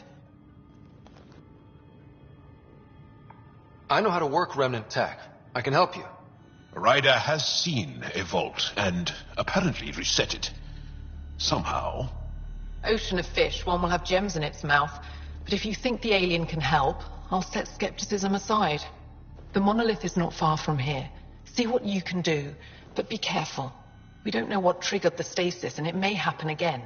I know how to work Remnant tech. I can help you.
Ryder has seen a vault, and apparently reset it. Somehow.
Ocean of fish, one will have gems in its mouth. But if you think the alien can help, I'll set skepticism aside. The monolith is not far from here. See what you can do, but be careful. We don't know what triggered the stasis, and it may happen again.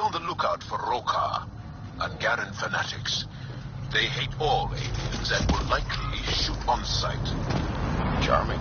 On the lookout for Rokar and Garen fanatics. They hate all aliens and will likely shoot on sight. Charming.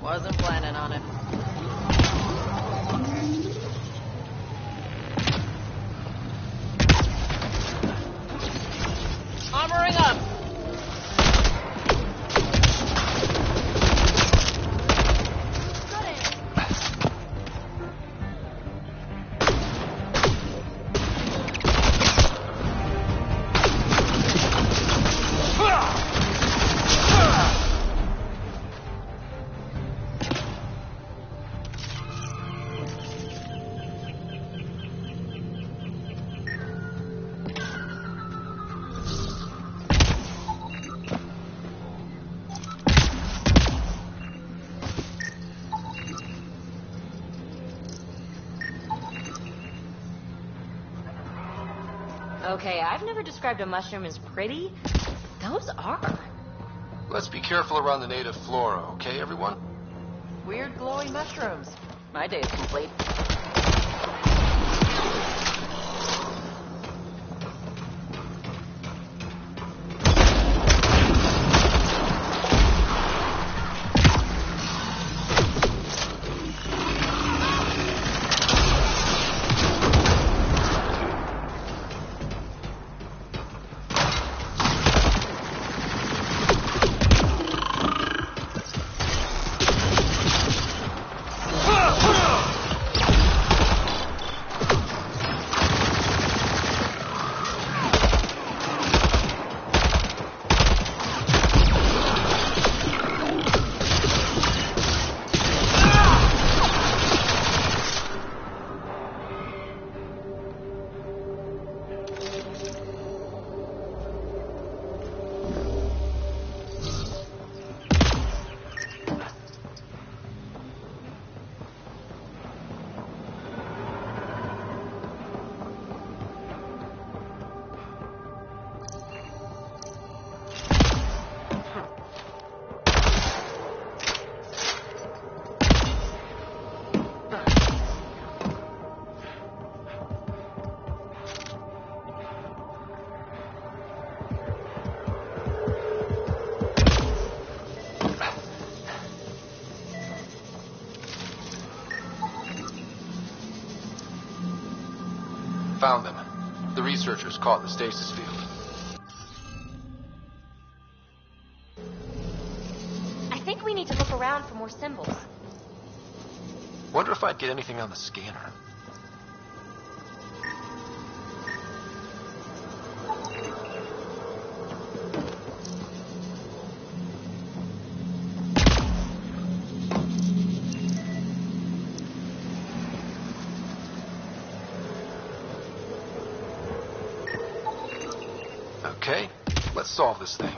Wasn't planning on it. Armoring up!
Okay, I've never described a mushroom as pretty. Those are.
Let's be careful around the native flora, okay, everyone?
Weird glowing mushrooms. My day's complete.
Found them. The researchers caught the stasis field.
I think we need to look around for more symbols.
Wonder if I'd get anything on the scanner. Okay, let's solve this thing.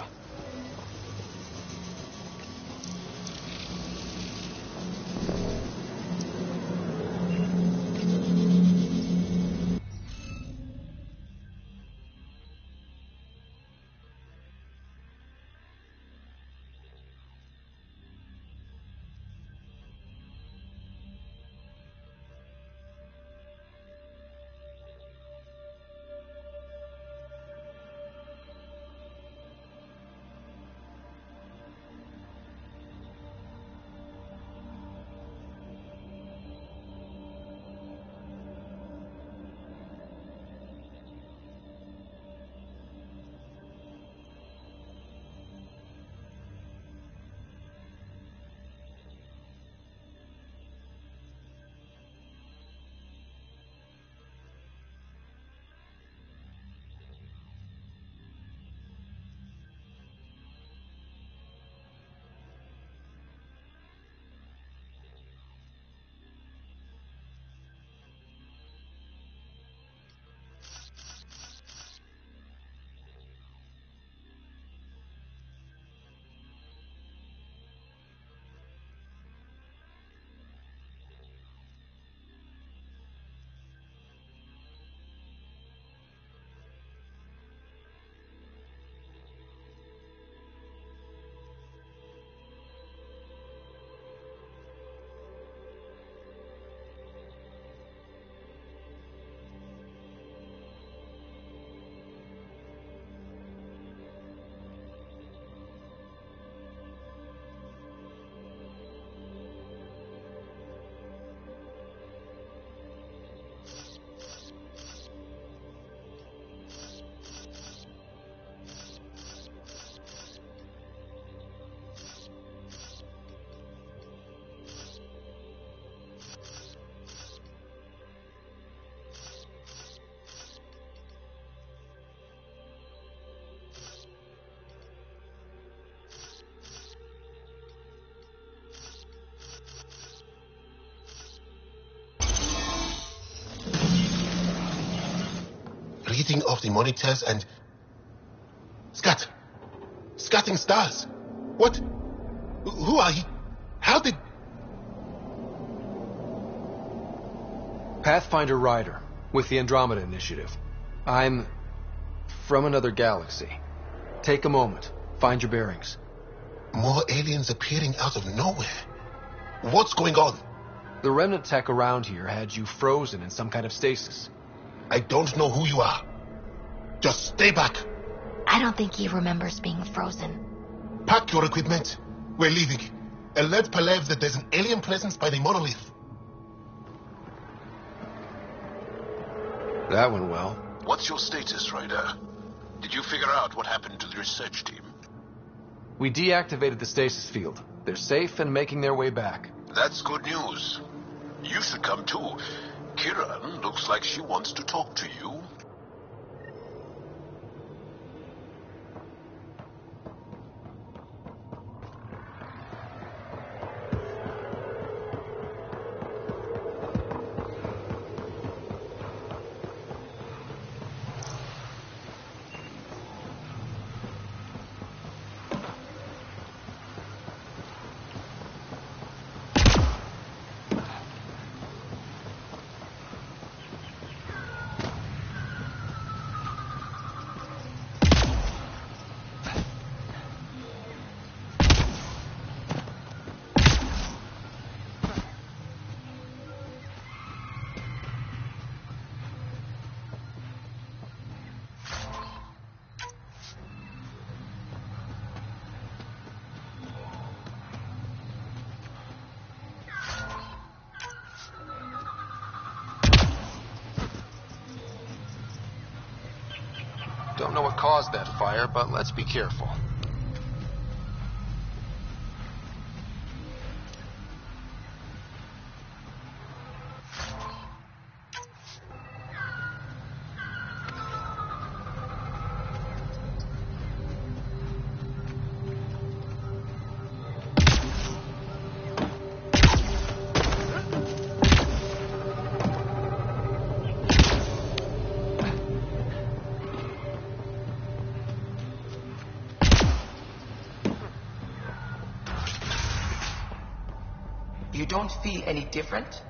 Reading of the monitors and... Scatting stars. What? Who are you? How did...
Pathfinder Ryder, with the Andromeda Initiative. I'm from another galaxy. Take a moment. Find your bearings.
More aliens appearing out of nowhere. What's going on?
The remnant tech around here had you frozen in some kind of stasis.
I don't know who you are. Just stay back.
I don't think he remembers being frozen.
Pack your equipment. We're leaving. And let Palev that there's an alien presence by the monolith.
That went well.
What's your status, Ryder? Did you figure out what happened to the research team?
We deactivated the stasis field. They're safe and making their way back.
That's good news. You should come too. Kiran looks like she wants to talk to you.
Don't know what caused that fire, but let's be careful.
You don't feel any different?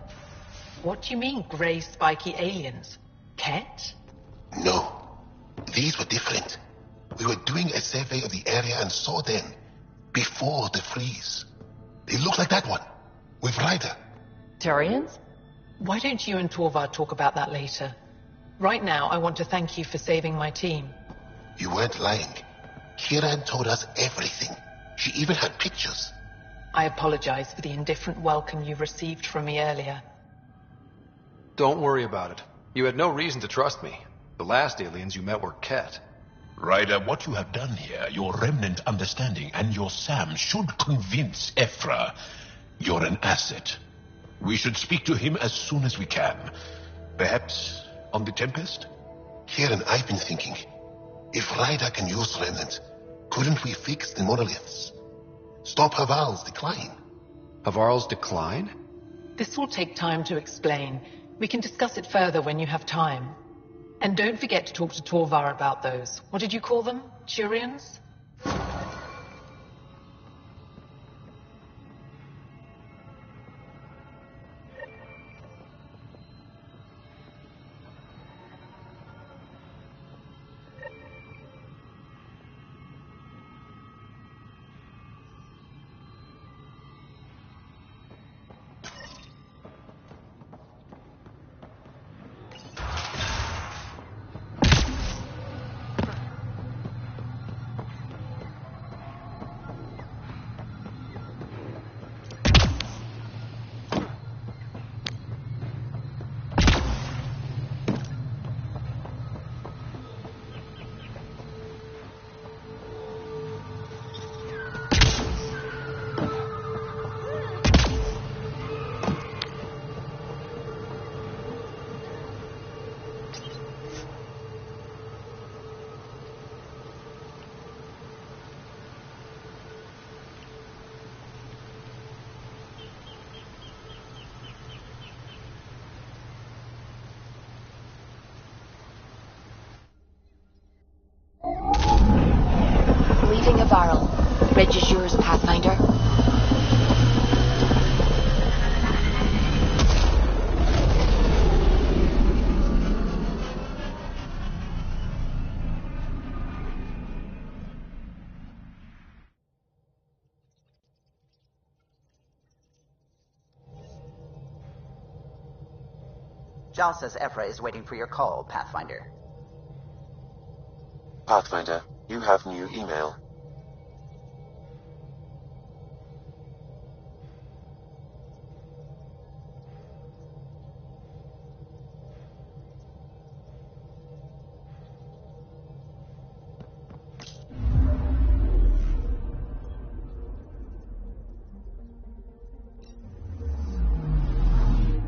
What do you mean, grey, spiky aliens? Ket?
No. These were different. We were doing a survey of the area and saw them before the freeze. They look like that one, with Ryder.
Turians?
Why don't you and Torvar talk about that later? Right now, I want to thank you for saving my team.
You weren't lying. Kiran told us everything. She even had pictures.
I apologize for the indifferent welcome you received from me earlier.
Don't worry about it. You had no reason to trust me. The last aliens you met were Ket.
Ryder, what you have done here, your remnant understanding and your SAM should convince Ephra you're an asset. We should speak to him as soon as we can. Perhaps on the Tempest?
Kieran, I've been thinking. If Ryder can use remnant, couldn't we fix the monoliths? Stop Havarl's decline.
Havarl's decline?
This will take time to explain. We can discuss it further when you have time. And don't forget to talk to Torvar about those. What did you call them? Turians?
Havarl. Bridge is yours, Pathfinder.
Jal says Ephra is waiting for your call, Pathfinder.
Pathfinder, you have new email.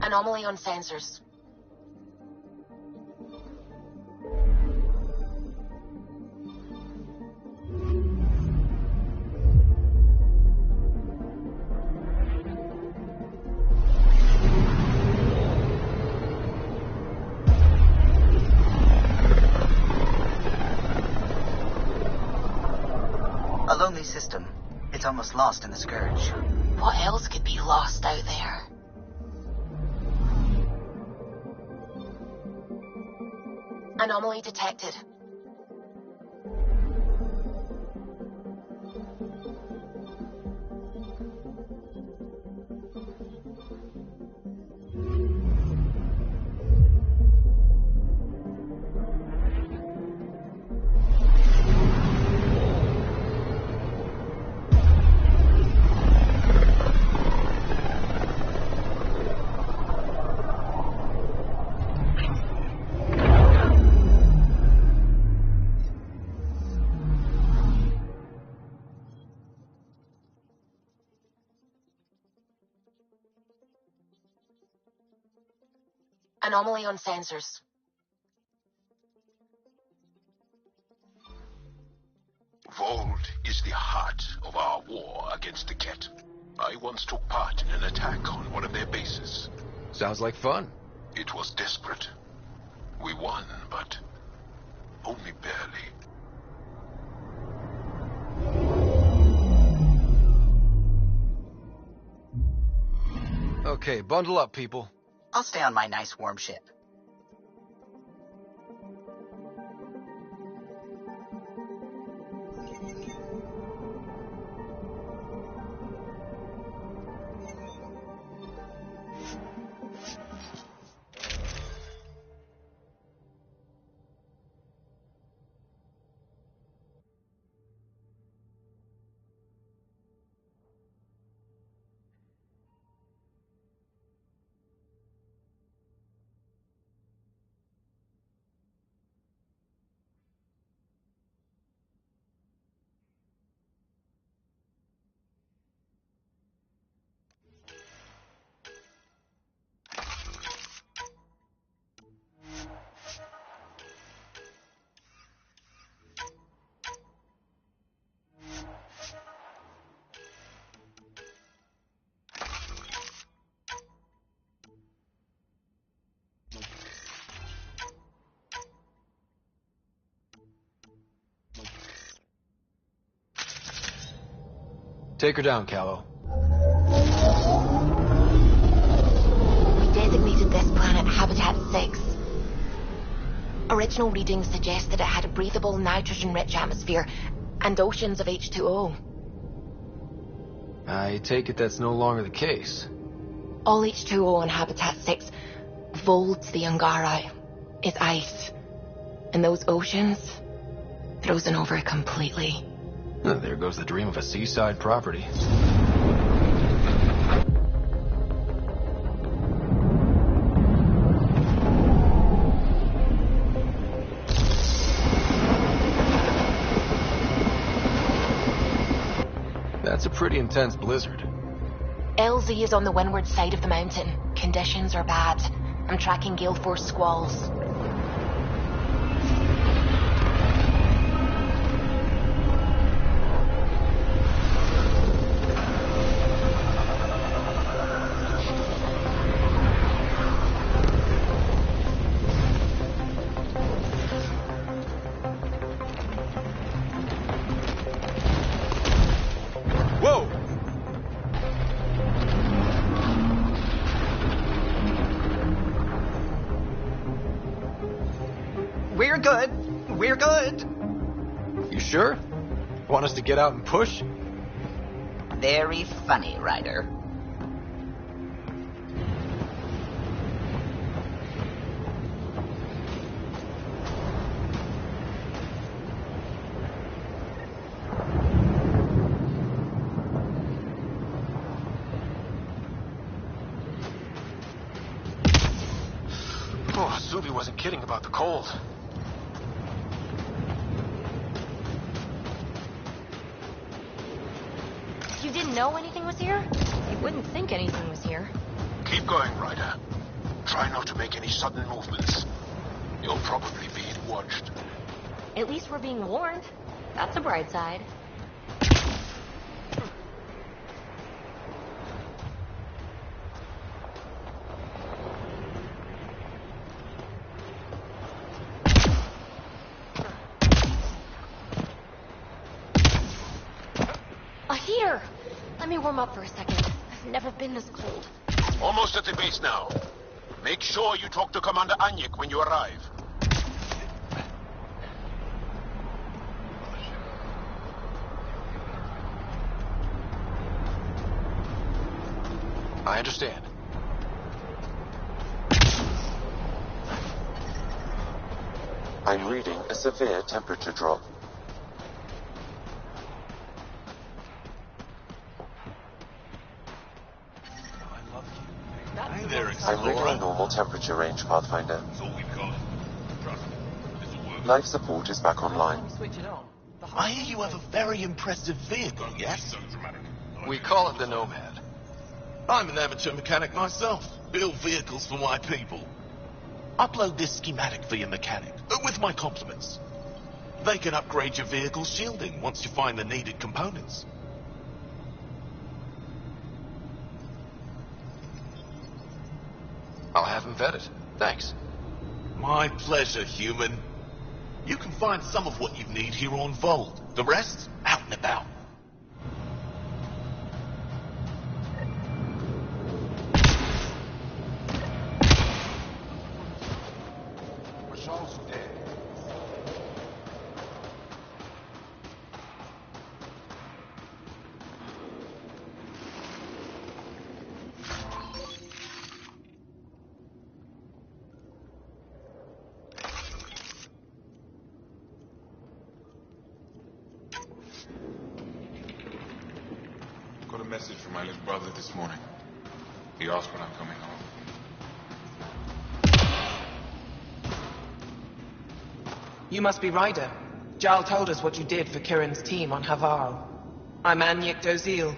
Anomaly on sensors.
A lonely system. It's almost lost in the Scourge.
What else could be lost out there? Anomaly detected. Anomaly on sensors.
Vold is the heart of our war against the Ket. I once took part in an attack on one of their bases.
Sounds like fun.
It was desperate. We won, but only barely.
Okay, bundle up, people.
I'll stay on my nice warm ship.
Take her down, Callow.
We designated this planet Habitat 6. Original readings suggest that it had a breathable, nitrogen-rich atmosphere and oceans of H2O.
I take it that's no longer the case.
All H2O on Habitat 6, Vold's the Angara, is ice. And those oceans, frozen over completely.
There goes the dream of a seaside property. That's a pretty intense blizzard.
LZ is on the windward side of the mountain. Conditions are bad. I'm tracking gale force squalls.
We're good.
You sure? Want us to get out and push?
Very funny, Ryder.
Oh, Subi wasn't kidding about the cold.
You didn't know anything was here? You wouldn't think anything was here.
Keep going, Ryder. Try not to make any sudden movements. You'll probably be watched.
At least we're being warned. That's a bright side. A heater! Let me warm up for a second. I've never been this cold.
Almost at the base now. Make sure you talk to Commander Anyek when you arrive.
I understand.
I'm reading a severe temperature drop. I'm reading a normal temperature range, Pathfinder. Life support is back online.
I hear you have a very impressive vehicle, yes?
We call it the Nomad.
I'm an amateur mechanic myself. Build vehicles for my people. upload this schematic for your mechanic, with my compliments. They can upgrade your vehicle's shielding once you find the needed components.
I'll have him vetted. Thanks.
My pleasure, human. You can find some of what you need here on Vold. The rest, out and about.
Got a message from my little brother this morning. He asked when I'm coming home.
You must be Ryder. Jarl told us what you did for Kirin's team on Havarl. I'm Anyek Dozil,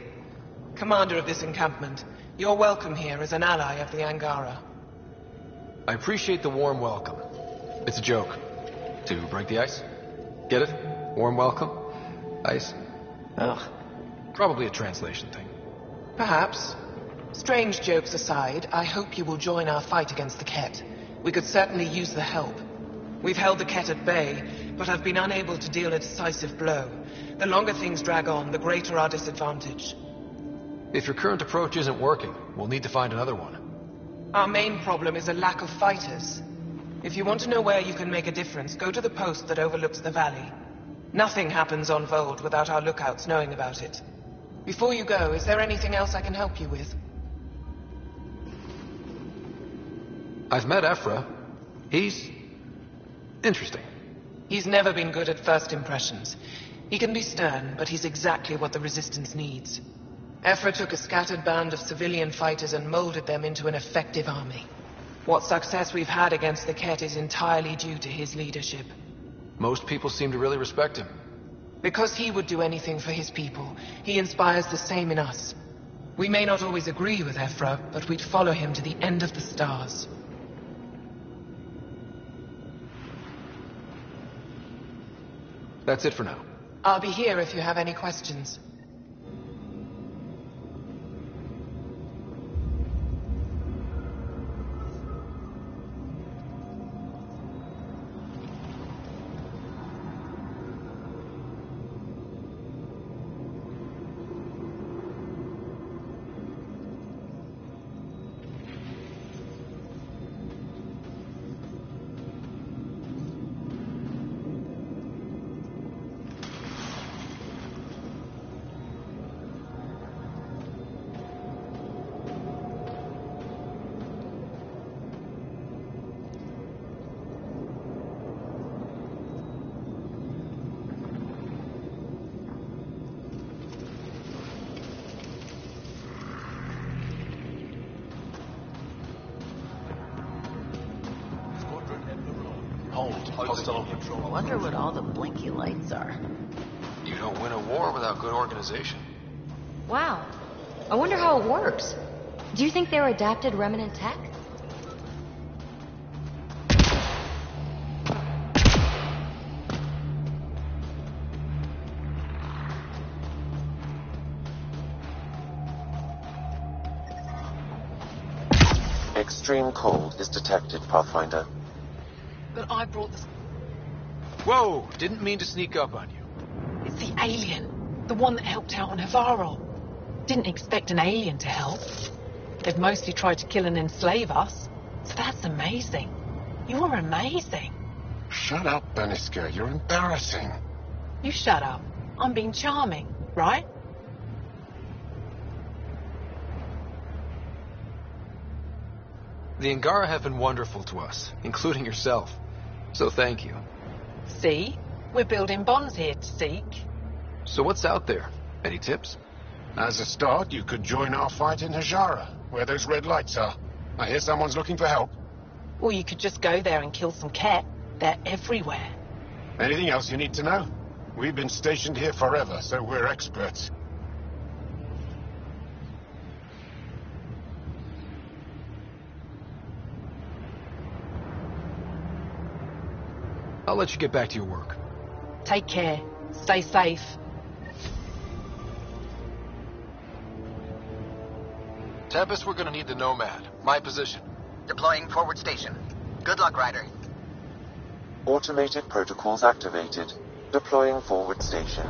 commander of this encampment. You're welcome here as an ally of the Angara.
I appreciate the warm welcome. It's a joke. To break the ice? Get it? Warm welcome? Ice?
Ugh.
Probably a translation thing.
Perhaps. Strange jokes aside, I hope you will join our fight against the Ket. We could certainly use the help. We've held the Ket at bay, but have been unable to deal a decisive blow. The longer things drag on, the greater our disadvantage.
If your current approach isn't working, we'll need to find another one.
Our main problem is a lack of fighters. If you want to know where you can make a difference, go to the post that overlooks the valley. Nothing happens on Vold without our lookouts knowing about it. Before you go, is there anything else I can help you with?
I've met Ephra. He's interesting.
He's never been good at first impressions. He can be stern, but he's exactly what the Resistance needs. Ephra took a scattered band of civilian fighters and molded them into an effective army. What success we've had against the Ket is entirely due to his leadership.
Most people seem to really respect him.
Because he would do anything for his people, he inspires the same in us. We may not always agree with Ephra, but we'd follow him to the end of the stars.
That's it for now.
I'll be here if you have any questions.
Hostile patrol.
I wonder what all the blinky lights are.
You don't win a war without good organization.
Wow. I wonder how it works. Do you think they're adapted remnant tech?
Extreme cold is detected, Pathfinder.
But I brought this...
Whoa! Didn't mean to sneak up on you.
It's the alien. The one that helped out on Havarl. Didn't expect an alien to help. They've mostly tried to kill and enslave us. So that's amazing. You're amazing.
Shut up, Beniska. You're embarrassing.
You shut up. I'm being charming, right?
The Angara have been wonderful to us, including yourself. So thank you.
See? We're building bonds here to seek.
So what's out there? Any tips?
As a start, you could join our fight in Hajara, where those red lights are. I hear someone's looking for help.
Or you could just go there and kill some Ket. They're everywhere.
Anything else you need to know? We've been stationed here forever, so we're experts.
I'll let you get back to your work.
Take care. Stay safe.
Tempest, we're gonna need the Nomad. My position.
Deploying forward station. Good luck, Ryder.
Automated protocols activated. Deploying forward station.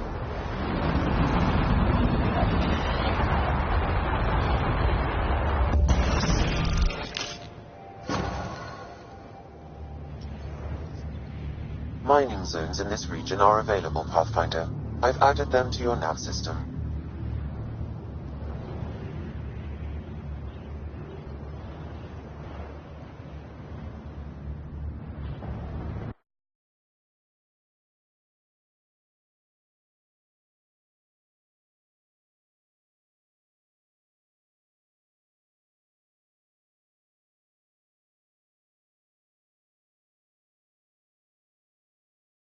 Mining zones in this region are available, Pathfinder. I've added them to your nav system.